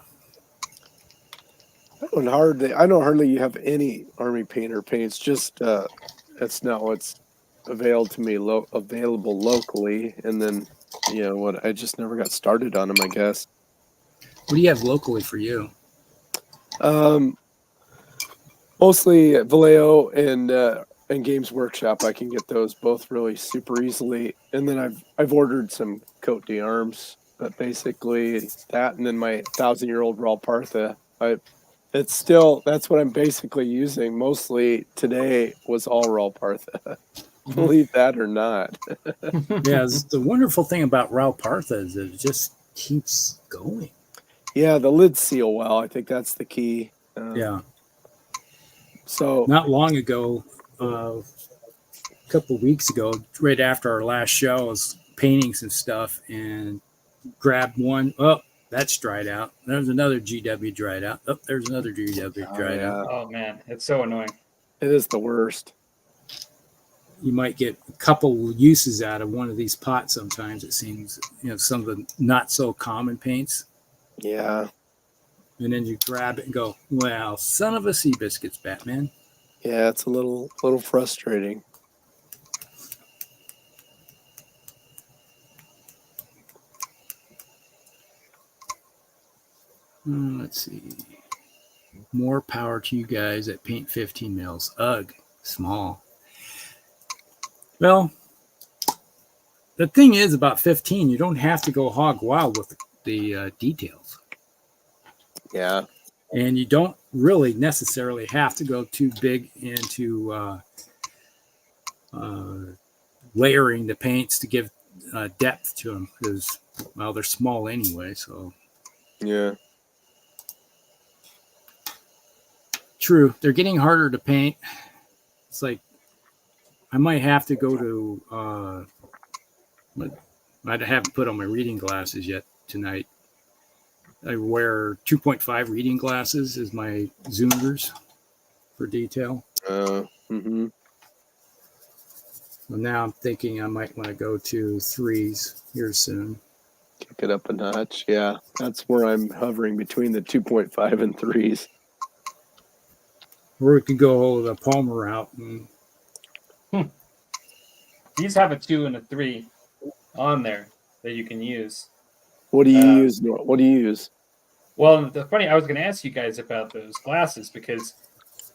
I know hardly you have any Army painter paints. Just that's not what's available locally. And then I just never got started on them. I guess. What do you have locally for you? Mostly Vallejo and Games Workshop. I can get those both really super easily. And then I've ordered some Cote d'Arms, but basically that, and then my 1,000-year-old Raw Partha. That's what I'm basically using. Mostly today was all Raw Partha. Believe that or not. Yeah, the wonderful thing about Raw Partha is that it just keeps going. Yeah, the lids seal well. I think that's the key. Yeah. So not long ago, a couple of weeks ago, right after our last show, I was painting some stuff and grabbed one. Oh, that's dried out. There's another GW dried out. Oh, there's another GW dried out. Oh man, it's so annoying. It is the worst. You might get a couple uses out of one of these pots sometimes, it seems, some of the not so common paints. Yeah. And then you grab it and go, well, son of a sea biscuits, Batman. Yeah, it's a little frustrating. Let's see. More power to you guys that paint 15 mils. Ugh, small. Well, the thing is about 15, you don't have to go hog wild with the details. Yeah. And you don't really necessarily have to go too big into layering the paints to give depth to them because, well, they're small anyway. So Yeah. True. They're getting harder to paint. It's like I might have to go to I haven't put on my reading glasses yet tonight. I wear 2.5 reading glasses as my zoomers for detail. Mm-hmm. So now I'm thinking I might want to go to 3s here soon. Kick it up a notch. Yeah. That's where I'm hovering between the 2.5 and 3s. Or we could go the Palmer route. And These have a 2 and a 3 on there that you can use. What do you use? What do you use? Well, I was going to ask you guys about those glasses because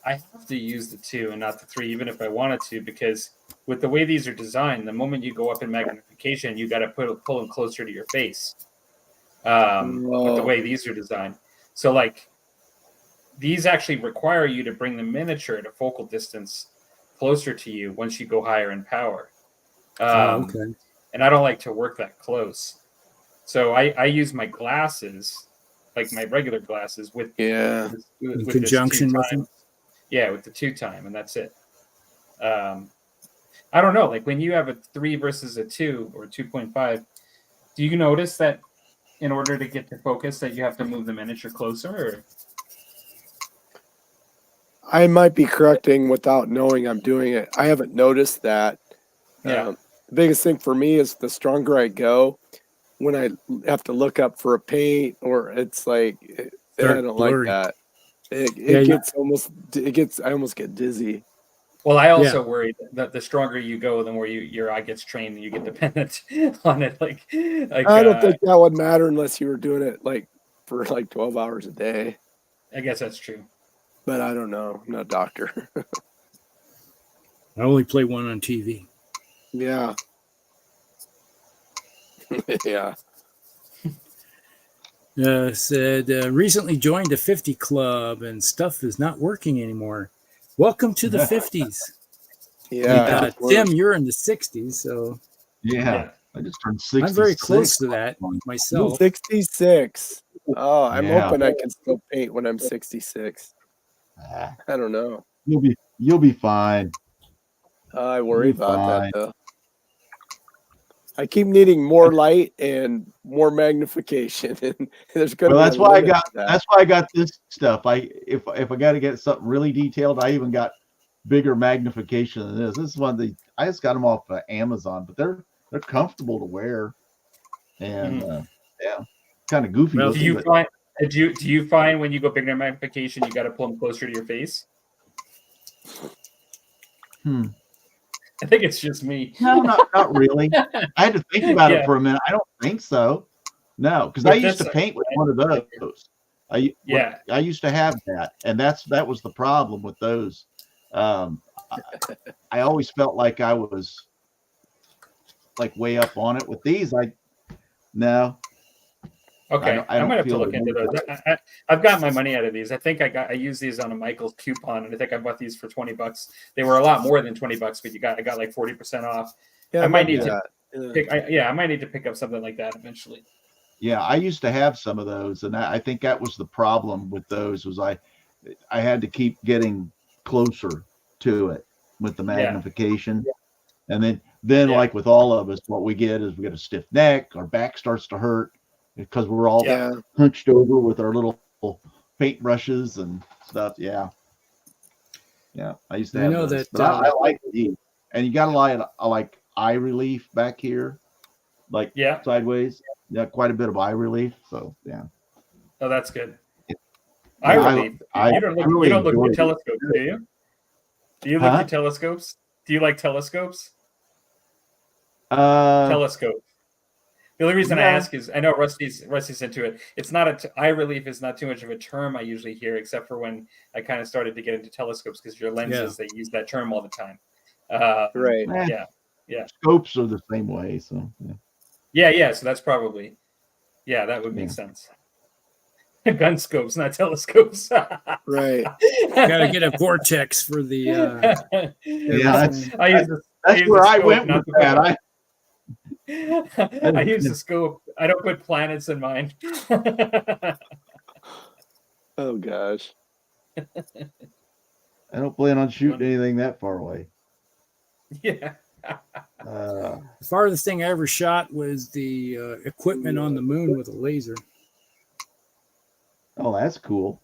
I have to use the 2 and not the 3, even if I wanted to, because with the way these are designed, the moment you go up in magnification, you got to pull them closer to your face. With the way these are designed, so like these actually require you to bring the miniature at a focal distance closer to you once you go higher in power. okay. And I don't like to work that close, so I use my glasses, like my regular glasses, with In with conjunction with this 2 them. time. Yeah, with the 2 time, and that's it. I don't know, like when you have a 3 versus a 2 or 2.5, do you notice that in order to get to focus that you have to move the miniature closer? Or? I might be correcting without knowing I'm doing it. I haven't noticed that. Yeah. The biggest thing for me is the stronger I go, when I have to look up for a paint, or it's like I don't blurry. like that. I almost get dizzy. Well, I also worry that the stronger you go, the more your eye gets trained and you get dependent on it. Like I don't think that would matter unless you were doing it like for like 12 hours a day. I guess that's true. But I don't know. I'm not a doctor. I only play one on TV. Yeah. Yeah. Said recently joined a 50 club and stuff is not working anymore. Welcome to the 50s. Yeah. Tim, you're in the 60s, so Yeah. I just turned 66. I'm very close to that myself. 66. Oh, I'm Yeah. hoping I can still paint when I'm 66. I don't know. You'll be fine. I worry You'll be about fine. that though. I keep needing more light and more magnification, and there's going to Well, be that's why I got that. that's why I got this stuff. If I got to get something really detailed, I even got bigger magnification than this. This is one of the I just got them off of Amazon, but they're comfortable to wear, and yeah, kind of goofy. Well, Do looking, you find when you go bigger magnification, you got to pull them closer to your face? I think it's just me. No, not really. I had to think about it for a minute. I don't think so. No, because I used to paint with one of those. I used to have that, and that was the problem with those. I always felt like I was like way up on it. With these, no. Okay, I might have to look into those. I've got my money out of these. I think I used these on a Michael's coupon, and I think I bought these for $20. They were a lot more than $20, but I got like 40% off. Yeah, I might need to I might need to pick up something like that eventually. Yeah, I used to have some of those, and I think that was the problem with those was I had to keep getting closer to it with the magnification, and then like with all of us, what we get is we get a stiff neck, our back starts to hurt because we're all hunched over with our little paint brushes and stuff. Yeah, I used to have those. That, but I like these, and you got a lot of like eye relief back here, like sideways. Yeah, quite a bit of eye relief. So yeah. Oh, that's good. Eye relief. You don't look at telescopes, do you? Do you look at telescopes? Do you like telescopes? Telescope. The only reason I ask is I know Rusty's into it. It's not eye relief is not too much of a term I usually hear, except for when I kind of started to get into telescopes because your lenses they use that term all the time. Right. Yeah. Scopes are the same way. So yeah. So that's probably that would make sense. Gun scopes, not telescopes. Right. Gotta get a vortex for the that's where I went with that. I use the scope. I don't put planets in mine. Oh gosh. I don't plan on shooting anything that far away. Yeah. The farthest thing I ever shot was the equipment on the moon with a laser. Oh, that's cool.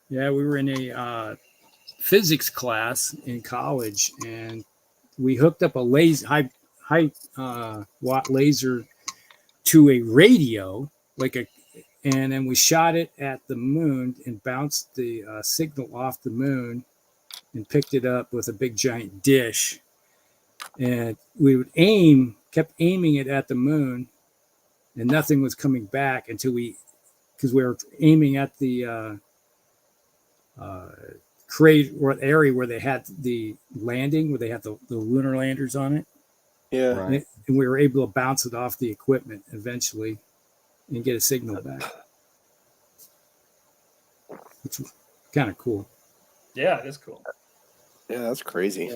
Yeah, we were in a physics class in college, and we hooked up a laser, high watt laser to a radio, and then we shot it at the moon and bounced the signal off the moon and picked it up with a big giant dish. And we would kept aiming it at the moon, and nothing was coming back because we were aiming at the area where they had the landing, where they had the lunar landers on it. Yeah. Right. And we were able to bounce it off the equipment eventually and get a signal back. Which was kind of cool. Yeah, it is cool. Yeah, that's crazy.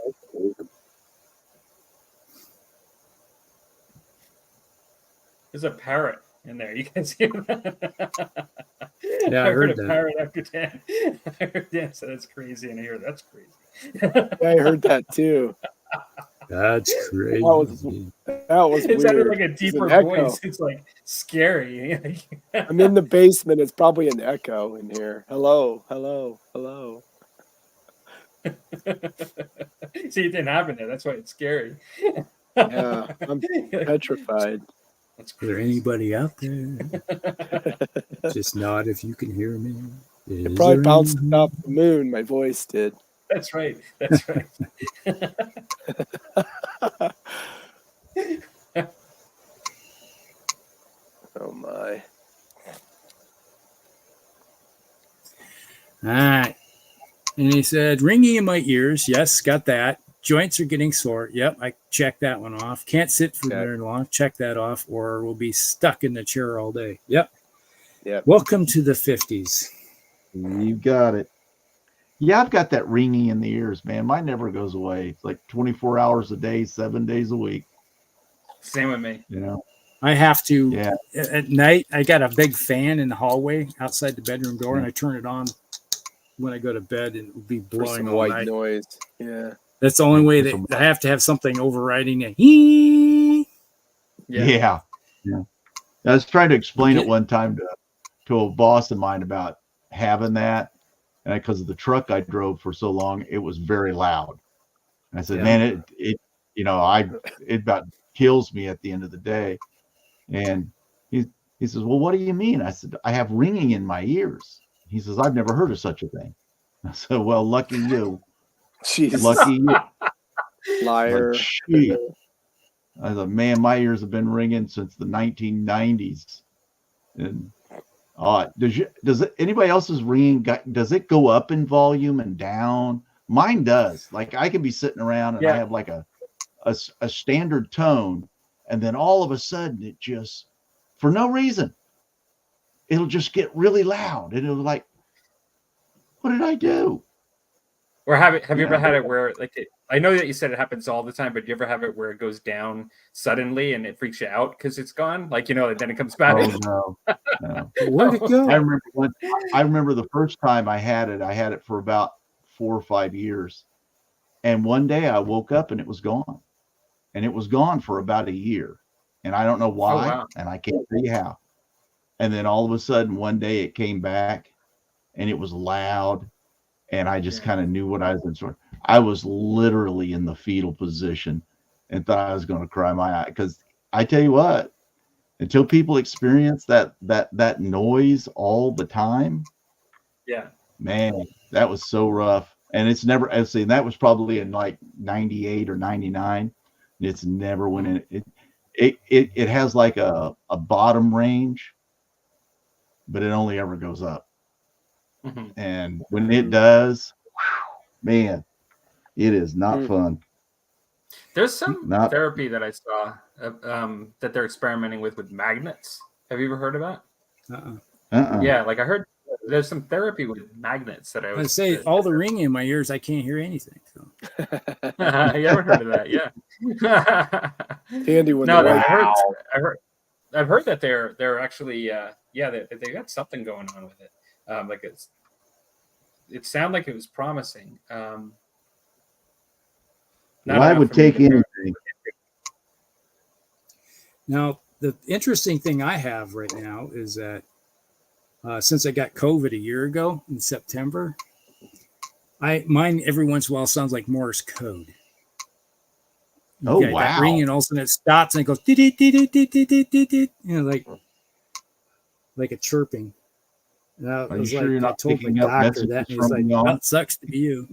There's a parrot in there. You can see that. Yeah, I heard a that. parrot after Dan. I heard Dan said it's crazy, and I hear that's crazy. Yeah, I heard that too. That's crazy. That was It sounded weird. like a It's an deeper echo. voice. It's like scary. I'm in the basement. It's probably an echo in here. Hello, hello, hello. See, it didn't happen there. That's why it's scary. Yeah, I'm petrified. Is there anybody out there? Just nod if you can hear me. It probably bounced off the moon. My voice did. That's right. That's right. Oh my. All right. And he said, ringing in my ears. Yes, got that. Joints are getting sore. Yep, I checked that one off. Can't sit for very long. Check that off, or we'll be stuck in the chair all day. Yep. Yep. Welcome to the 50s. You got it. Yeah, I've got that ringing in the ears, man. Mine never goes away. It's like 24 hours a day, 7 days a week. Same with me. You know, I have to, Yeah. at night, I got a big fan in the hallway outside the bedroom door, and I turn it on when I go to bed, and it will be For blowing some all white night. noise. Yeah. That's the only way that I have to have something overriding it. Hee! Yeah. I was trying to explain it one time to a boss of mine about having that, and because of the truck I drove for so long, it was very loud. And I said, man, it about kills me at the end of the day. And he says, well, what do you mean? I said, I have ringing in my ears. He says, I've never heard of such a thing. I said, well, lucky you. Jesus. Lucky you. Liar. Like, gee. I said, man, my ears have been ringing since the 1990s. And does anybody else's ringing, does it go up in volume and down? Mine does. Like, I can be sitting around and I have like a standard tone, and then all of a sudden it just, for no reason, it'll just get really loud, and it'll like, what did I do? Or have you ever had it where, like, I know that you said it happens all the time, but do you ever have it where it goes down suddenly and it freaks you out because it's gone? Like, then it comes back. Oh no. Where'd it go? I remember the first time I had it for about 4 or 5 years. And one day I woke up and it was gone. And it was gone for about a year. And I don't know why. wow. And I can't tell you how. And then all of a sudden one day it came back and it was loud. And I just kind of knew what I was in store. I was literally in the fetal position and thought I was going to cry my eye. Because I tell you what, until people experience that noise all the time, man, that was so rough. And it's never, I see, that was probably in like 98 or 99. It's never went in. It has like a bottom range, but it only ever goes up. Mm-hmm. And when it does, man, it is not fun. There's some therapy that I saw that they're experimenting with magnets. Have you ever heard of that? Uh-uh. Yeah, like I heard there's some therapy with magnets that I I was say all the ringing in my ears, I can't hear anything. So. you haven't heard of that, yeah. Handy when No, the I've light. heard that they're actually they got something going on with it. Like it sounded like it was promising. Well, I would take anything. Now, the interesting thing I have right now is that since I got COVID a year ago in September, mine every once in a while sounds like Morse code. Oh, That wow. ringing, all of a sudden it stops and it goes, you know, like a chirping. And I Are you was sure like, you're I not told my picking up doctor that, messages and he's from like, beyond? well, it sucks to be you.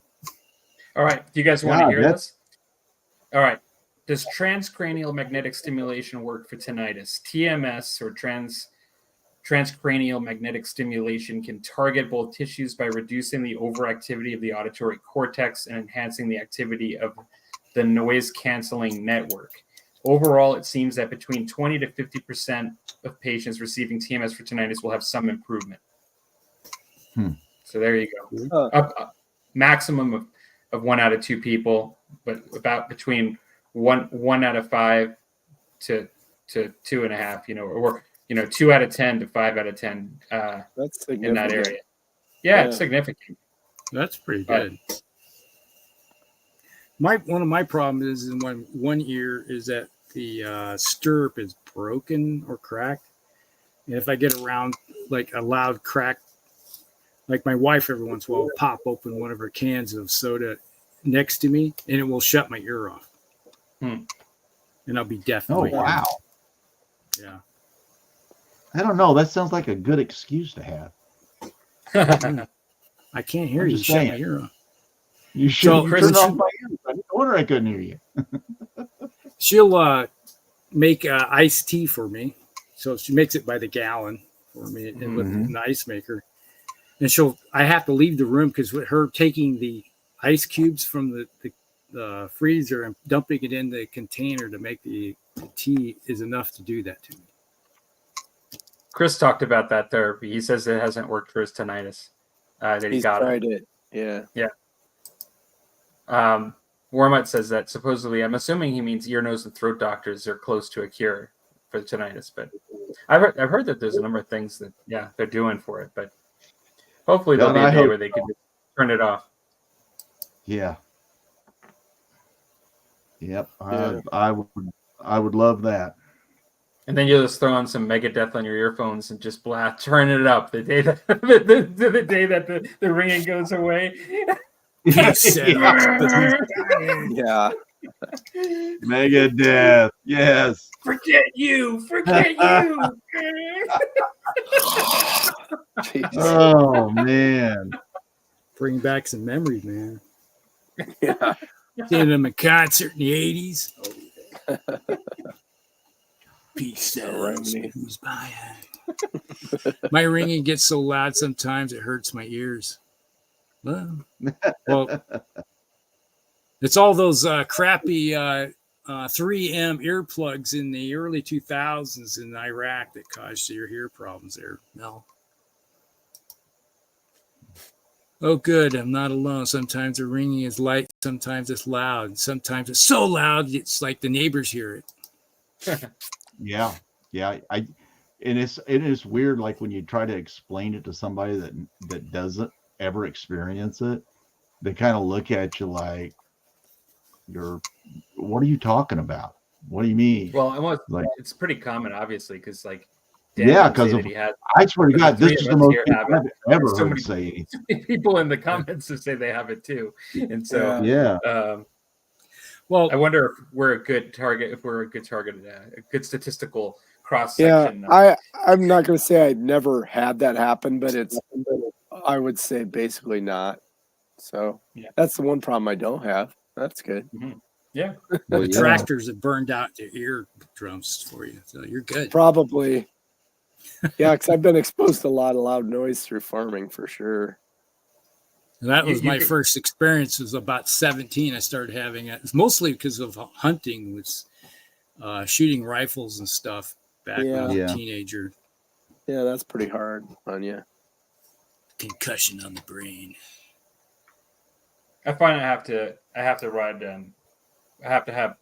All right, do you guys want to God, hear that's- this? All right, does transcranial magnetic stimulation work for tinnitus? TMS, or transcranial magnetic stimulation, can target both tissues by reducing the overactivity of the auditory cortex and enhancing the activity of the noise canceling network. Overall, it seems that between 20 to 50% of patients receiving TMS for tinnitus will have some improvement. So there you go. Up maximum of 1 out of 2 people, but about between one out of 5 to 2.5, or 2 out of 10 to 5 out of 10 That's significant. in that area. Yeah, it's significant. That's pretty good. One of my problems is in one ear is that the stirrup is broken or cracked, and if I get around like a loud crack, like my wife every once in a while will pop open one of her cans of soda next to me, and it will shut my ear off, and I'll be deaf. Oh, wow. Yeah. I don't know. That sounds like a good excuse to have. I can't hear I'm you. just Shut my saying. ear off. You should So, turn off my ears. I no wonder I couldn't hear you. She'll make iced tea for me. So she makes it by the gallon for me with an ice maker. And I have to leave the room because with her taking the ice cubes from the freezer and dumping it in the container to make the tea is enough to do that to me. Chris talked about that therapy. He says it hasn't worked for his tinnitus. He's tried it. Yeah. Warmut says that supposedly, I'm assuming he means ear, nose, and throat doctors are close to a cure for the tinnitus. But I've heard that there's a number of things that they're doing for it. But hopefully there'll be a day where they can just turn it off. Yeah. Yep. I would love that. And then you'll just throw on some Megadeth on your earphones and just turn it up the day that the day that the ringing goes away. Yeah. Megadeth. Yes. Forget you. Oh man. Bring back some memories, man. Yeah. Seeing them in concert in the 80s. Peace out. Who's buying? My ringing gets so loud sometimes it hurts my ears. Well, it's all those crappy 3M earplugs in the early 2000s in Iraq that caused your ear problems there, Mel. Oh, good. I'm not alone. Sometimes the ringing is light. Sometimes it's loud. Sometimes it's so loud it's like the neighbors hear it. Yeah. It is weird. Like when you try to explain it to somebody that doesn't ever experience it, they kind of look at you like what are you talking about? What do you mean? Well, like, it's pretty common, obviously, because because I swear to God, this is the most I've ever heard say. People in the comments who say they have it too, and so well, I wonder if we're a good target. If we're a good target, a good statistical cross Yeah, section. I'm not going to say I've never had that happen, but I would say basically not. So that's the one problem I don't have. That's good. Yeah. The tractors have burned out the eardrums for you, so you're good. Probably. Yeah, because I've been exposed to a lot of loud noise through farming for sure. And that was my first experience. Was about 17. I started having it. It's mostly because of hunting, with shooting rifles and stuff back when I was a teenager. Yeah, that's pretty hard on you. concussion on the brain. I find I have to ride. I have to have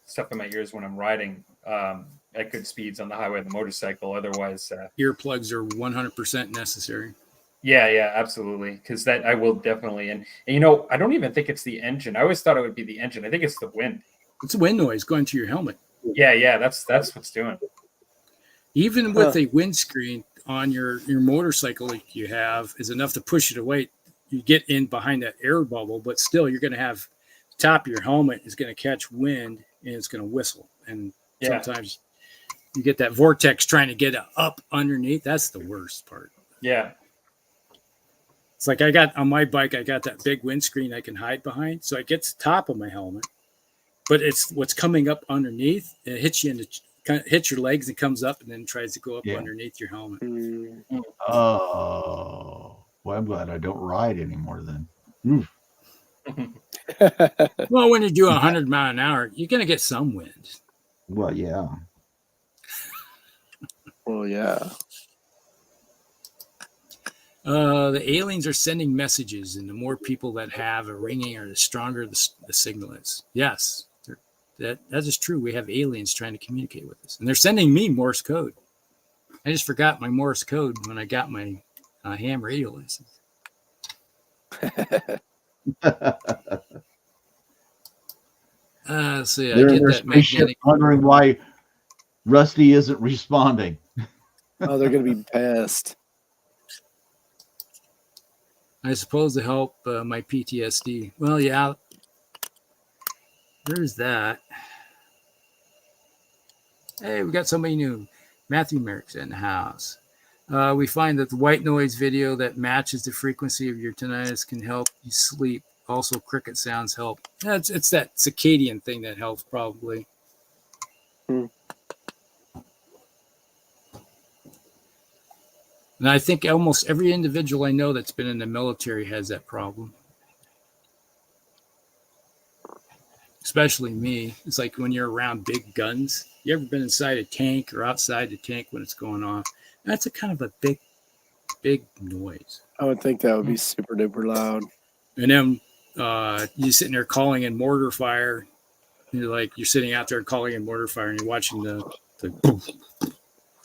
stuff in my ears when I'm riding at good speeds on the highway, the motorcycle. Otherwise, Earplugs are 100% necessary. yeah, absolutely. Because that I will definitely. And you know, I don't even think it's the engine. I always thought it would be the engine. I think it's the wind. It's wind noise going through your helmet. Yeah, that's what's doing. Even with a windscreen on your motorcycle like you have is enough to push it away. You get in behind that air bubble, but still you're going to have the top of your helmet is going to catch wind and it's going to whistle. And sometimes you get that vortex trying to get up underneath. That's the worst part. Yeah. It's like I got on my bike, I got that big windscreen I can hide behind. So it gets the top of my helmet, but it's what's coming up underneath. It hits you hits your legs and comes up and then tries to go up underneath your helmet. Oh, well, I'm glad I don't ride anymore then. Well, when you do 100 mile an hour, you're going to get some wind. Well, yeah. Well, yeah. The aliens are sending messages, and the more people that have a ringing, or the stronger the signal is. Yes, that is true. We have aliens trying to communicate with us, and they're sending me Morse code. I just forgot my Morse code when I got my ham radio license. See, I get that magnetic. Wondering why Rusty isn't responding. Oh, they're going to be pissed. I suppose to help my PTSD. Well, yeah, there's that. Hey, we got somebody new. Matthew Merrick's in the house. We find that the white noise video that matches the frequency of your tinnitus can help you sleep. Also, cricket sounds help. It's that circadian thing that helps probably. And I think almost every individual I know that's been in the military has that problem. Especially me. It's like when you're around big guns. You ever been inside a tank or outside the tank when it's going off? That's a kind of a big noise. I would think that would be super duper loud. And then you're sitting there calling in mortar fire. You're sitting out there calling in mortar fire and you're watching the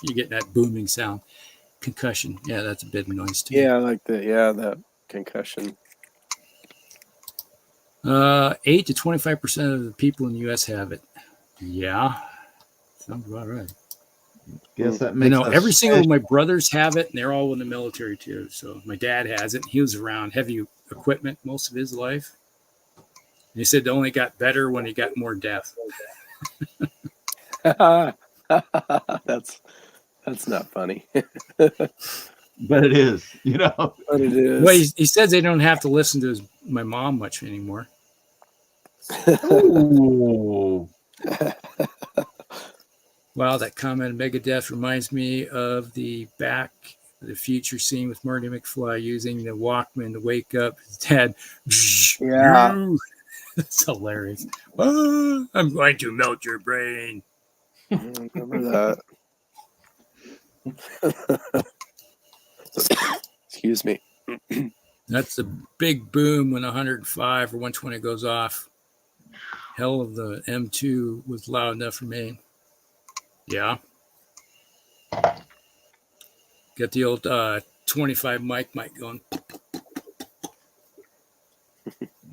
you get that booming sound. Concussion. Yeah, that's a bit of noise too. Yeah, I like that concussion. 8 to 25% of the people in the U.S. have it. Yeah, sounds about right. Guess that makes every single of my brothers have it, and they're all in the military too. So my dad has it. He was around heavy equipment most of his life. And he said it only got better when he got more deaf. That's not funny. But it is, But it is. Well, he says they don't have to listen to my mom much anymore. Ooh. Wow, that comment Megadeth reminds me of the Back to the Future scene with Marty McFly using the Walkman to wake up his dad. Yeah. That's hilarious. Oh, I'm going to melt your brain. I remember that. Excuse me. That's the big boom when 105 or 120 goes off. Hell of the M2 was loud enough for me. Yeah. Got the old 25 mic going.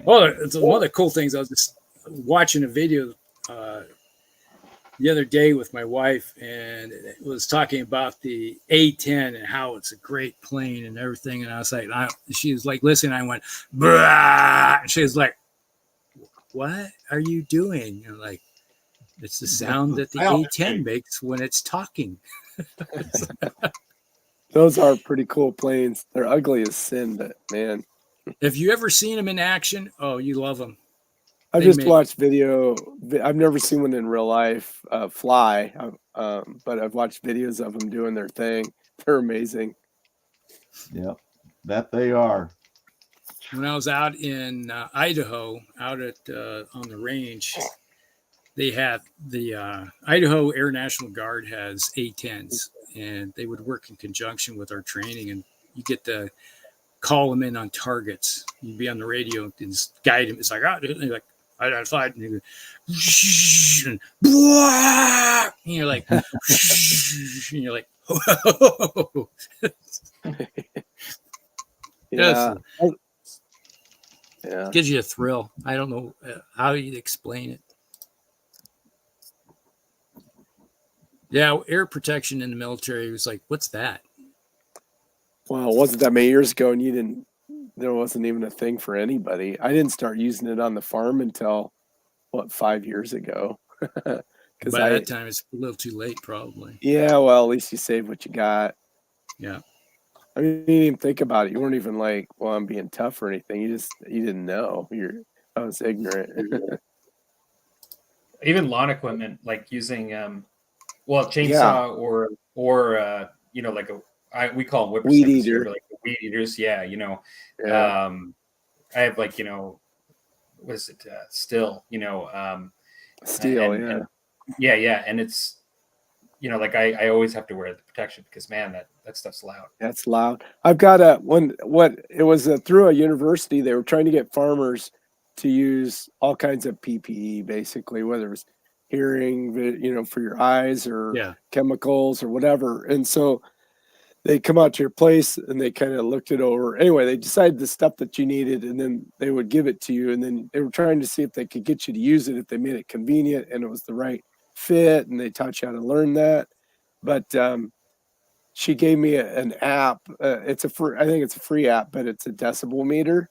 Oh, it's one of the cool things. I was just watching a video the other day with my wife, and it was talking about the A-10 and how it's a great plane and everything. And I was like, she was like, listening. I went, "Brah!" She was like, "What are you doing?" And I'm like, it's the sound that the A-10 makes when it's talking. Those are pretty cool planes. They're ugly as sin, but man. Have you ever seen them in action? Oh, you love them. I just watched video. I've never seen one in real life fly, but I've watched videos of them doing their thing. They're amazing. Yep, that they are. When I was out in Idaho, out at on the range, they had the Idaho Air National Guard has A-10s, and they would work in conjunction with our training. And you get the call them in on targets. You'd be on the radio and just guide him. It's like, like identified. And you're like, and you're like, whoa. Yeah. Yes. Yeah. Gives you a thrill. I don't know how you'd explain it. Yeah, air protection in the military was like, what's that? Well, it wasn't that many years ago, and there wasn't even a thing for anybody. I didn't start using it on the farm until 5 years ago. By that time, it's a little too late, probably. Yeah, well, at least you save what you got. Yeah. I mean, you didn't even think about it. You weren't even like, well, I'm being tough or anything. You didn't know. I was ignorant. Even lawn equipment, like using chainsaw or like we call them Weed whippersnippers here, eater. but like the weed eaters. Yeah, Yeah. I have what is it? Still, Steel, yeah, and it's like I always have to wear the protection because man, that stuff's loud. That's loud. I've got it was through a university. They were trying to get farmers to use all kinds of PPE, basically, whether it was hearing, for your eyes or chemicals or whatever. And so they come out to your place and they kind of looked it over. Anyway, they decided the stuff that you needed, and then they would give it to you. And then they were trying to see if they could get you to use it, if they made it convenient and it was the right fit, and they taught you how to learn that. But she gave me an app. I think it's a free app, but it's a decibel meter.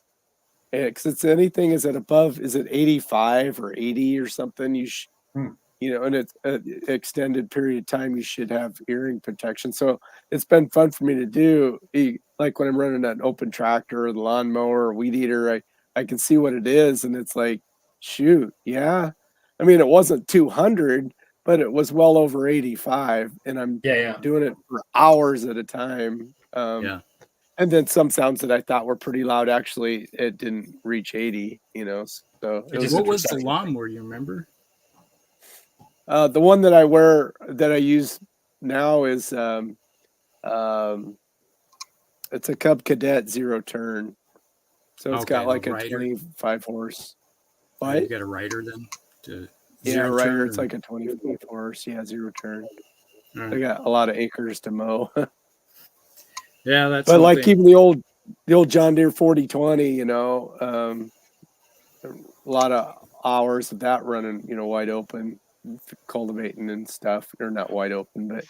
Because it's anything, is it 85 or 80 or something? And it's an extended period of time, you should have hearing protection. So it's been fun for me to do. Like when I'm running an open tractor or the lawnmower or weed eater, I can see what it is. And it's like, shoot, yeah. I mean, it wasn't 200, but it was well over 85. And I'm doing it for hours at a time. And then some sounds that I thought were pretty loud, actually, it didn't reach 80, So what was the lawnmower, you remember? The one that I use now is it's a Cub Cadet 0 turn. So it's got like a 25 horse. What? You got a rider then? Rider. It's like a 25 horse. Yeah, 0 turn. Right. I got a lot of acres to mow. Yeah, that's. But like even the old John Deere 4020, a lot of hours of that running, wide open, cultivating and stuff. Or not wide open, but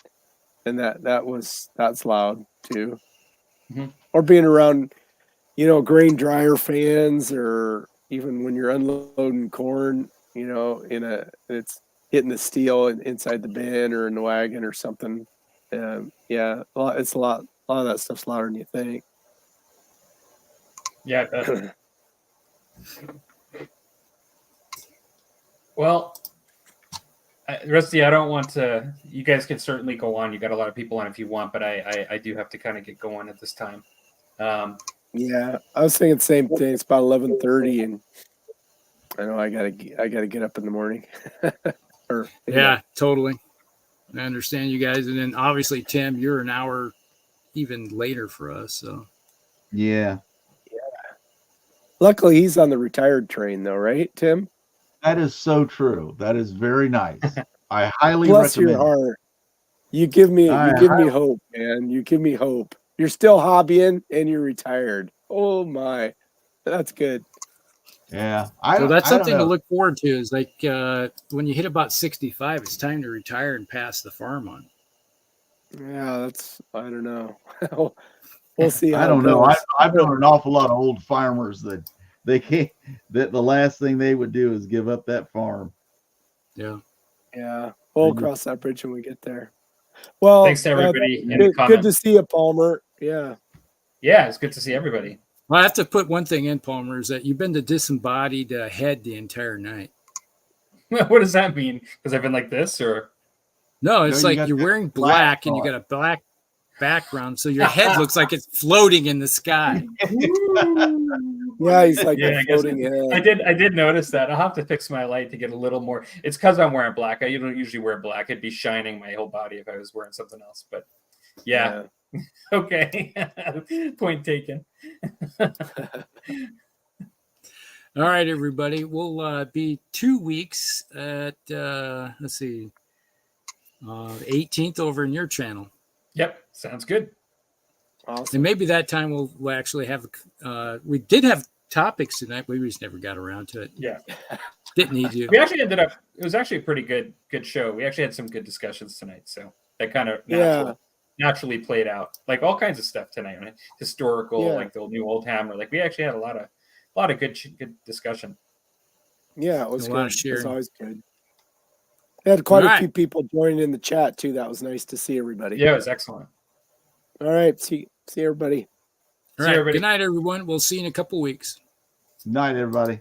and that's loud too. Mm-hmm. Or being around, grain dryer fans, or even when you're unloading corn, it's hitting the steel inside the bin or in the wagon or something. It's a lot of that stuff's louder than you think. Yeah. Well, Rusty, I don't want to. You guys can certainly go on. You got a lot of people on if you want, but I do have to kind of get going at this time. Yeah, I was thinking the same thing. It's about 11:30, and I know I gotta get up in the morning. Totally. I understand you guys, and then obviously Tim, you're an hour even later for us. So yeah. Luckily, he's on the retired train, though, right, Tim? That is so true. That is very nice. I highly Bless recommend. Your heart. You give me hope, man. You give me hope. You're still hobbying and you're retired. Oh my, that's good. Yeah, that's something to look forward to. Is like when you hit about 65, it's time to retire and pass the farm on. Yeah, I don't know. We'll see. I don't know. I've known an awful lot of old farmers that that the last thing they would do is give up that farm. Yeah. We'll cross that bridge when we get there. Well, thanks to everybody in the comments. Good to see you, Palmer. Yeah, it's good to see everybody. Well, I have to put one thing in, Palmer, is that you've been the disembodied head the entire night. What does that mean? Because I've been like this, or no? It's like you're wearing black and you got a black background, so your head looks like it's floating in the sky. Yeah, he's like floating head. I did notice that. I'll have to fix my light to get a little more. It's because I'm wearing black. I don't usually wear black. It'd be shining my whole body if I was wearing something else. But yeah. Okay. Point taken. All right, everybody. We'll be 2 weeks at let's see, 18th over in your channel, Yep. Sounds good. Awesome. and maybe that time we'll actually have. We did have topics tonight, but we just never got around to it. Yeah. Didn't need to. We actually ended up. It was actually a pretty good show. We actually had some good discussions tonight, so that kind of naturally played out. Like all kinds of stuff tonight, right? Historical, like the new Old Hammer. Like we actually had a lot of good discussion. Yeah, it was A lot good. of sharing. It was always good. We had quite a few people joining in the chat too. That was nice to see everybody. Yeah, it was excellent. All right, see everybody. All right. Good night, everyone. We'll see you in a couple weeks. Night, everybody.